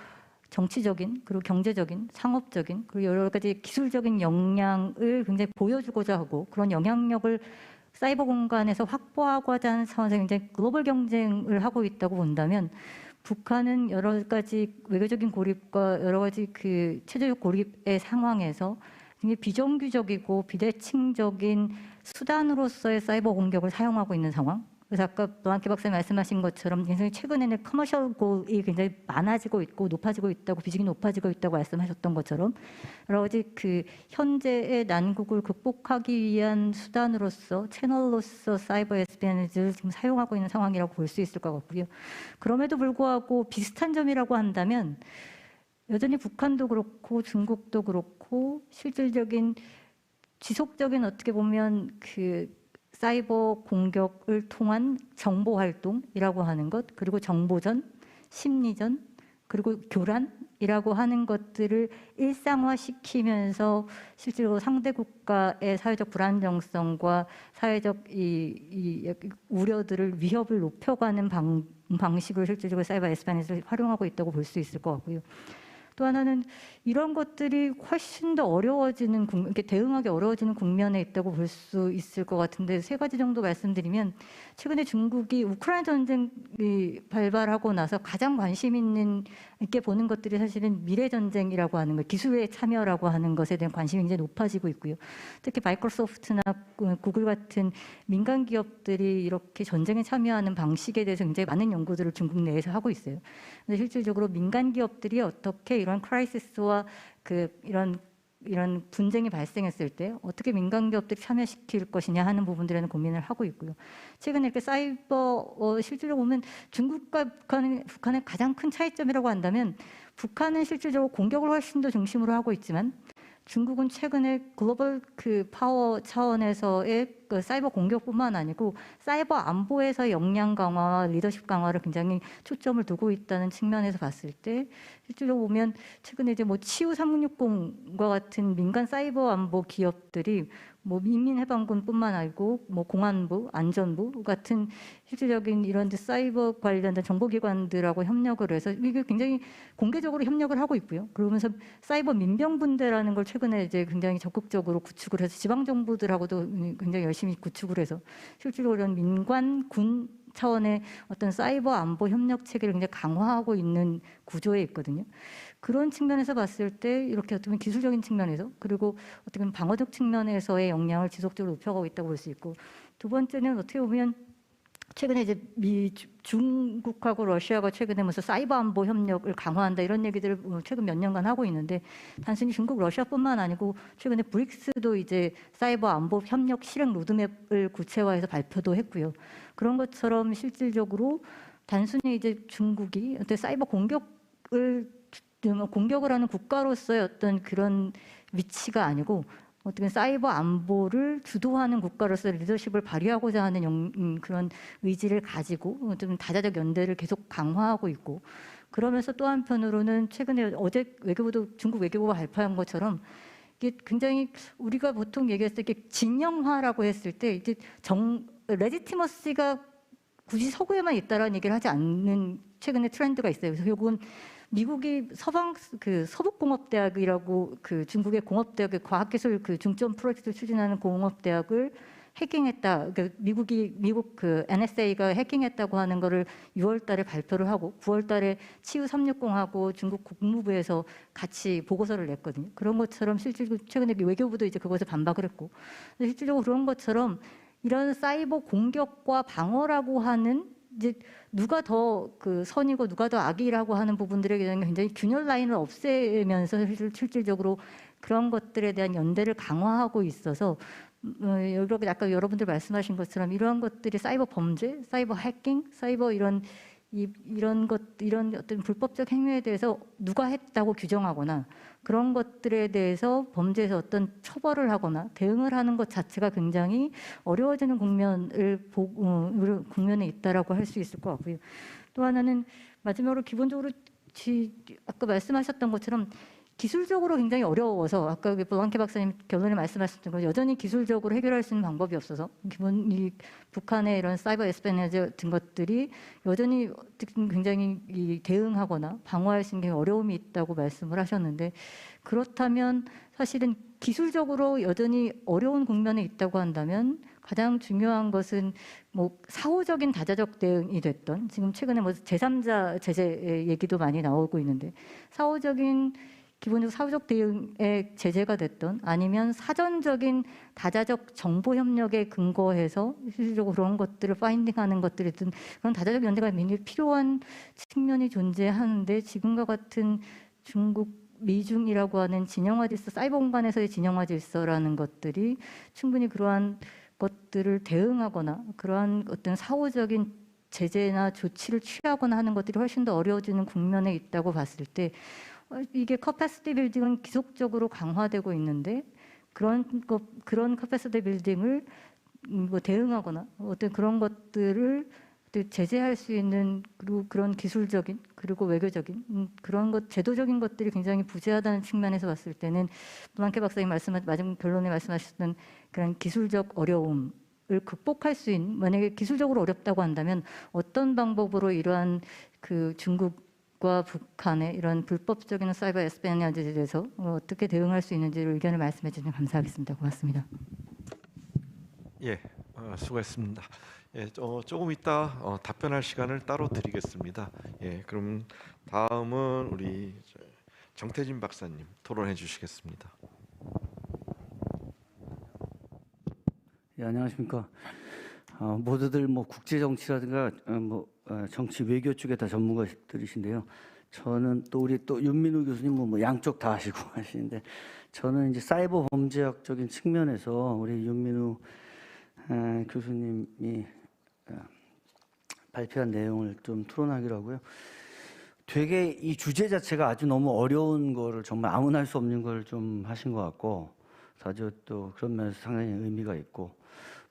정치적인 그리고 경제적인 상업적인 그리고 여러 가지 기술적인 역량을 굉장히 보여주고자 하고, 그런 영향력을 사이버 공간에서 확보하고자 하는 차원에서 굉장히 글로벌 경쟁을 하고 있다고 본다면, 북한은 여러 가지 외교적인 고립과 여러 가지 체제적 고립의 상황에서 굉장히 비정규적이고 비대칭적인 수단으로서의 사이버 공격을 사용하고 있는 상황. 그래서 아까 블랑케 박사님 말씀하신 것처럼 굉장히 최근에는 커머셜 골이 굉장히 많아지고 있고 높아지고 있다고, 비중이 높아지고 있다고 말씀하셨던 것처럼 여러 가지 현재의 난국을 극복하기 위한 수단으로서 채널로서 사이버 에스피아니지를 지금 사용하고 있는 상황이라고 볼 수 있을 것 같고요. 그럼에도 불구하고 비슷한 점이라고 한다면 여전히 북한도 그렇고 중국도 그렇고 실질적인 지속적인 어떻게 보면 사이버 공격을 통한 정보 활동이라고 하는 것, 그리고 정보전, 심리전, 그리고 교란이라고 하는 것들을 일상화시키면서 실제로 상대 국가의 사회적 불안정성과 사회적 우려들을 위협을 높여가는 방식을 실질적으로 사이버 에스파니스를 활용하고 있다고 볼 수 있을 것 같고요. 또 하나는 이런 것들이 훨씬 더 어려워지는, 이렇게 대응하기 어려워지는 국면에 있다고 볼 수 있을 것 같은데, 세 가지 정도 말씀드리면, 최근에 중국이 우크라이나 전쟁이 발발하고 나서 가장 관심 있게 보는 것들이 사실은 미래 전쟁이라고 하는 것, 기술의 참여라고 하는 것에 대한 관심이 굉장히 높아지고 있고요. 특히 마이크로소프트나 구글 같은 민간 기업들이 이렇게 전쟁에 참여하는 방식에 대해서 굉장히 많은 연구들을 중국 내에서 하고 있어요. 근데 실질적으로 민간 기업들이 어떻게 이런 크라이시스와 이런 이런 분쟁이 발생했을 때 어떻게 민간 기업들이 참여시킬 것이냐 하는 부분들에는 고민을 하고 있고요. 최근에 이렇게 사이버 실질적으로 보면 중국과 북한의 가장 큰 차이점이라고 한다면 북한은 실질적으로 공격을 훨씬 더 중심으로 하고 있지만 중국은 최근에 글로벌 그 파워 차원에서의 그 사이버 공격뿐만 아니고 사이버 안보에서의 역량 강화와 리더십 강화를 굉장히 초점을 두고 있다는 측면에서 봤을 때 실질적으로 보면 최근에 이제 뭐 치우 3660과 같은 민간 사이버 안보 기업들이 뭐 인민해방군뿐만 아니고 뭐 공안부, 안전부 같은 실질적인 이런 사이버 관련된 정보기관들하고 협력을 해서 이게 굉장히 공개적으로 협력을 하고 있고요. 그러면서 사이버 민병분대라는 걸 최근에 이제 굉장히 적극적으로 구축을 해서 지방 정부들하고도 굉장히 열심히 구축을 해서 실질적으로 이런 민관, 군 차원의 어떤 사이버 안보 협력 체계를 굉장히 강화하고 있는 구조에 있거든요. 그런 측면에서 봤을 때 이렇게 어떻게 보면 기술적인 측면에서 그리고 어떻게 보면 방어적 측면에서의 역량을 지속적으로 높여가고 있다고 볼 수 있고 두 번째는 어떻게 보면 최근에 이제 중국하고 러시아가 최근에 무슨 사이버 안보 협력을 강화한다 이런 얘기들을 최근 몇 년간 하고 있는데 단순히 중국, 러시아뿐만 아니고 최근에 브릭스도 이제 사이버 안보 협력 실행 로드맵을 구체화해서 발표도 했고요. 그런 것처럼 실질적으로 단순히 이제 중국이 어떤 사이버 공격을 하는 국가로서의 어떤 그런 위치가 아니고 어떻게 사이버 안보를 주도하는 국가로서 리더십을 발휘하고자 하는 그런 의지를 가지고 좀 다자적 연대를 계속 강화하고 있고 그러면서 또 한편으로는 최근에 어제 외교부도 중국 외교부가 발표한 것처럼 이게 굉장히 우리가 보통 얘기했을 때 진영화라고 했을 때 이제 레지티머시가 굳이 서구에만 있다라는 얘기를 하지 않는 최근에 트렌드가 있어요. 그래서 결국은 미국이 서북공업대학이라고 그 중국의 공업대학의 과학기술 그 중점 프로젝트를 추진하는 공업대학을 해킹했다. 그러니까 미국 그 NSA가 해킹했다고 하는 거를 6월달에 발표를 하고 9월달에 치유 360하고 중국 국무부에서 같이 보고서를 냈거든요. 그런 것처럼 실질적으로 최근에 외교부도 이제 그것에 반박을 했고 실질적으로 그런 것처럼 이런 사이버 공격과 방어라고 하는 이제 누가 더 그 선이고 누가 더 악이라고 하는 부분들에 굉장히 균열 라인을 없애면서 실질적으로 그런 것들에 대한 연대를 강화하고 있어서 여러 아까 여러분들 말씀하신 것처럼 이러한 것들이 사이버 범죄, 사이버 해킹, 사이버 이런 어떤 불법적 행위에 대해서 누가 했다고 규정하거나 그런 것들에 대해서 범죄에서 어떤 처벌을 하거나 대응을 하는 것 자체가 굉장히 어려워지는 국면에 있다라고 할 수 있을 것 같고요. 또 하나는 마지막으로 기본적으로 아까 말씀하셨던 것처럼 기술적으로 굉장히 어려워서 아까 블랑케 박사님 결론에 말씀하셨던 거 여전히 기술적으로 해결할 수 있는 방법이 없어서 기본 이 북한의 이런 사이버 에스페니아즈 같은 것들이 여전히 굉장히 대응하거나 방어할 수 있는 어려움이 있다고 말씀을 하셨는데 그렇다면 사실은 기술적으로 여전히 어려운 국면에 있다고 한다면 가장 중요한 것은 뭐 사후적인 다자적 대응이 됐던 지금 최근에 뭐 제3자 제재 얘기도 많이 나오고 있는데 기본적으로 사후적 대응의 제재가 됐던 아니면 사전적인 다자적 정보 협력에 근거해서 실질적으로 그런 것들을 파인딩하는 것들이든 그런 다자적 연대가 굉장히 필요한 측면이 존재하는데 지금과 같은 중국 미중이라고 하는 진영화 질서, 사이버 공간에서의 진영화 질서라는 것들이 충분히 그러한 것들을 대응하거나 그러한 어떤 사후적인 제재나 조치를 취하거나 하는 것들이 훨씬 더 어려워지는 국면에 있다고 봤을 때 이게 커패시티 빌딩은 지속적으로 강화되고 있는데 그런 커패시티 빌딩을 뭐 대응하거나 어떤 그런 것들을 제재할 수 있는 그리고 그런 기술적인 그리고 외교적인 그런 것 제도적인 것들이 굉장히 부재하다는 측면에서 봤을 때는 블랑케 박사님 마지막 결론에 말씀하셨던 그런 기술적 어려움을 극복할 수 있는 만약에 기술적으로 어렵다고 한다면 어떤 방법으로 이러한 그 중국과 북한의 이런 불법적인 사이버 에스페니아즈에 대해서 어떻게 대응할 수 있는지를 의견을 말씀해 주시면 감사하겠습니다. 고맙습니다. 예, 수고했습니다. 예, 조금 이따 답변할 시간을 따로 드리겠습니다. 예, 그럼 다음은 우리 정태진 박사님 토론해 주시겠습니다. 예, 안녕하십니까. 모두들 뭐 국제 정치라든가 정치 외교 쪽에 다 전문가들이신데요. 저는 또 우리 또 윤민우 교수님은 뭐 양쪽 다 하시고 하시는데 저는 이제 사이버 범죄학적인 측면에서 우리 윤민우 교수님이 발표한 내용을 좀 토론하기로 하고요. 되게 이 주제 자체가 아주 너무 어려운 거를 정말 아무나 할 수 없는 걸 좀 하신 것 같고 아주 또 그런 면에서 상당히 의미가 있고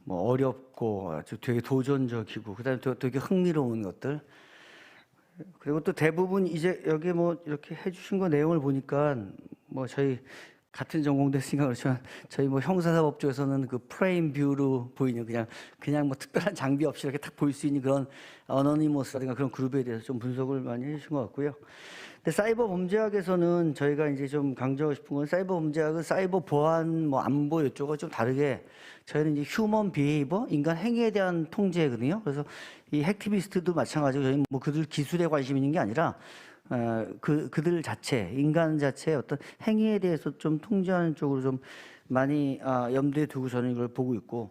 뭐 어렵고 아주 되게 도전적이고 그다음에 또 되게 흥미로운 것들 그리고 또 대부분 이제 여기 뭐 이렇게 해주신 거 내용을 보니까 뭐 저희 같은 전공됐으니까 그렇지만 저희 뭐 형사사법 쪽에서는 그 프레임 뷰로 보이는 그냥 뭐 특별한 장비 없이 이렇게 딱 볼 수 있는 그런 어너니머스라든가 그런 그룹에 대해서 좀 분석을 많이 해주신 것 같고요. 근데 사이버 범죄학에서는 저희가 이제 좀 강조하고 싶은 건 사이버 범죄학은 사이버 보안 뭐 안보 이쪽과 좀 다르게 저희는 이제 휴먼 비헤이버 인간 행위에 대한 통제거든요. 그래서 이 핵티비스트도 마찬가지고 저희는 뭐 그들 기술에 관심 있는 게 아니라 그들 자체, 인간 자체의 어떤 행위에 대해서 좀 통제하는 쪽으로 좀 많이 염두에 두고 저는 이걸 보고 있고,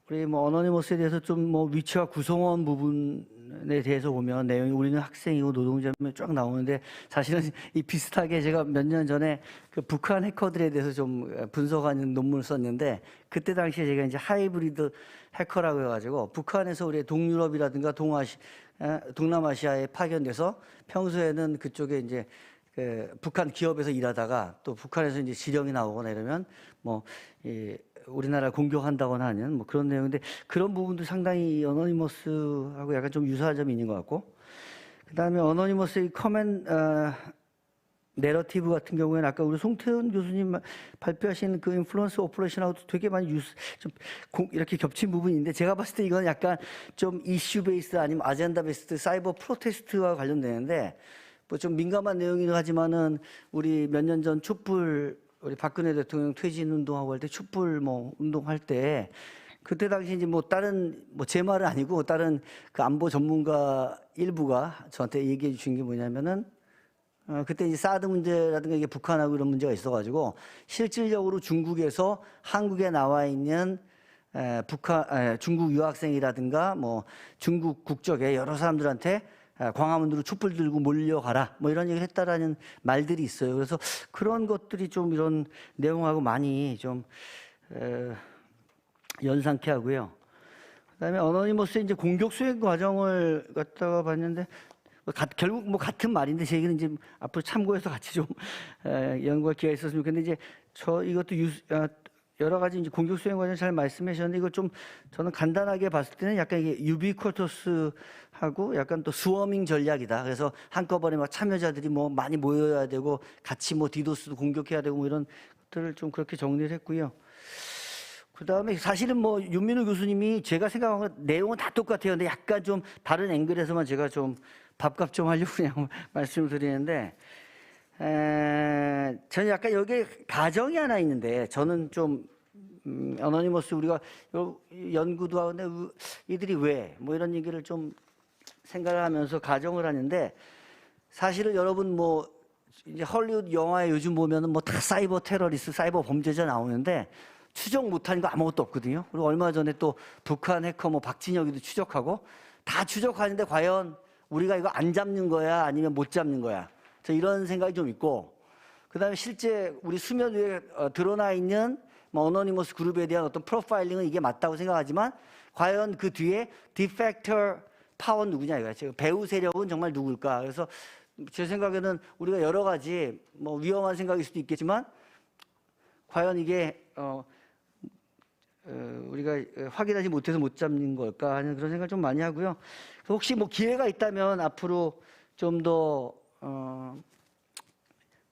우리 뭐 어너니머스에 대해서 좀 뭐 위치와 구성원 부분에 대해서 보면 내용이 우리는 학생이고 노동자면 쫙 나오는데 사실은 이 비슷하게 제가 몇 년 전에 그 북한 해커들에 대해서 좀 분석하는 논문을 썼는데 그때 당시에 제가 이제 하이브리드 해커라고 해가지고 북한에서 우리 동유럽이라든가 동남아시아에 파견돼서 평소에는 그쪽에 이제 그 북한 기업에서 일하다가 또 북한에서 이제 지령이 나오거나 이러면 뭐 우리나라 공격한다거나 하는 뭐 그런 내용인데 그런 부분도 상당히 어너니머스하고 약간 좀 유사한 점이 있는 것 같고 그다음에 어너니머스의 커맨 내러티브 같은 경우에는 아까 우리 송태훈 교수님 발표하신 그 인플루언스 오퍼레이션하고도 되게 많이 이렇게 겹친 부분인데 제가 봤을 때 이건 약간 좀 이슈 베이스 아니면 아젠다 베이스 사이버 프로테스트와 관련되는데 뭐 좀 민감한 내용이긴 하지만은 우리 몇 년 전 촛불 우리 박근혜 대통령 퇴진 운동하고 할 때 촛불 뭐 운동할 때 그때 당시 이제 뭐 다른 뭐 제 말은 아니고 다른 그 안보 전문가 일부가 저한테 얘기해 주신 게 뭐냐면은 그때 이제 사드 문제라든가 이게 북한하고 이런 문제가 있어가지고 실질적으로 중국에서 한국에 나와 있는 중국 유학생이라든가 뭐 중국 국적의 여러 사람들한테 광화문으로 촛불 들고 몰려가라 뭐 이런 얘기를 했다라는 말들이 있어요. 그래서 그런 것들이 좀 이런 내용하고 많이 좀 연상케 하고요. 그다음에 어너니머스의 이제 공격 수행 과정을 갖다가 봤는데 결국 뭐 같은 말인데 제 얘기는 이제 앞으로 참고해서 같이 좀 연구할 기회가 있었으면 좋겠는데 이제 이것도 여러 가지 이제 공격 수행 과정 잘 말씀해 주셨는데 이걸 좀 저는 간단하게 봤을 때는 약간 이게 유비쿼터스하고 약간 또 스워밍 전략이다. 그래서 한꺼번에 막 참여자들이 뭐 많이 모여야 되고 같이 뭐 디도스도 공격해야 되고 뭐 이런 것들을 좀 그렇게 정리를 했고요. 그다음에 사실은 뭐 윤민우 교수님이 제가 생각한 건 내용은 다 똑같아요. 근데 약간 좀 다른 앵글에서만 제가 좀 밥값 좀 하려고 그냥 말씀을 드리는데 저는 약간 여기에 가정이 하나 있는데 저는 좀 어너니머스 우리가 연구도 하는데 이들이 왜 뭐 이런 얘기를 좀 생각을 하면서 가정을 하는데 사실은 여러분 뭐 이제 헐리우드 영화에 요즘 보면은 뭐 다 사이버 테러리스트, 사이버 범죄자 나오는데 추적 못하는 거 아무것도 없거든요. 그리고 얼마 전에 또 북한 해커 뭐 박진혁이도 추적하고 다 추적하는데 과연 우리가 이거 안 잡는 거야 아니면 못 잡는 거야? 저 이런 생각이 좀 있고 그다음에 실제 우리 수면 위에 드러나 있는 뭐 어너니머스 그룹에 대한 어떤 프로파일링은 이게 맞다고 생각하지만 과연 그 뒤에 디펙터 파워 누구냐 이거야. 배후 세력은 정말 누굴까? 그래서 제 생각에는 우리가 여러 가지 뭐 위험한 생각일 수도 있겠지만 과연 이게 우리가 확인하지 못해서 못 잡는 걸까 하는 그런 생각을 좀 많이 하고요. 혹시 뭐 기회가 있다면 앞으로 좀 더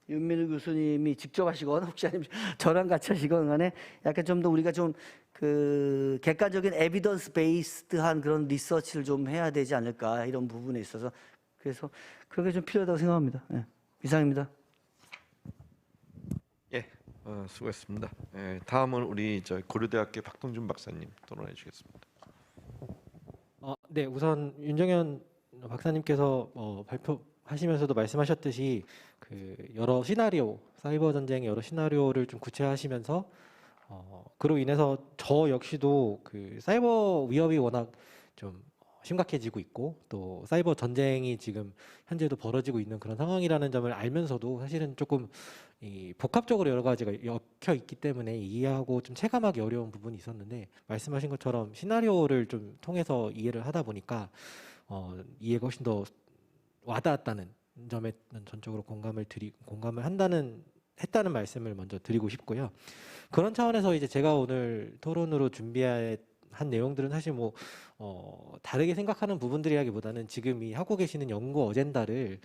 윤민우 교수님이 직접 하시거나 혹시 아니면 저랑 같이 하시거나 간에 약간 좀 더 우리가 좀 그 객관적인 에비던스 베이스드한 그런 리서치를 좀 해야 되지 않을까 이런 부분에 있어서 그래서 그게 좀 필요하다고 생각합니다. 네. 이상입니다. 예, 수고했습니다. 다음은 우리 고려대학교 박동준 박사님 토론해 주겠습니다. 네, 우선 윤정현 박사님께서 발표하시면서도 말씀하셨듯이 그 여러 시나리오, 사이버 전쟁의 여러 시나리오를 좀 구체화하시면서 그로 인해서 저 역시도 그 사이버 위협이 워낙 좀 심각해지고 있고 또 사이버 전쟁이 지금 현재도 벌어지고 있는 그런 상황이라는 점을 알면서도 사실은 조금 이 복합적으로 여러 가지가 엮여 있기 때문에 이해하고 좀 체감하기 어려운 부분이 있었는데 말씀하신 것처럼 시나리오를 좀 통해서 이해를 하다 보니까 이해가 훨씬 더 와닿았다는 점에 전적으로 공감을 했다는 말씀을 먼저 드리고 싶고요. 그런 차원에서 이제 제가 오늘 토론으로 준비한 내용들은 사실 뭐 다르게 생각하는 부분들이라기보다는 지금 이 하고 계시는 연구 어젠다를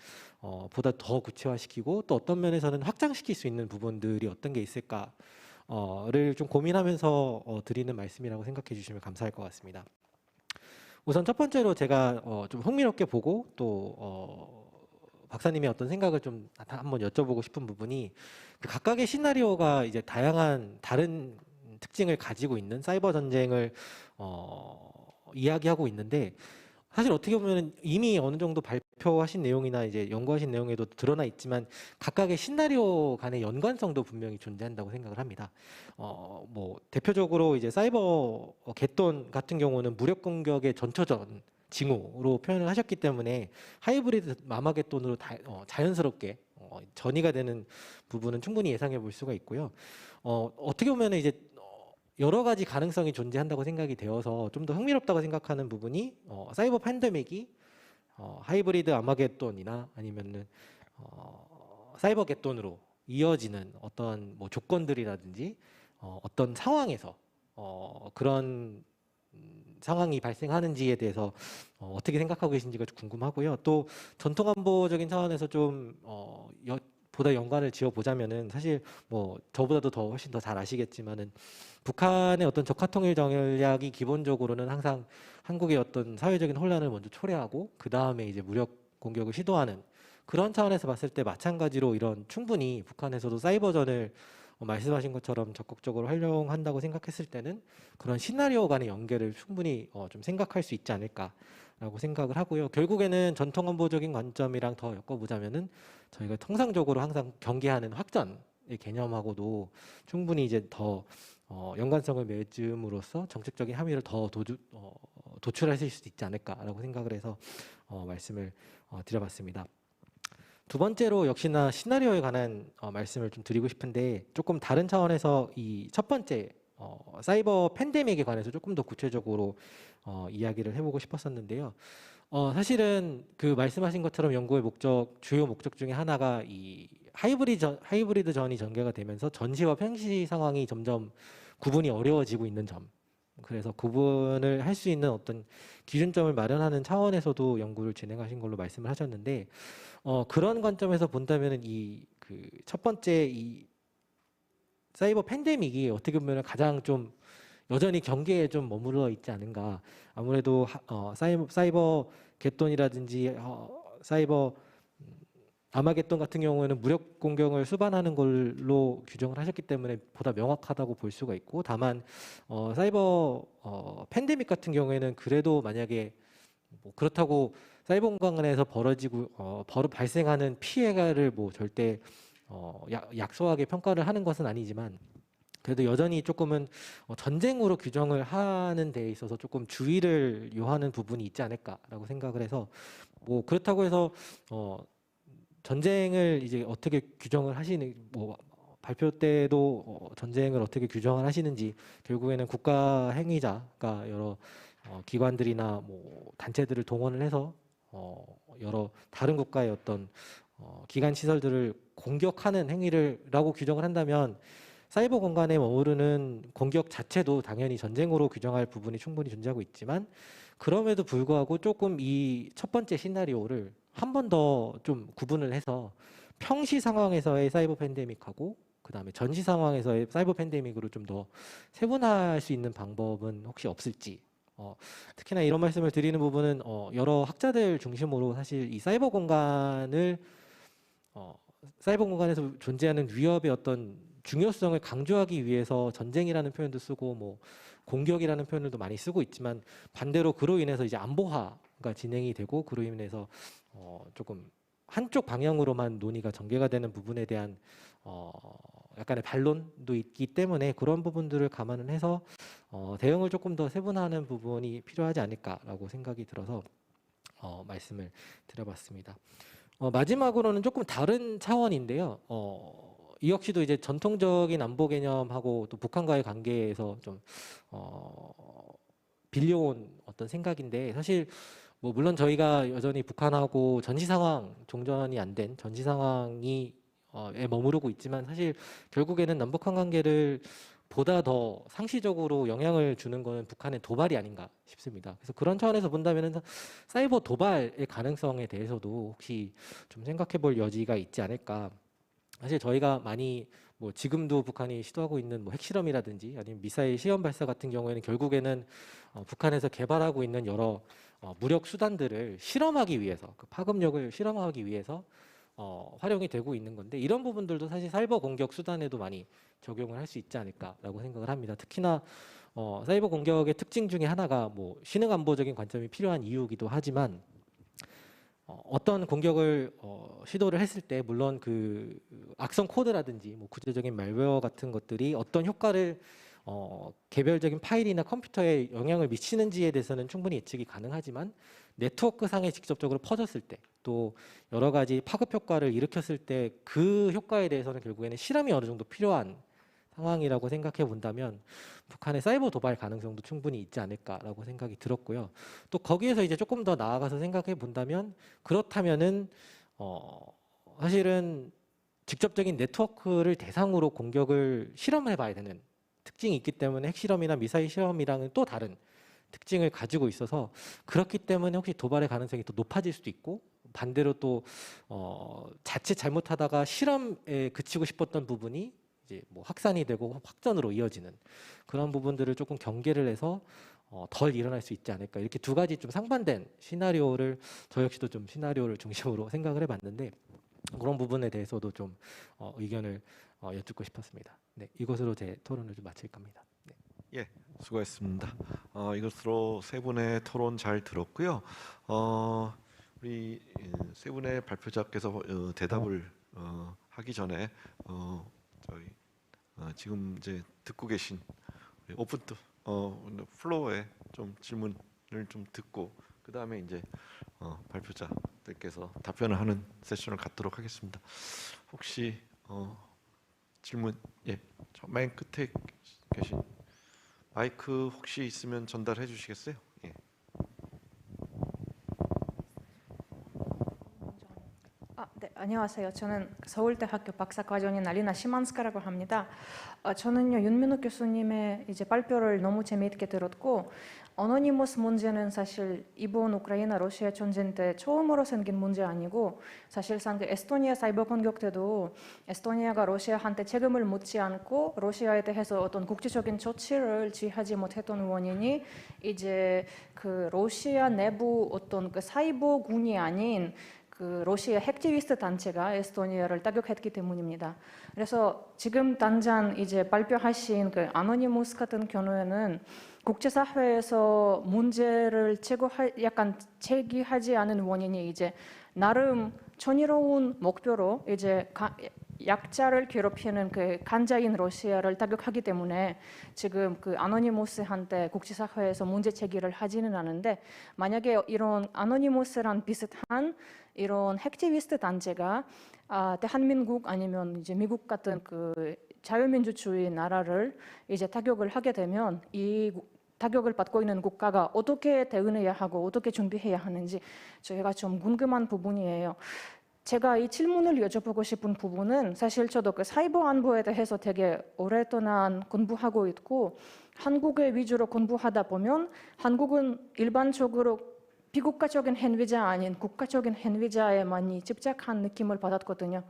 보다 더 구체화시키고 또 어떤 면에서는 확장시킬 수 있는 부분들이 어떤 게 있을까를 좀 고민하면서 드리는 말씀이라고 생각해 주시면 감사할 것 같습니다. 우선 첫 번째로 제가 좀 흥미롭게 보고 또 박사님의 어떤 생각을 좀 한번 여쭤보고 싶은 부분이 그 각각의 시나리오가 이제 다양한 다른 특징을 가지고 있는 사이버 전쟁을 이야기하고 있는데 사실 어떻게 보면 이미 어느 정도 발표하신 내용이나 이제 연구하신 내용에도 드러나 있지만 각각의 시나리오 간의 연관성도 분명히 존재한다고 생각을 합니다. 뭐 대표적으로 이제 사이버 갯돈 같은 경우는 무력 공격의 전초전 징후로 표현을 하셨기 때문에 하이브리드 마마겟돈으로 자연스럽게 전이가 되는 부분은 충분히 예상해 볼 수가 있고요. 어떻게 보면 이제 여러 가지 가능성이 존재한다고 생각이 되어서 좀 더 흥미롭다고 생각하는 부분이 사이버 팬데믹이 하이브리드 아마겟돈이나 아니면은 사이버 겟돈으로 이어지는 어떤 뭐 조건들이라든지 어떤 상황에서 그런 상황이 발생하는지에 대해서 어떻게 생각하고 계신지가 좀 궁금하고요. 또 전통안보적인 차원에서 좀 보다 연관을 지어 보자면은 사실 뭐 저보다도 더 훨씬 더 잘 아시겠지만은 북한의 어떤 적화통일 전략이 기본적으로는 항상 한국의 어떤 사회적인 혼란을 먼저 초래하고 그 다음에 이제 무력 공격을 시도하는 그런 차원에서 봤을 때 마찬가지로 이런 충분히 북한에서도 사이버전을 말씀하신 것처럼 적극적으로 활용한다고 생각했을 때는 그런 시나리오 간의 연계를 충분히 좀 생각할 수 있지 않을까라고 생각을 하고요. 결국에는 전통안보적인 관점이랑 더 엮어보자면은 저희가 통상적으로 항상 경계하는 확전의 개념하고도 충분히 이제 더 연관성을 맺음으로써 정책적인 함의를 더 도출하실 수 있지 않을까라고 생각을 해서 말씀을 드려봤습니다. 두 번째로 역시나 시나리오에 관한 말씀을 좀 드리고 싶은데 조금 다른 차원에서 이 첫 번째 사이버 팬데믹에 관해서 조금 더 구체적으로 이야기를 해보고 싶었었는데요. 사실은 그 말씀하신 것처럼 연구의 주요 목적 중에 하나가 이 하이브리드 전이 전개가 되면서 전시와 평시 상황이 점점 구분이 어려워지고 있는 점. 그래서 구분을 할 수 있는 어떤 기준점을 마련하는 차원에서도 연구를 진행하신 걸로 말씀을 하셨는데 그런 관점에서 본다면은 이 그 첫 번째 이 사이버 팬데믹이 어떻게 보면 가장 좀 여전히 경계에 좀 머물러 있지 않은가. 아무래도 사이버 갯돈이라든지 사이버 아마겟돈 같은 경우에는 무력 공격을 수반하는 걸로 규정을 하셨기 때문에 보다 명확하다고 볼 수가 있고 다만 사이버 팬데믹 같은 경우에는 그래도 만약에 뭐 그렇다고 사이버 공간에서 발생하는 피해가를 뭐 절대 약소하게 평가를 하는 것은 아니지만 그래도 여전히 조금은 전쟁으로 규정을 하는 데 있어서 조금 주의를 요하는 부분이 있지 않을까라고 생각을 해서 뭐 그렇다고 해서 전쟁을 이제 어떻게 규정을 하시는 뭐 발표 때도 전쟁을 어떻게 규정을 하시는지 결국에는 국가 행위자가 여러 기관들이나 뭐 단체들을 동원을 해서 여러 다른 국가의 어떤 기관 시설들을 공격하는 행위를라고 규정을 한다면 사이버 공간에 머무르는 공격 자체도 당연히 전쟁으로 규정할 부분이 충분히 존재하고 있지만 그럼에도 불구하고 조금 이 첫 번째 시나리오를 한 번 더 좀 구분을 해서 평시 상황에서의 사이버 팬데믹하고 그다음에 전시 상황에서의 사이버 팬데믹으로 좀 더 세분화할 수 있는 방법은 혹시 없을지 특히나 이런 말씀을 드리는 부분은 여러 학자들 중심으로 사실 이 사이버 공간에서 존재하는 위협의 어떤 중요성을 강조하기 위해서 전쟁이라는 표현도 쓰고 뭐 공격이라는 표현들도 많이 쓰고 있지만 반대로 그로 인해서 이제 안보화가 진행이 되고 그로 인해서 조금 한쪽 방향으로만 논의가 전개가 되는 부분에 대한 약간의 반론도 있기 때문에 그런 부분들을 감안을 해서 대응을 조금 더 세분화하는 부분이 필요하지 않을까라고 생각이 들어서 말씀을 드려봤습니다. 마지막으로는 조금 다른 차원인데요. 이 역시도 이제 전통적인 안보 개념하고 또 북한과의 관계에서 좀 빌려온 어떤 생각인데 사실 뭐 물론 저희가 여전히 북한하고 전시 상황 종전이 안 된 전시 상황이 에 머무르고 있지만 사실 결국에는 남북한 관계를 보다 더 상시적으로 영향을 주는 것은 북한의 도발이 아닌가 싶습니다. 그래서 그런 차원에서 본다면은 사이버 도발의 가능성에 대해서도 혹시 좀 생각해 볼 여지가 있지 않을까. 사실 저희가 많이 뭐 지금도 북한이 시도하고 있는 뭐 핵실험이라든지 아니면 미사일 시험 발사 같은 경우에는 결국에는 북한에서 개발하고 있는 여러 무력 수단들을 실험하기 위해서 그 파급력을 실험하기 위해서 활용이 되고 있는 건데 이런 부분들도 사실 사이버 공격 수단에도 많이 적용을 할 수 있지 않을까라고 생각을 합니다. 특히나 사이버 공격의 특징 중에 하나가 뭐 신흥 안보적인 관점이 필요한 이유이기도 하지만 어떤 공격을 시도를 했을 때 물론 그 악성 코드라든지 뭐 구체적인 말웨어 같은 것들이 어떤 효과를 개별적인 파일이나 컴퓨터에 영향을 미치는지에 대해서는 충분히 예측이 가능하지만 네트워크 상에 직접적으로 퍼졌을 때 또 여러 가지 파급 효과를 일으켰을 때 그 효과에 대해서는 결국에는 실험이 어느 정도 필요한 상황이라고 생각해 본다면 북한의 사이버 도발 가능성도 충분히 있지 않을까라고 생각이 들었고요. 또 거기에서 이제 조금 더 나아가서 생각해 본다면 그렇다면은 사실은 직접적인 네트워크를 대상으로 공격을 실험해 봐야 되는 특징이 있기 때문에 핵실험이나 미사일 실험이랑은 또 다른 특징을 가지고 있어서 그렇기 때문에 혹시 도발의 가능성이 더 높아질 수도 있고 반대로 또 자칫 잘못하다가 실험에 그치고 싶었던 부분이 이제 뭐 확산이 되고 확전으로 이어지는 그런 부분들을 조금 경계를 해서 덜 일어날 수 있지 않을까 이렇게 두 가지 좀 상반된 시나리오를 저 역시도 좀 시나리오를 중심으로 생각을 해봤는데 그런 부분에 대해서도 좀 의견을 여쭙고 싶었습니다. 네, 이것으로 제 토론을 좀 마칠 겁니다. 네. 예, 수고했습니다. 이것으로 세 분의 토론 잘 들었고요. 우리 세 분의 발표자께서 대답을 하기 전에 저희 지금 이제 듣고 계신 우리 오픈 플로어에 좀 질문을 좀 듣고 그 다음에 이제 발표자들께서 답변을 하는 세션을 갖도록 하겠습니다. 혹시 질문 저 맨 끝에 계신 마이크 혹시 있으면 전달해 주시겠어요? 예. 네, 안녕하세요. 저는 서울대학교 박사과정인 알리나 시만스카라고 합니다. 저는요 윤민욱 교수님의 이제 발표를 너무 재미있게 들었고 어노니머스 문제는 사실 이번 우크라이나 러시아 전쟁 때 처음으로 생긴 문제 아니고 사실상 그 에스토니아 사이버 공격 때도 에스토니아가 러시아한테 책임을 묻지 않고 러시아에 대해서 어떤 국제적인 조치를 취하지 못했던 원인이 이제 그 러시아 내부 어떤 그 사이버군이 아닌 그 러시아 핵지휘스트 단체가 에스토니아를 타격했기 때문입니다. 그래서 지금 당장 이제 발표하신 그 아노니머스 같은 경우에는 국제사회에서 문제를 약간 제기하지 않은 원인이 이제 나름 전이로운 목표로 이제 약자를 괴롭히는 그 간자인 러시아를 타격하기 때문에 지금 그 아노니머스한테 국제사회에서 문제 제기를 하지는 않은데 만약에 이런 아노니머스랑 비슷한 이런 핵지휘스트 단체가 대한민국 아니면 이제 미국 같은 그 자유민주주의 나라를 이제 타격을 하게 되면 이 타격을 받고 있는 국가가 어떻게 대응해야 하고 어떻게 준비해야 하는지 저희가 좀 궁금한 부분이에요. 제가 이 질문을 여쭤보고 싶은 부분은 사실 저도 그 사이버 안보에 대해서 되게 오랫동안 공부하고 있고 한국에 위주로 공부하다 보면 한국은 일반적으로 비국가적인 행위자 아닌 국가적인 행위자에 많이 집착한 느낌을 받았거든요.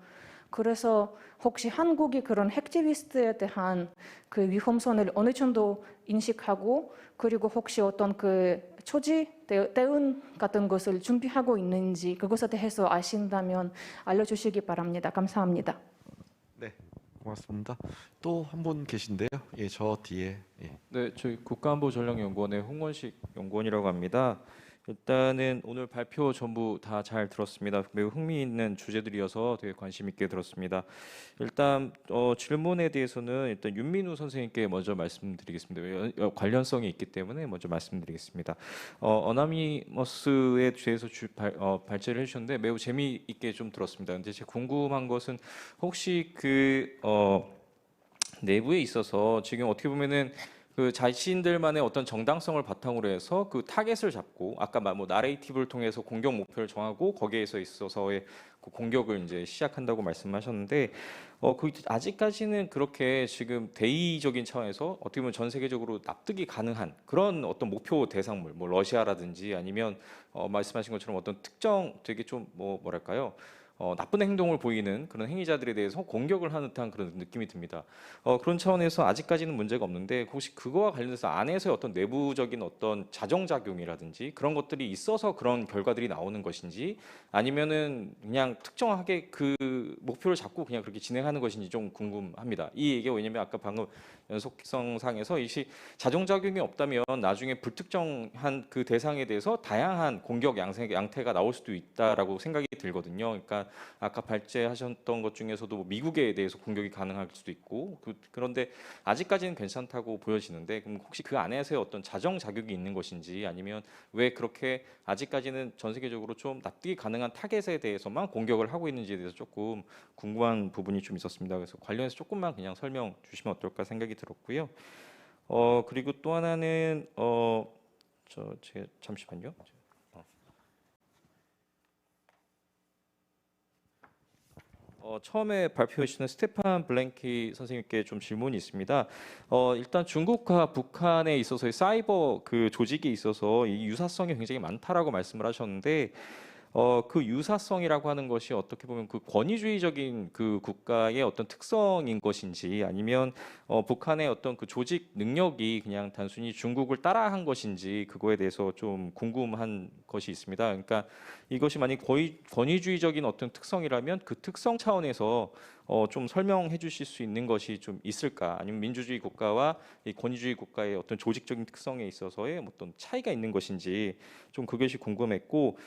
그래서 혹시 한국이 그런 핵지휘스트에 대한 그 위험성을 어느 정도 인식하고 그리고 혹시 어떤 그 초지 대응 같은 것을 준비하고 있는지 그것에 대해서 아신다면 알려주시기 바랍니다. 감사합니다. 네, 고맙습니다. 또 한 분 계신데요. 예, 저 뒤에. 예. 네, 저희 국가안보전략연구원의 홍원식 연구원이라고 합니다. 일단은 오늘 발표 전부 다 잘 들었습니다. 매우 흥미있는 주제들이어서 되게 관심 있게 들었습니다. 일단 질문에 대해서는 일단 윤민우 선생님께 먼저 말씀드리겠습니다. 관련성이 있기 때문에 먼저 말씀드리겠습니다. 어나니머스에 대해서 발제를 해주셨는데 매우 재미있게 좀 들었습니다. 근데 제가 궁금한 것은 혹시 내부에 있어서 지금 어떻게 보면은 그 자신들만의 어떤 정당성을 바탕으로 해서 그 타겟을 잡고 아까 뭐 나레이티브를 통해서 공격 목표를 정하고 거기에서 있어서의 그 공격을 이제 시작한다고 말씀하셨는데 그 아직까지는 그렇게 지금 대의적인 차원에서 어떻게 보면 전 세계적으로 납득이 가능한 그런 어떤 목표 대상물 뭐 러시아라든지 아니면 말씀하신 것처럼 어떤 특정 되게 좀 뭐랄까요? 나쁜 행동을 보이는 그런 행위자들에 대해서 공격을 하는 듯한 그런 느낌이 듭니다. 그런 차원에서 아직까지는 문제가 없는데 혹시 그거와 관련해서 안에서의 어떤 내부적인 어떤 자정작용이라든지 그런 것들이 있어서 그런 결과들이 나오는 것인지 아니면은 그냥 특정하게 그 목표를 잡고 그냥 그렇게 진행하는 것인지 좀 궁금합니다. 이 얘기가 왜냐면 아까 방금 연속성상에서 이 자정작용이 없다면 나중에 불특정한 그 대상에 대해서 다양한 공격 양태가 나올 수도 있다라고 생각이 들거든요. 그러니까 아까 발제하셨던 것 중에서도 뭐 미국에 대해서 공격이 가능할 수도 있고 그런데 아직까지는 괜찮다고 보여지는데 그럼 혹시 그 안에서의 어떤 자정작용이 있는 것인지 아니면 왜 그렇게 아직까지는 전 세계적으로 좀 납득이 가능한 타겟에 대해서만 공격을 하고 있는지에 대해서 조금 궁금한 부분이 좀 있었습니다. 그래서 관련해서 조금만 그냥 설명 주시면 어떨까 생각이 들었고요. 그리고 또 하나는 제가 잠시만요. 처음에 발표해 주신 스테판 블랭키 선생님께 좀 질문이 있습니다. 일단 중국과 북한에 있어서의 사이버 그 조직에 있어서 이 유사성이 굉장히 많다라고 말씀을 하셨는데 그 유사성이라고 하는 것이 어떻게 보면 그 권위주의적인 그 국가의 어떤 특성인 것인지 아니면 북한의 어떤 그 조직 능력이 그냥 단순히 중국을 따라한 것인지 그거에 대해서 좀 궁금한 것이 있습니다. 그러니까 이것이 만약 권위주의적인 어떤 특성이라면 그 특성 차원에서 좀 설명해 주실 수 있는 것이 좀 있을까? 아니면 민주주의 국가와 이 권위주의 국가의 어떤 조직적인 특성에 있어서의 어떤 차이가 있는 것인지 좀 그것이 궁금했고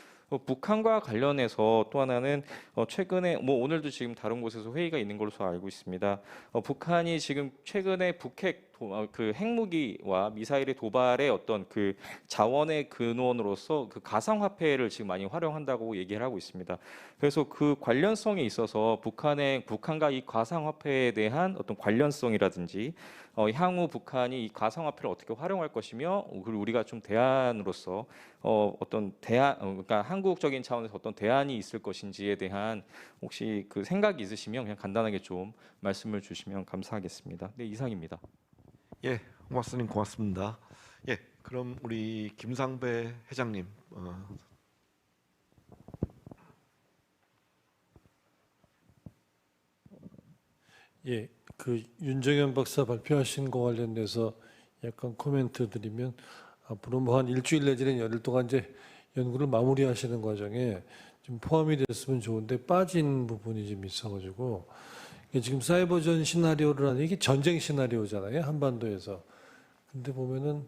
북한과 관련해서 또 하나는 최근에 뭐 오늘도 지금 다른 곳에서 회의가 있는 걸로 알고 있습니다. 북한이 지금 최근에 북핵 그 핵무기와 미사일의 도발의 어떤 그 자원의 근원으로서 그 가상화폐를 지금 많이 활용한다고 얘기를 하고 있습니다. 그래서 그 관련성에 있어서 북한과 이 가상화폐에 대한 어떤 관련성이라든지 향후 북한이 이 가상화폐를 어떻게 활용할 것이며 그리고 우리가 좀 대안으로서 어떤 그러니까 한국적인 차원에서 어떤 대안이 있을 것인지에 대한 혹시 그 생각이 있으시면 그냥 간단하게 좀 말씀을 주시면 감사하겠습니다. 네, 이상입니다. 예, 고맙습니다. 고맙습니다. 예, 그럼 우리 김상배 회장님. 예, 그 윤정현 박사 발표하신 거 관련돼서 약간 코멘트 드리면 앞으로 뭐 한 일주일 내지는 열흘 동안 이제 연구를 마무리하시는 과정에 좀 포함이 됐으면 좋은데 빠진 부분이 좀 있어가지고 이게 지금 사이버전 시나리오를 하는 이게 전쟁 시나리오잖아요, 한반도에서. 근데 보면은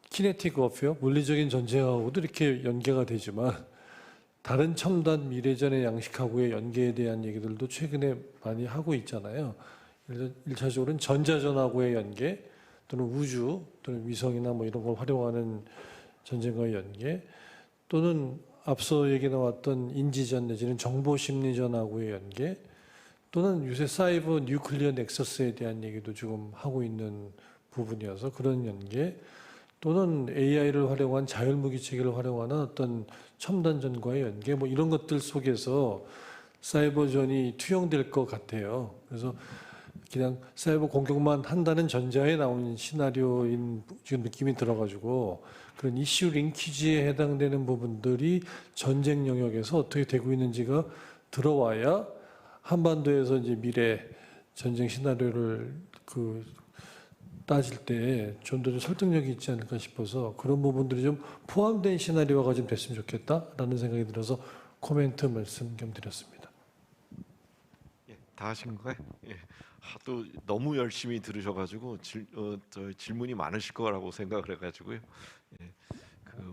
키네틱 워페어, 물리적인 전쟁하고도 이렇게 연계가 되지만 다른 첨단 미래전의 양식하고의 연계에 대한 얘기들도 최근에 많이 하고 있잖아요. 1차적으로는 전자전하고의 연계 또는 우주 또는 위성이나 뭐 이런 걸 활용하는 전쟁과의 연계 또는 앞서 얘기 나왔던 인지전 내지는 정보심리전하고의 연계 또는 요새 사이버 뉴클리어 넥서스에 대한 얘기도 지금 하고 있는 부분이어서 그런 연계 또는 AI를 활용한 자율무기 체계를 활용하는 어떤 첨단전과의 연계 뭐 이런 것들 속에서 사이버전이 투영될 것 같아요. 그래서 그냥 사이버 공격만 한다는 전자에 나온 시나리오인 지금 느낌이 들어가지고 그런 이슈 링키지에 해당되는 부분들이 전쟁 영역에서 어떻게 되고 있는지가 들어와야 한반도에서 이제 미래 전쟁 시나리오를 따질 때 좀 더 설득력이 있지 않을까 싶어서 그런 부분들이 좀 포함된 시나리오가 좀 됐으면 좋겠다라는 생각이 들어서 코멘트 말씀 겸 드렸습니다. 예, 다 하신 거예요? 예. 하도 너무 열심히 들으셔가지고 질문이 많으실 거라고 생각을 해가지고요. 예.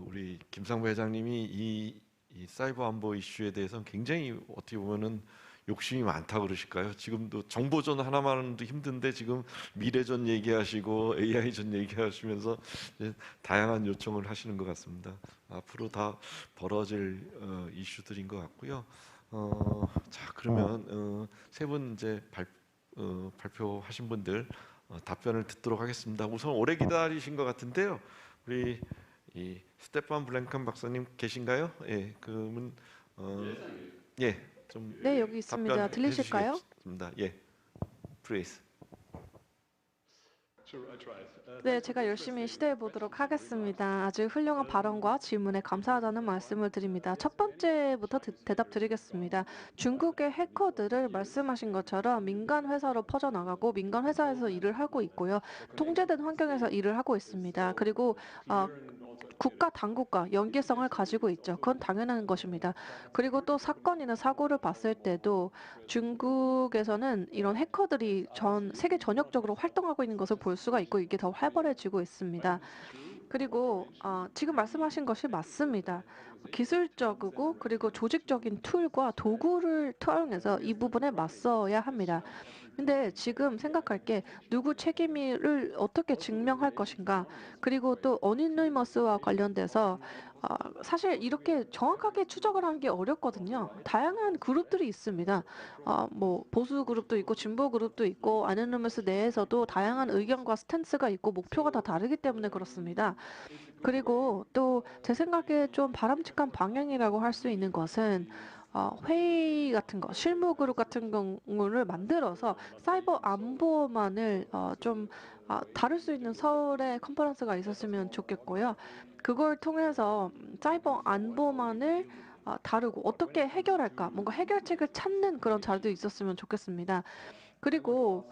우리 김상부 회장님이 이 사이버 안보 이슈에 대해서는 굉장히 어떻게 보면은 욕심이 많다 그러실까요? 지금도 정보전 하나만도 힘든데 지금 미래전 얘기하시고 AI전 얘기하시면서 이제 다양한 요청을 하시는 것 같습니다. 앞으로 다 벌어질 이슈들인 것 같고요. 자 그러면 세 분 이제 발표하신 분들 답변을 듣도록 하겠습니다. 우선 오래 기다리신 것 같은데요. 우리 이 스테판 블랭칸 박사님 계신가요? 예, 그러면 예, 좀 네, 여기 있습니다. 답변해 들리실까요? 주시겠습니다. 예, please. 네, 제가 열심히 시도해 보도록 하겠습니다. 아주 훌륭한 발언과 질문에 감사하다는 말씀을 드립니다. 첫 번째부터 대답 드리겠습니다. 중국의 해커들을 말씀하신 것처럼 민간 회사로 퍼져나가고 민간 회사에서 일을 하고 있고요. 통제된 환경에서 일을 하고 있습니다. 그리고 국가 당국과 연계성을 가지고 있죠. 그건 당연한 것입니다. 그리고 또 사건이나 사고를 봤을 때도 중국에서는 이런 해커들이 전 세계 전역적으로 활동하고 있는 것을 볼 수가 있고 이게 더 활발해지고 있습니다. 그리고 지금 말씀하신 것이 맞습니다. 기술적이고 그리고 조직적인 툴과 도구를 통해서 이 부분에 맞서야 합니다. 근데 지금 생각할 게 누구 책임을 어떻게 증명할 것인가 그리고 또 어니니머스와 관련돼서 사실 이렇게 정확하게 추적을 하는 게 어렵거든요. 다양한 그룹들이 있습니다. 뭐 보수 그룹도 있고 진보 그룹도 있고 아노니머스 내에서도 다양한 의견과 스탠스가 있고 목표가 다 다르기 때문에 그렇습니다. 그리고 또 제 생각에 좀 바람직한 방향이라고 할 수 있는 것은 회의 같은 거, 실무 그룹 같은 경우를 만들어서 사이버 안보만을 좀 다룰 수 있는 서울의 컨퍼런스가 있었으면 좋겠고요. 그걸 통해서 사이버 안보만을 다루고 어떻게 해결할까, 뭔가 해결책을 찾는 그런 자리도 있었으면 좋겠습니다. 그리고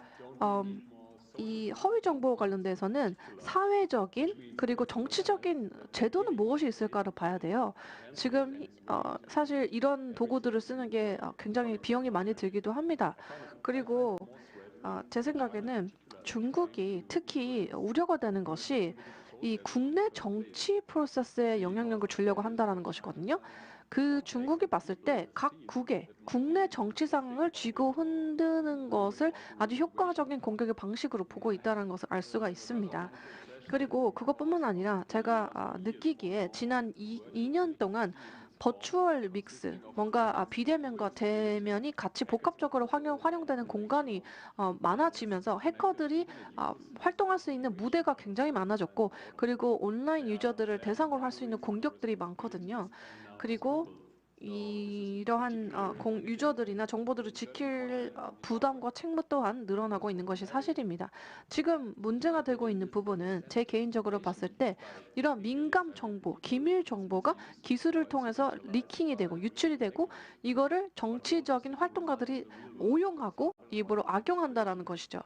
이 허위 정보 관련돼서는 사회적인 그리고 정치적인 제도는 무엇이 있을까를 봐야 돼요. 지금 사실 이런 도구들을 쓰는 게 굉장히 비용이 많이 들기도 합니다. 그리고 제 생각에는 중국이 특히 우려가 되는 것이 이 국내 정치 프로세스에 영향력을 주려고 한다라는 것이거든요. 그 중국이 봤을 때 각 국의 국내 정치 상황을 쥐고 흔드는 것을 아주 효과적인 공격의 방식으로 보고 있다는 것을 알 수가 있습니다. 그리고 그것뿐만 아니라 제가 느끼기에 지난 2년 동안 버추얼 믹스, 뭔가 비대면과 대면이 같이 복합적으로 활용되는 공간이 많아지면서 해커들이 활동할 수 있는 무대가 굉장히 많아졌고, 그리고 온라인 유저들을 대상으로 할 수 있는 공격들이 많거든요. 그리고 이러한 유저들이나 정보들을 지킬 부담과 책무 또한 늘어나고 있는 것이 사실입니다. 지금 문제가 되고 있는 부분은 제 개인적으로 봤을 때 이런 민감 정보, 기밀 정보가 기술을 통해서 리킹이 되고 유출이 되고 이거를 정치적인 활동가들이 오용하고 일부러 악용한다라는 것이죠.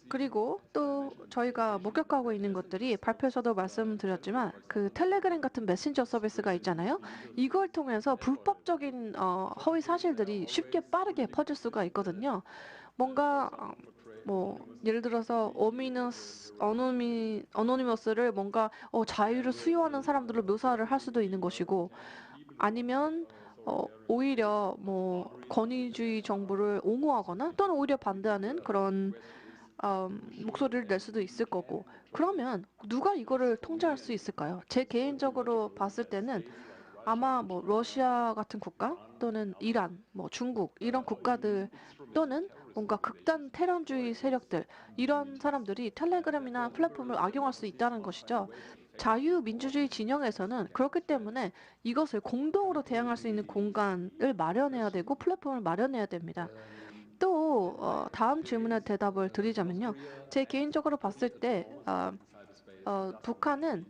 그리고 또 저희가 목격하고 있는 것들이 발표에서도 말씀드렸지만 그 텔레그램 같은 메신저 서비스가 있잖아요. 이걸 통해서 불법적인 허위 사실들이 쉽게 빠르게 퍼질 수가 있거든요. 뭔가 뭐 예를 들어서 어노니머스를 뭔가 자유를 수요하는 사람들로 묘사를 할 수도 있는 것이고 아니면 오히려 뭐 권위주의 정부를 옹호하거나 또는 오히려 반대하는 그런 목소리를 낼 수도 있을 거고 그러면 누가 이거를 통제할 수 있을까요? 제 개인적으로 봤을 때는 아마 뭐 러시아 같은 국가 또는 이란, 뭐 중국 이런 국가들 또는 뭔가 극단 테러주의 세력들 이런 사람들이 텔레그램이나 플랫폼을 악용할 수 있다는 것이죠. 자유민주주의 진영에서는 그렇기 때문에 이것을 공동으로 대항할 수 있는 공간을 마련해야 되고 플랫폼을 마련해야 됩니다. 또 다음 질문에 대답을 드리자면요. 제 개인적으로 봤을 때 북한은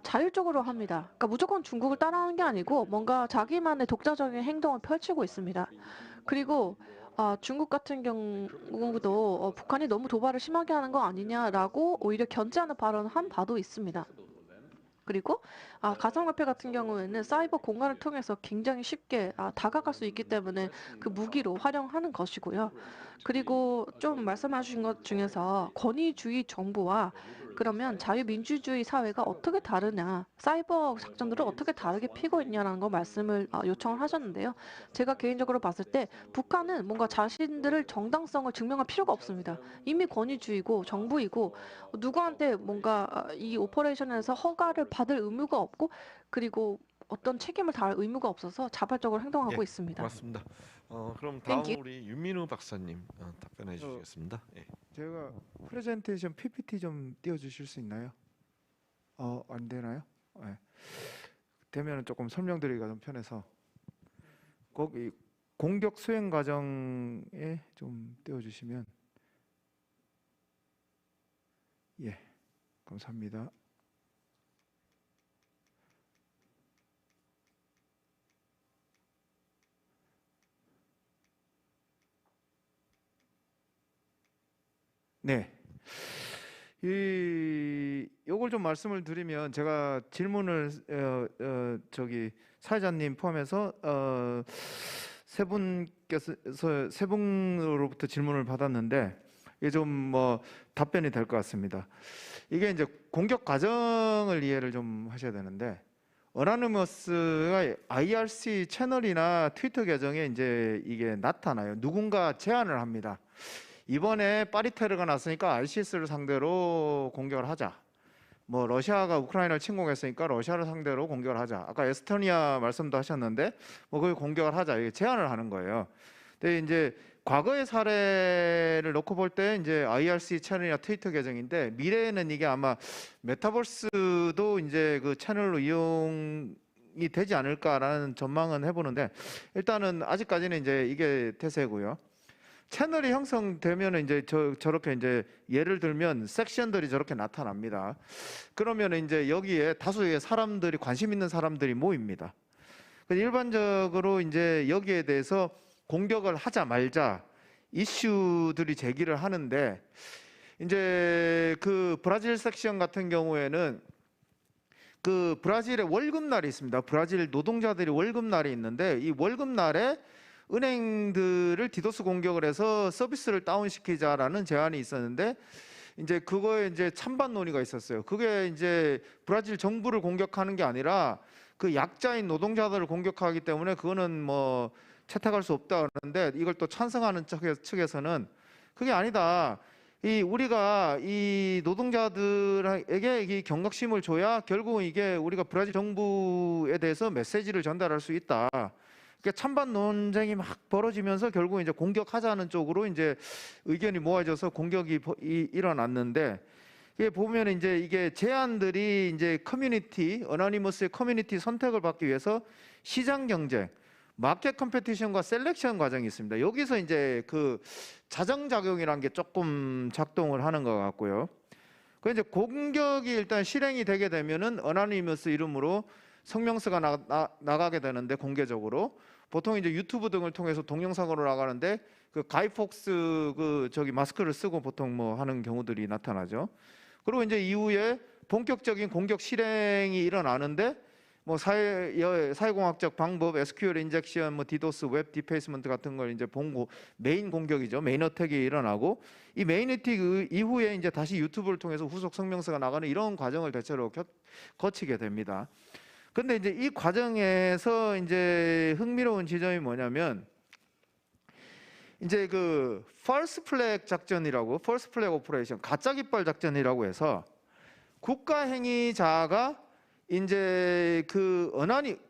자율적으로 합니다. 그러니까 무조건 중국을 따라하는 게 아니고 뭔가 자기만의 독자적인 행동을 펼치고 있습니다. 그리고 중국 같은 경우도 북한이 너무 도발을 심하게 하는 거 아니냐라고 오히려 견제하는 발언을 한 바도 있습니다. 그리고 가상화폐 같은 경우에는 사이버 공간을 통해서 굉장히 쉽게 다가갈 수 있기 때문에 그 무기로 활용하는 것이고요. 그리고 좀 말씀하신 것 중에서 권위주의 정부와 그러면 자유민주주의 사회가 어떻게 다르냐, 사이버 작전들을 어떻게 다르게 피고 있냐라는 거 말씀을 요청을 하셨는데요. 제가 개인적으로 봤을 때 북한은 뭔가 자신들을 정당성을 증명할 필요가 없습니다. 이미 권위주의고 정부이고 누구한테 뭔가 이 오퍼레이션에서 허가를 받을 의무가 없고 그리고 어떤 책임을 다할 의무가 없어서 자발적으로 행동하고 예, 있습니다. 고맙습니다. 그럼 다음 Thank you. 우리 윤민우 박사님 답변해 주시겠습니다. 예. 제가 프레젠테이션 PPT 좀 띄워주실 수 있나요? 안 되나요? 네. 되면 조금 설명드리기가 좀 편해서 거기 공격 수행 과정에 좀 띄워주시면 예, 감사합니다. 네. 요걸 좀 말씀을 드리면 제가 질문을 사회자님 포함해서 세 분으로부터 질문을 받았는데 이게 좀 뭐 답변이 될 것 같습니다. 이게 이제 공격 과정을 이해를 좀 하셔야 되는데 어나니머스가 IRC 채널이나 트위터 계정에 이제 이게 나타나요. 누군가 제안을 합니다. 이번에 파리테러가 났으니까 ISIS를 상대로 공격을 하자. 뭐 러시아가 우크라이나를 침공했으니까 러시아를 상대로 공격을 하자. 아까 에스토니아 말씀도 하셨는데 뭐 거기 공격을 하자. 이게 제안을 하는 거예요. 근데 이제 과거의 사례를 놓고 볼 때 이제 IRC 채널이나 트위터 계정인데 미래에는 이게 아마 메타버스도 이제 그 채널로 이용이 되지 않을까라는 전망은 해보는데 일단은 아직까지는 이제 이게 대세고요. 채널이 형성되면 이제 저렇게 이제 예를 들면 섹션들이 저렇게 나타납니다. 그러면 이제 여기에 다수의 사람들이 관심 있는 사람들이 모입니다. 일반적으로 이제 여기에 대해서 공격을 하자 말자 이슈들이 제기를 하는데 이제 그 브라질 섹션 같은 경우에는 그 브라질의 월급날이 있습니다. 브라질 노동자들이 월급날이 있는데 이 월급날에 은행들을 디도스 공격을 해서 서비스를 다운시키자라는 제안이 있었는데 이제 그거에 이제 찬반 논의가 있었어요. 그게 이제 브라질 정부를 공격하는 게 아니라 그 약자인 노동자들을 공격하기 때문에 그거는 뭐 채택할 수 없다 그러는데 이걸 또 찬성하는 측에서는 그게 아니다. 우리가 이 노동자들에게 이 경각심을 줘야 결국은 이게 우리가 브라질 정부에 대해서 메시지를 전달할 수 있다. 그러니까 찬반 논쟁이 막 벌어지면서 결국 이제 공격하자는 쪽으로 이제 의견이 모아져서 공격이 일어났는데 이게 보면 이제 이게 제안들이 이제 어나니머스의 커뮤니티 선택을 받기 위해서 시장 경쟁, 마켓 컴페티션과 셀렉션 과정이 있습니다. 여기서 이제 그 자정작용이라는 게 조금 작동을 하는 것 같고요. 그 이제 공격이 일단 실행이 되게 되면은 어나니머스 이름으로 성명서가 나가게 되는데 공개적으로 보통 이제 유튜브 등을 통해서 동영상으로 나가는데 그 가이폭스 마스크를 쓰고 보통 뭐 하는 경우들이 나타나죠. 그리고 이제 이후에 본격적인 공격 실행이 일어나는데 뭐 사회공학적 방법, SQL 인젝션, 뭐 디도스, 웹 디페이스먼트 같은 걸 이제 메인 공격이죠. 메인 어택이 일어나고 이 메인 어택 이후에 이제 다시 유튜브를 통해서 후속 성명서가 나가는 이런 과정을 대체로 거치게 됩니다. 근데 이제 이 과정에서 이제 흥미로운 지점이 뭐냐면 이제 그 false flag 작전이라고 false flag operation 가짜 깃발 작전이라고 해서 국가 행위자가 이제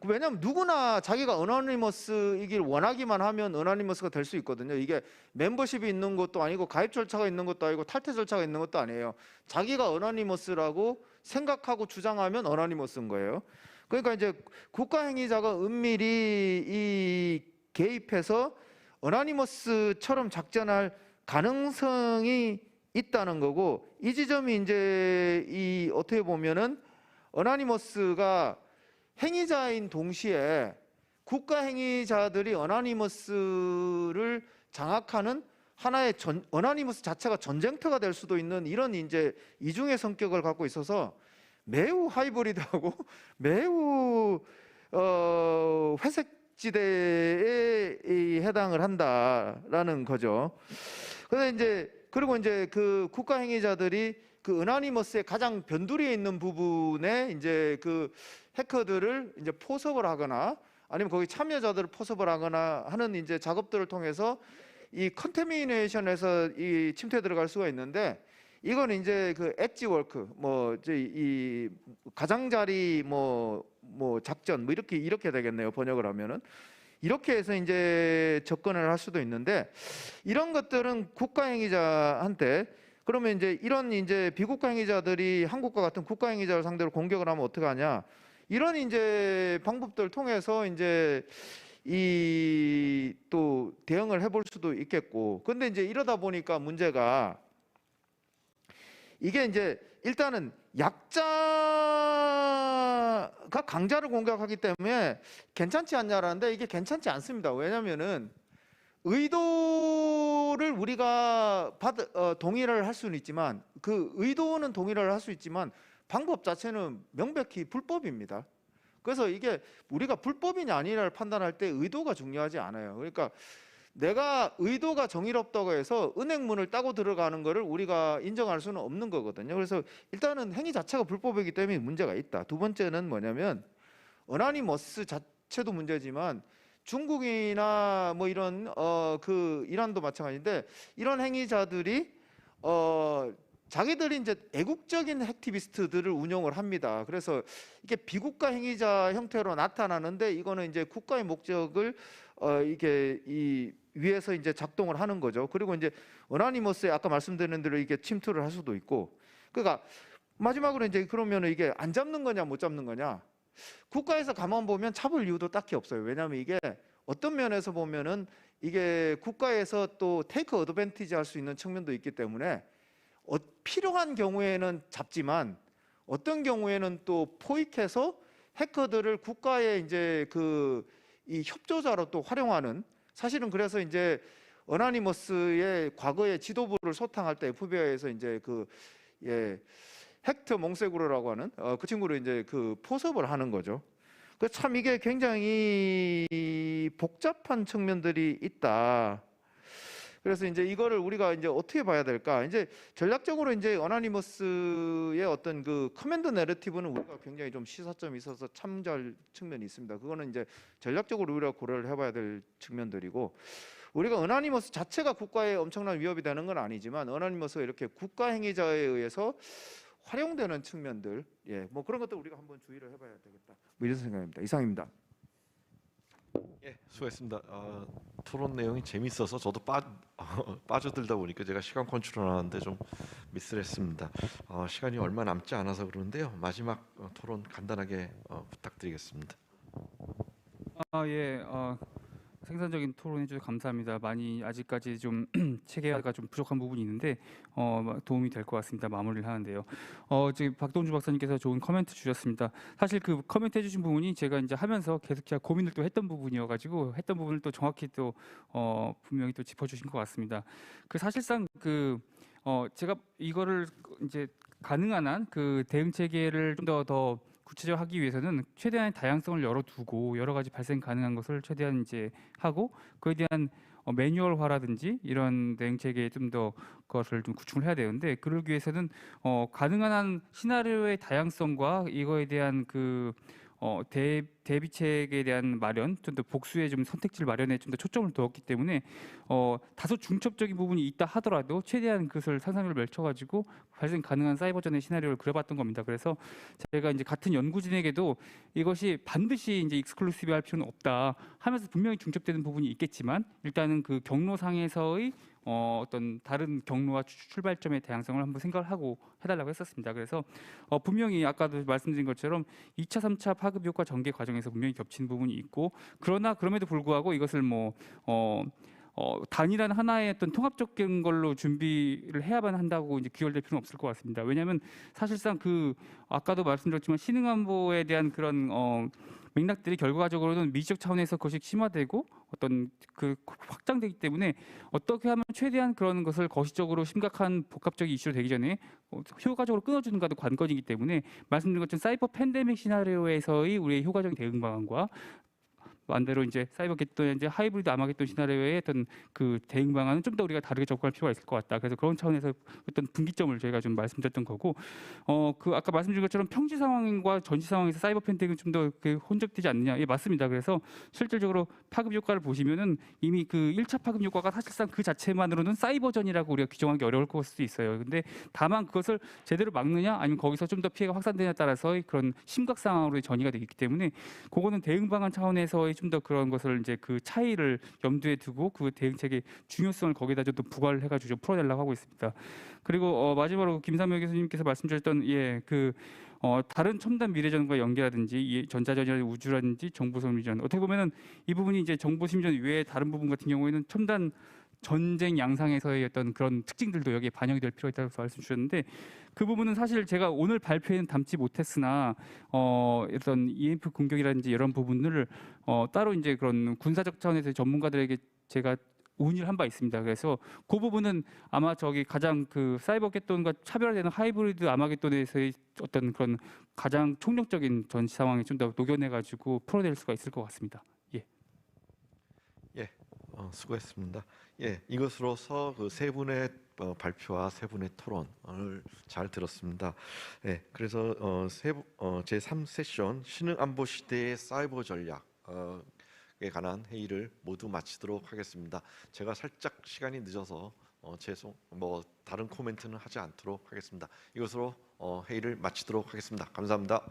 왜냐면 누구나 자기가 어나니머스이길 원하기만 하면 어나니머스가 될 수 있거든요. 이게 멤버십이 있는 것도 아니고 가입 절차가 있는 것도 아니고 탈퇴 절차가 있는 것도 아니에요. 자기가 어나니머스라고 생각하고 주장하면 어나니머스인 거예요. 그러니까 이제 국가 행위자가 은밀히 개입해서 어나니머스처럼 작전할 가능성이 있다는 거고 이 지점이 이제 어떻게 보면은 어나니머스가 행위자인 동시에 국가 행위자들이 어나니머스를 장악하는 하나의 어나니머스 자체가 전쟁터가 될 수도 있는 이런 이제 이중의 성격을 갖고 있어서 매우 하이브리드하고 매우 회색 지대에 해당을 한다라는 거죠. 그런데 이제 그리고 이제 그 국가 행위자들이 그 어나니머스의 가장 변두리에 있는 부분에 이제 그 해커들을 이제 포섭을 하거나 아니면 거기 참여자들을 포섭을 하거나 하는 이제 작업들을 통해서 이 컨테미네이션에서 이 침투에 들어갈 수가 있는데, 이건 이제 그 엣지 워크, 이 가장자리 작전 이렇게 되겠네요, 번역을 하면은. 이렇게 해서 이제 접근을 할 수도 있는데, 이런 것들은 국가 행위자한테, 그러면 이제 이런 이제 비국가 행위자들이 한국과 같은 국가 행위자를 상대로 공격을 하면 어떻게 하냐? 이런 이제 방법들을 통해서 이제 이 또 대응을 해볼 수도 있겠고. 근데 이제 이러다 보니까 문제가 이게 이제 일단은 약자가 강자를 공격하기 때문에 괜찮지 않냐라는데, 이게 괜찮지 않습니다. 왜냐면은 의도를 우리가 동의를 할 수는 있지만, 그 의도는 동의를 할 수 있지만 방법 자체는 명백히 불법입니다. 그래서 이게 우리가 불법이냐 아니냐를 판단할 때 의도가 중요하지 않아요. 그러니까 내가 의도가 정의롭다고 해서 은행문을 따고 들어가는 거를 우리가 인정할 수는 없는 거거든요. 그래서 일단은 행위 자체가 불법이기 때문에 문제가 있다. 두 번째는 뭐냐면, 어나니머스 자체도 문제지만 중국이나 뭐 이런 그 이란도 마찬가지인데, 이런 행위자들이 자기들이 이제 애국적인 액티비스트들을 운영을 합니다. 그래서 이게 비국가 행위자 형태로 나타나는데, 이거는 이제 국가의 목적을 이게 이 위에서 이제 작동을 하는 거죠. 그리고 이제 어나니머스에 아까 말씀드린 대로 이게 침투를 할 수도 있고. 그러니까 마지막으로 이제 그러면 이게 안 잡는 거냐 못 잡는 거냐? 국가에서 가만 보면 잡을 이유도 딱히 없어요. 왜냐하면 이게 어떤 면에서 보면은 이게 국가에서 또 테이크 어드밴티지 할 수 있는 측면도 있기 때문에 필요한 경우에는 잡지만 어떤 경우에는 또 포획해서 해커들을 국가의 이제 그 이 협조자로 또 활용하는, 사실은 그래서 이제 어나니머스의 과거의 지도부를 소탕할 때 FBI에서 이제 그 헥터 몽세구르라고 하는 그 친구를 이제 그 포섭을 하는 거죠. 그 참 이게 굉장히 복잡한 측면들이 있다. 그래서 이제 이거를 우리가 이제 어떻게 봐야 될까? 이제 전략적으로 이제 어나니머스의 어떤 그 커맨드 내러티브는 우리가 굉장히 좀 시사점이 있어서 참잘 측면이 있습니다. 그거는 이제 전략적으로 우리가 고려를 해봐야 될 측면들이고, 우리가 어나니머스 자체가 국가에 엄청난 위협이 되는 건 아니지만, 어나니머스가 이렇게 국가 행위자에 의해서 활용되는 측면들, 뭐 그런 것도 우리가 한번 주의를 해봐야 되겠다. 뭐 이런 생각입니다. 이상입니다. 예, 수고했습니다. 토론 내용이 재밌어서 저도 빠져들다 보니까 제가 시간 컨트롤하는데 좀 미스를 했습니다. 시간이 얼마 남지 않아서 그러는데요. 마지막 토론 간단하게 부탁드리겠습니다. 예, 생산적인 토론해 주셔서 감사합니다. 많이 아직까지 좀 체계화가 좀 부족한 부분이 있는데 도움이 될 것 같습니다. 마무리를 하는데요. 지금 박동주 박사님께서 좋은 코멘트 주셨습니다. 사실 그 코멘트 해주신 부분이 제가 이제 하면서 계속 제가 고민을 또 했던 부분이어가지고 했던 부분을 또 정확히 또 분명히 또 짚어주신 것 같습니다. 그 사실상 그 제가 이거를 이제 가능한 한 그 대응 체계를 좀 더 구체적하기 위해서는 최대한의 다양성을 열어두고 여러 가지 발생 가능한 것을 최대한 이제 하고, 그에 대한 매뉴얼화라든지 이런 대응 체계에 좀 더 그것을 좀 구축을 해야 되는데, 그러기 위해서는 가능한 한 시나리오의 다양성과 이거에 대한 그 대비책에 대한 마련, 좀 더 복수의 좀 선택지를 마련에 좀 더 초점을 두었기 때문에 다소 중첩적인 부분이 있다 하더라도 최대한 그것을 상상력을 펼쳐가지고 발생 가능한 사이버전의 시나리오를 그려봤던 겁니다. 그래서 제가 이제 같은 연구진에게도 이것이 반드시 이제 익스클루시브할 필요는 없다 하면서 분명히 중첩되는 부분이 있겠지만, 일단은 그 경로상에서의 어떤 다른 경로와 출발점의 다양성을 한번 생각을 하고 해달라고 했었습니다. 그래서 분명히 아까도 말씀드린 것처럼 2차, 3차 파급 효과 전개 과정에서 분명히 겹치는 부분이 있고, 그러나 그럼에도 불구하고 이것을 단일한 하나의 어떤 통합적인 걸로 준비를 해야만 한다고 이제 귀결될 필요는 없을 것 같습니다. 왜냐하면 사실상 그 아까도 말씀드렸지만 신흥안보에 대한 그런 맥락들이 결과적으로는 미시적 차원에서 그것이 심화되고 어떤 그 확장되기 때문에 어떻게 하면 최대한 그런 것을 거시적으로 심각한 복합적인 이슈로 되기 전에 효과적으로 끊어주는가도 관건이기 때문에, 말씀드린 것처럼 사이버 팬데믹 시나리오에서의 우리의 효과적인 대응 방안과 반대로 이제 사이버 겟돈의 이제 하이브리드 아마겟돈 시나리오의 어떤 그 대응 방안은 좀 더 우리가 다르게 접근할 필요가 있을 것 같다. 그래서 그런 차원에서 어떤 분기점을 저희가 좀 말씀드렸던 거고, 그 아까 말씀드린 것처럼 평지 상황과 전시 상황에서 사이버 팬데믹은 좀 더 혼접되지 않느냐? 예, 맞습니다. 그래서 실질적으로 파급 효과를 보시면은 이미 그 1차 파급 효과가 사실상 그 자체만으로는 사이버전이라고 우리가 규정하기 어려울 것 수도 있어요. 근데 다만 그것을 제대로 막느냐, 아니면 거기서 좀 더 피해가 확산되냐에 따라서 그런 심각 상황으로 전이가 되기 때문에 그거는 대응 방안 차원에서의 좀 더 그런 것을 이제 그 차이를 염두에 두고 그 대응책의 중요성을 거기다 좀 더 부과를 해가지고 좀 풀어내려고 하고 있습니다. 그리고 마지막으로 김삼현 교수님께서 말씀주셨던 다른 첨단 미래전과 연계라든지 이 전자전이나 우주라든지 정보심리전, 어떻게 보면은 이 부분이 이제 정보심리전 외에 다른 부분 같은 경우에는 첨단 전쟁 양상에서의 어떤 그런 특징들도 여기에 반영이 될 필요가 있다고 말씀 주셨는데, 그 부분은 사실 제가 오늘 발표에는 담지 못했으나 어떤 EMP 공격이라든지 이런 부분들을 따로 이제 그런 군사적 차원에서 전문가들에게 제가 문의를 한 바 있습니다. 그래서 그 부분은 아마 저기 가장 그 사이버 겟돈과 차별화되는 하이브리드 아마겟돈에서의 어떤 그런 가장 총력적인 전시 상황에 좀 더 녹여내 가지고 풀어낼 수가 있을 것 같습니다. 예. 예, 수고했습니다. 예, 이것으로서 그 세 분의 발표와 세 분의 토론을 잘 들었습니다. 예, 그래서 제3 세션 신흥 안보 시대의 사이버 전략에 관한 회의를 모두 마치도록 하겠습니다. 제가 살짝 시간이 늦어서 다른 코멘트는 하지 않도록 하겠습니다. 이것으로 회의를 마치도록 하겠습니다. 감사합니다.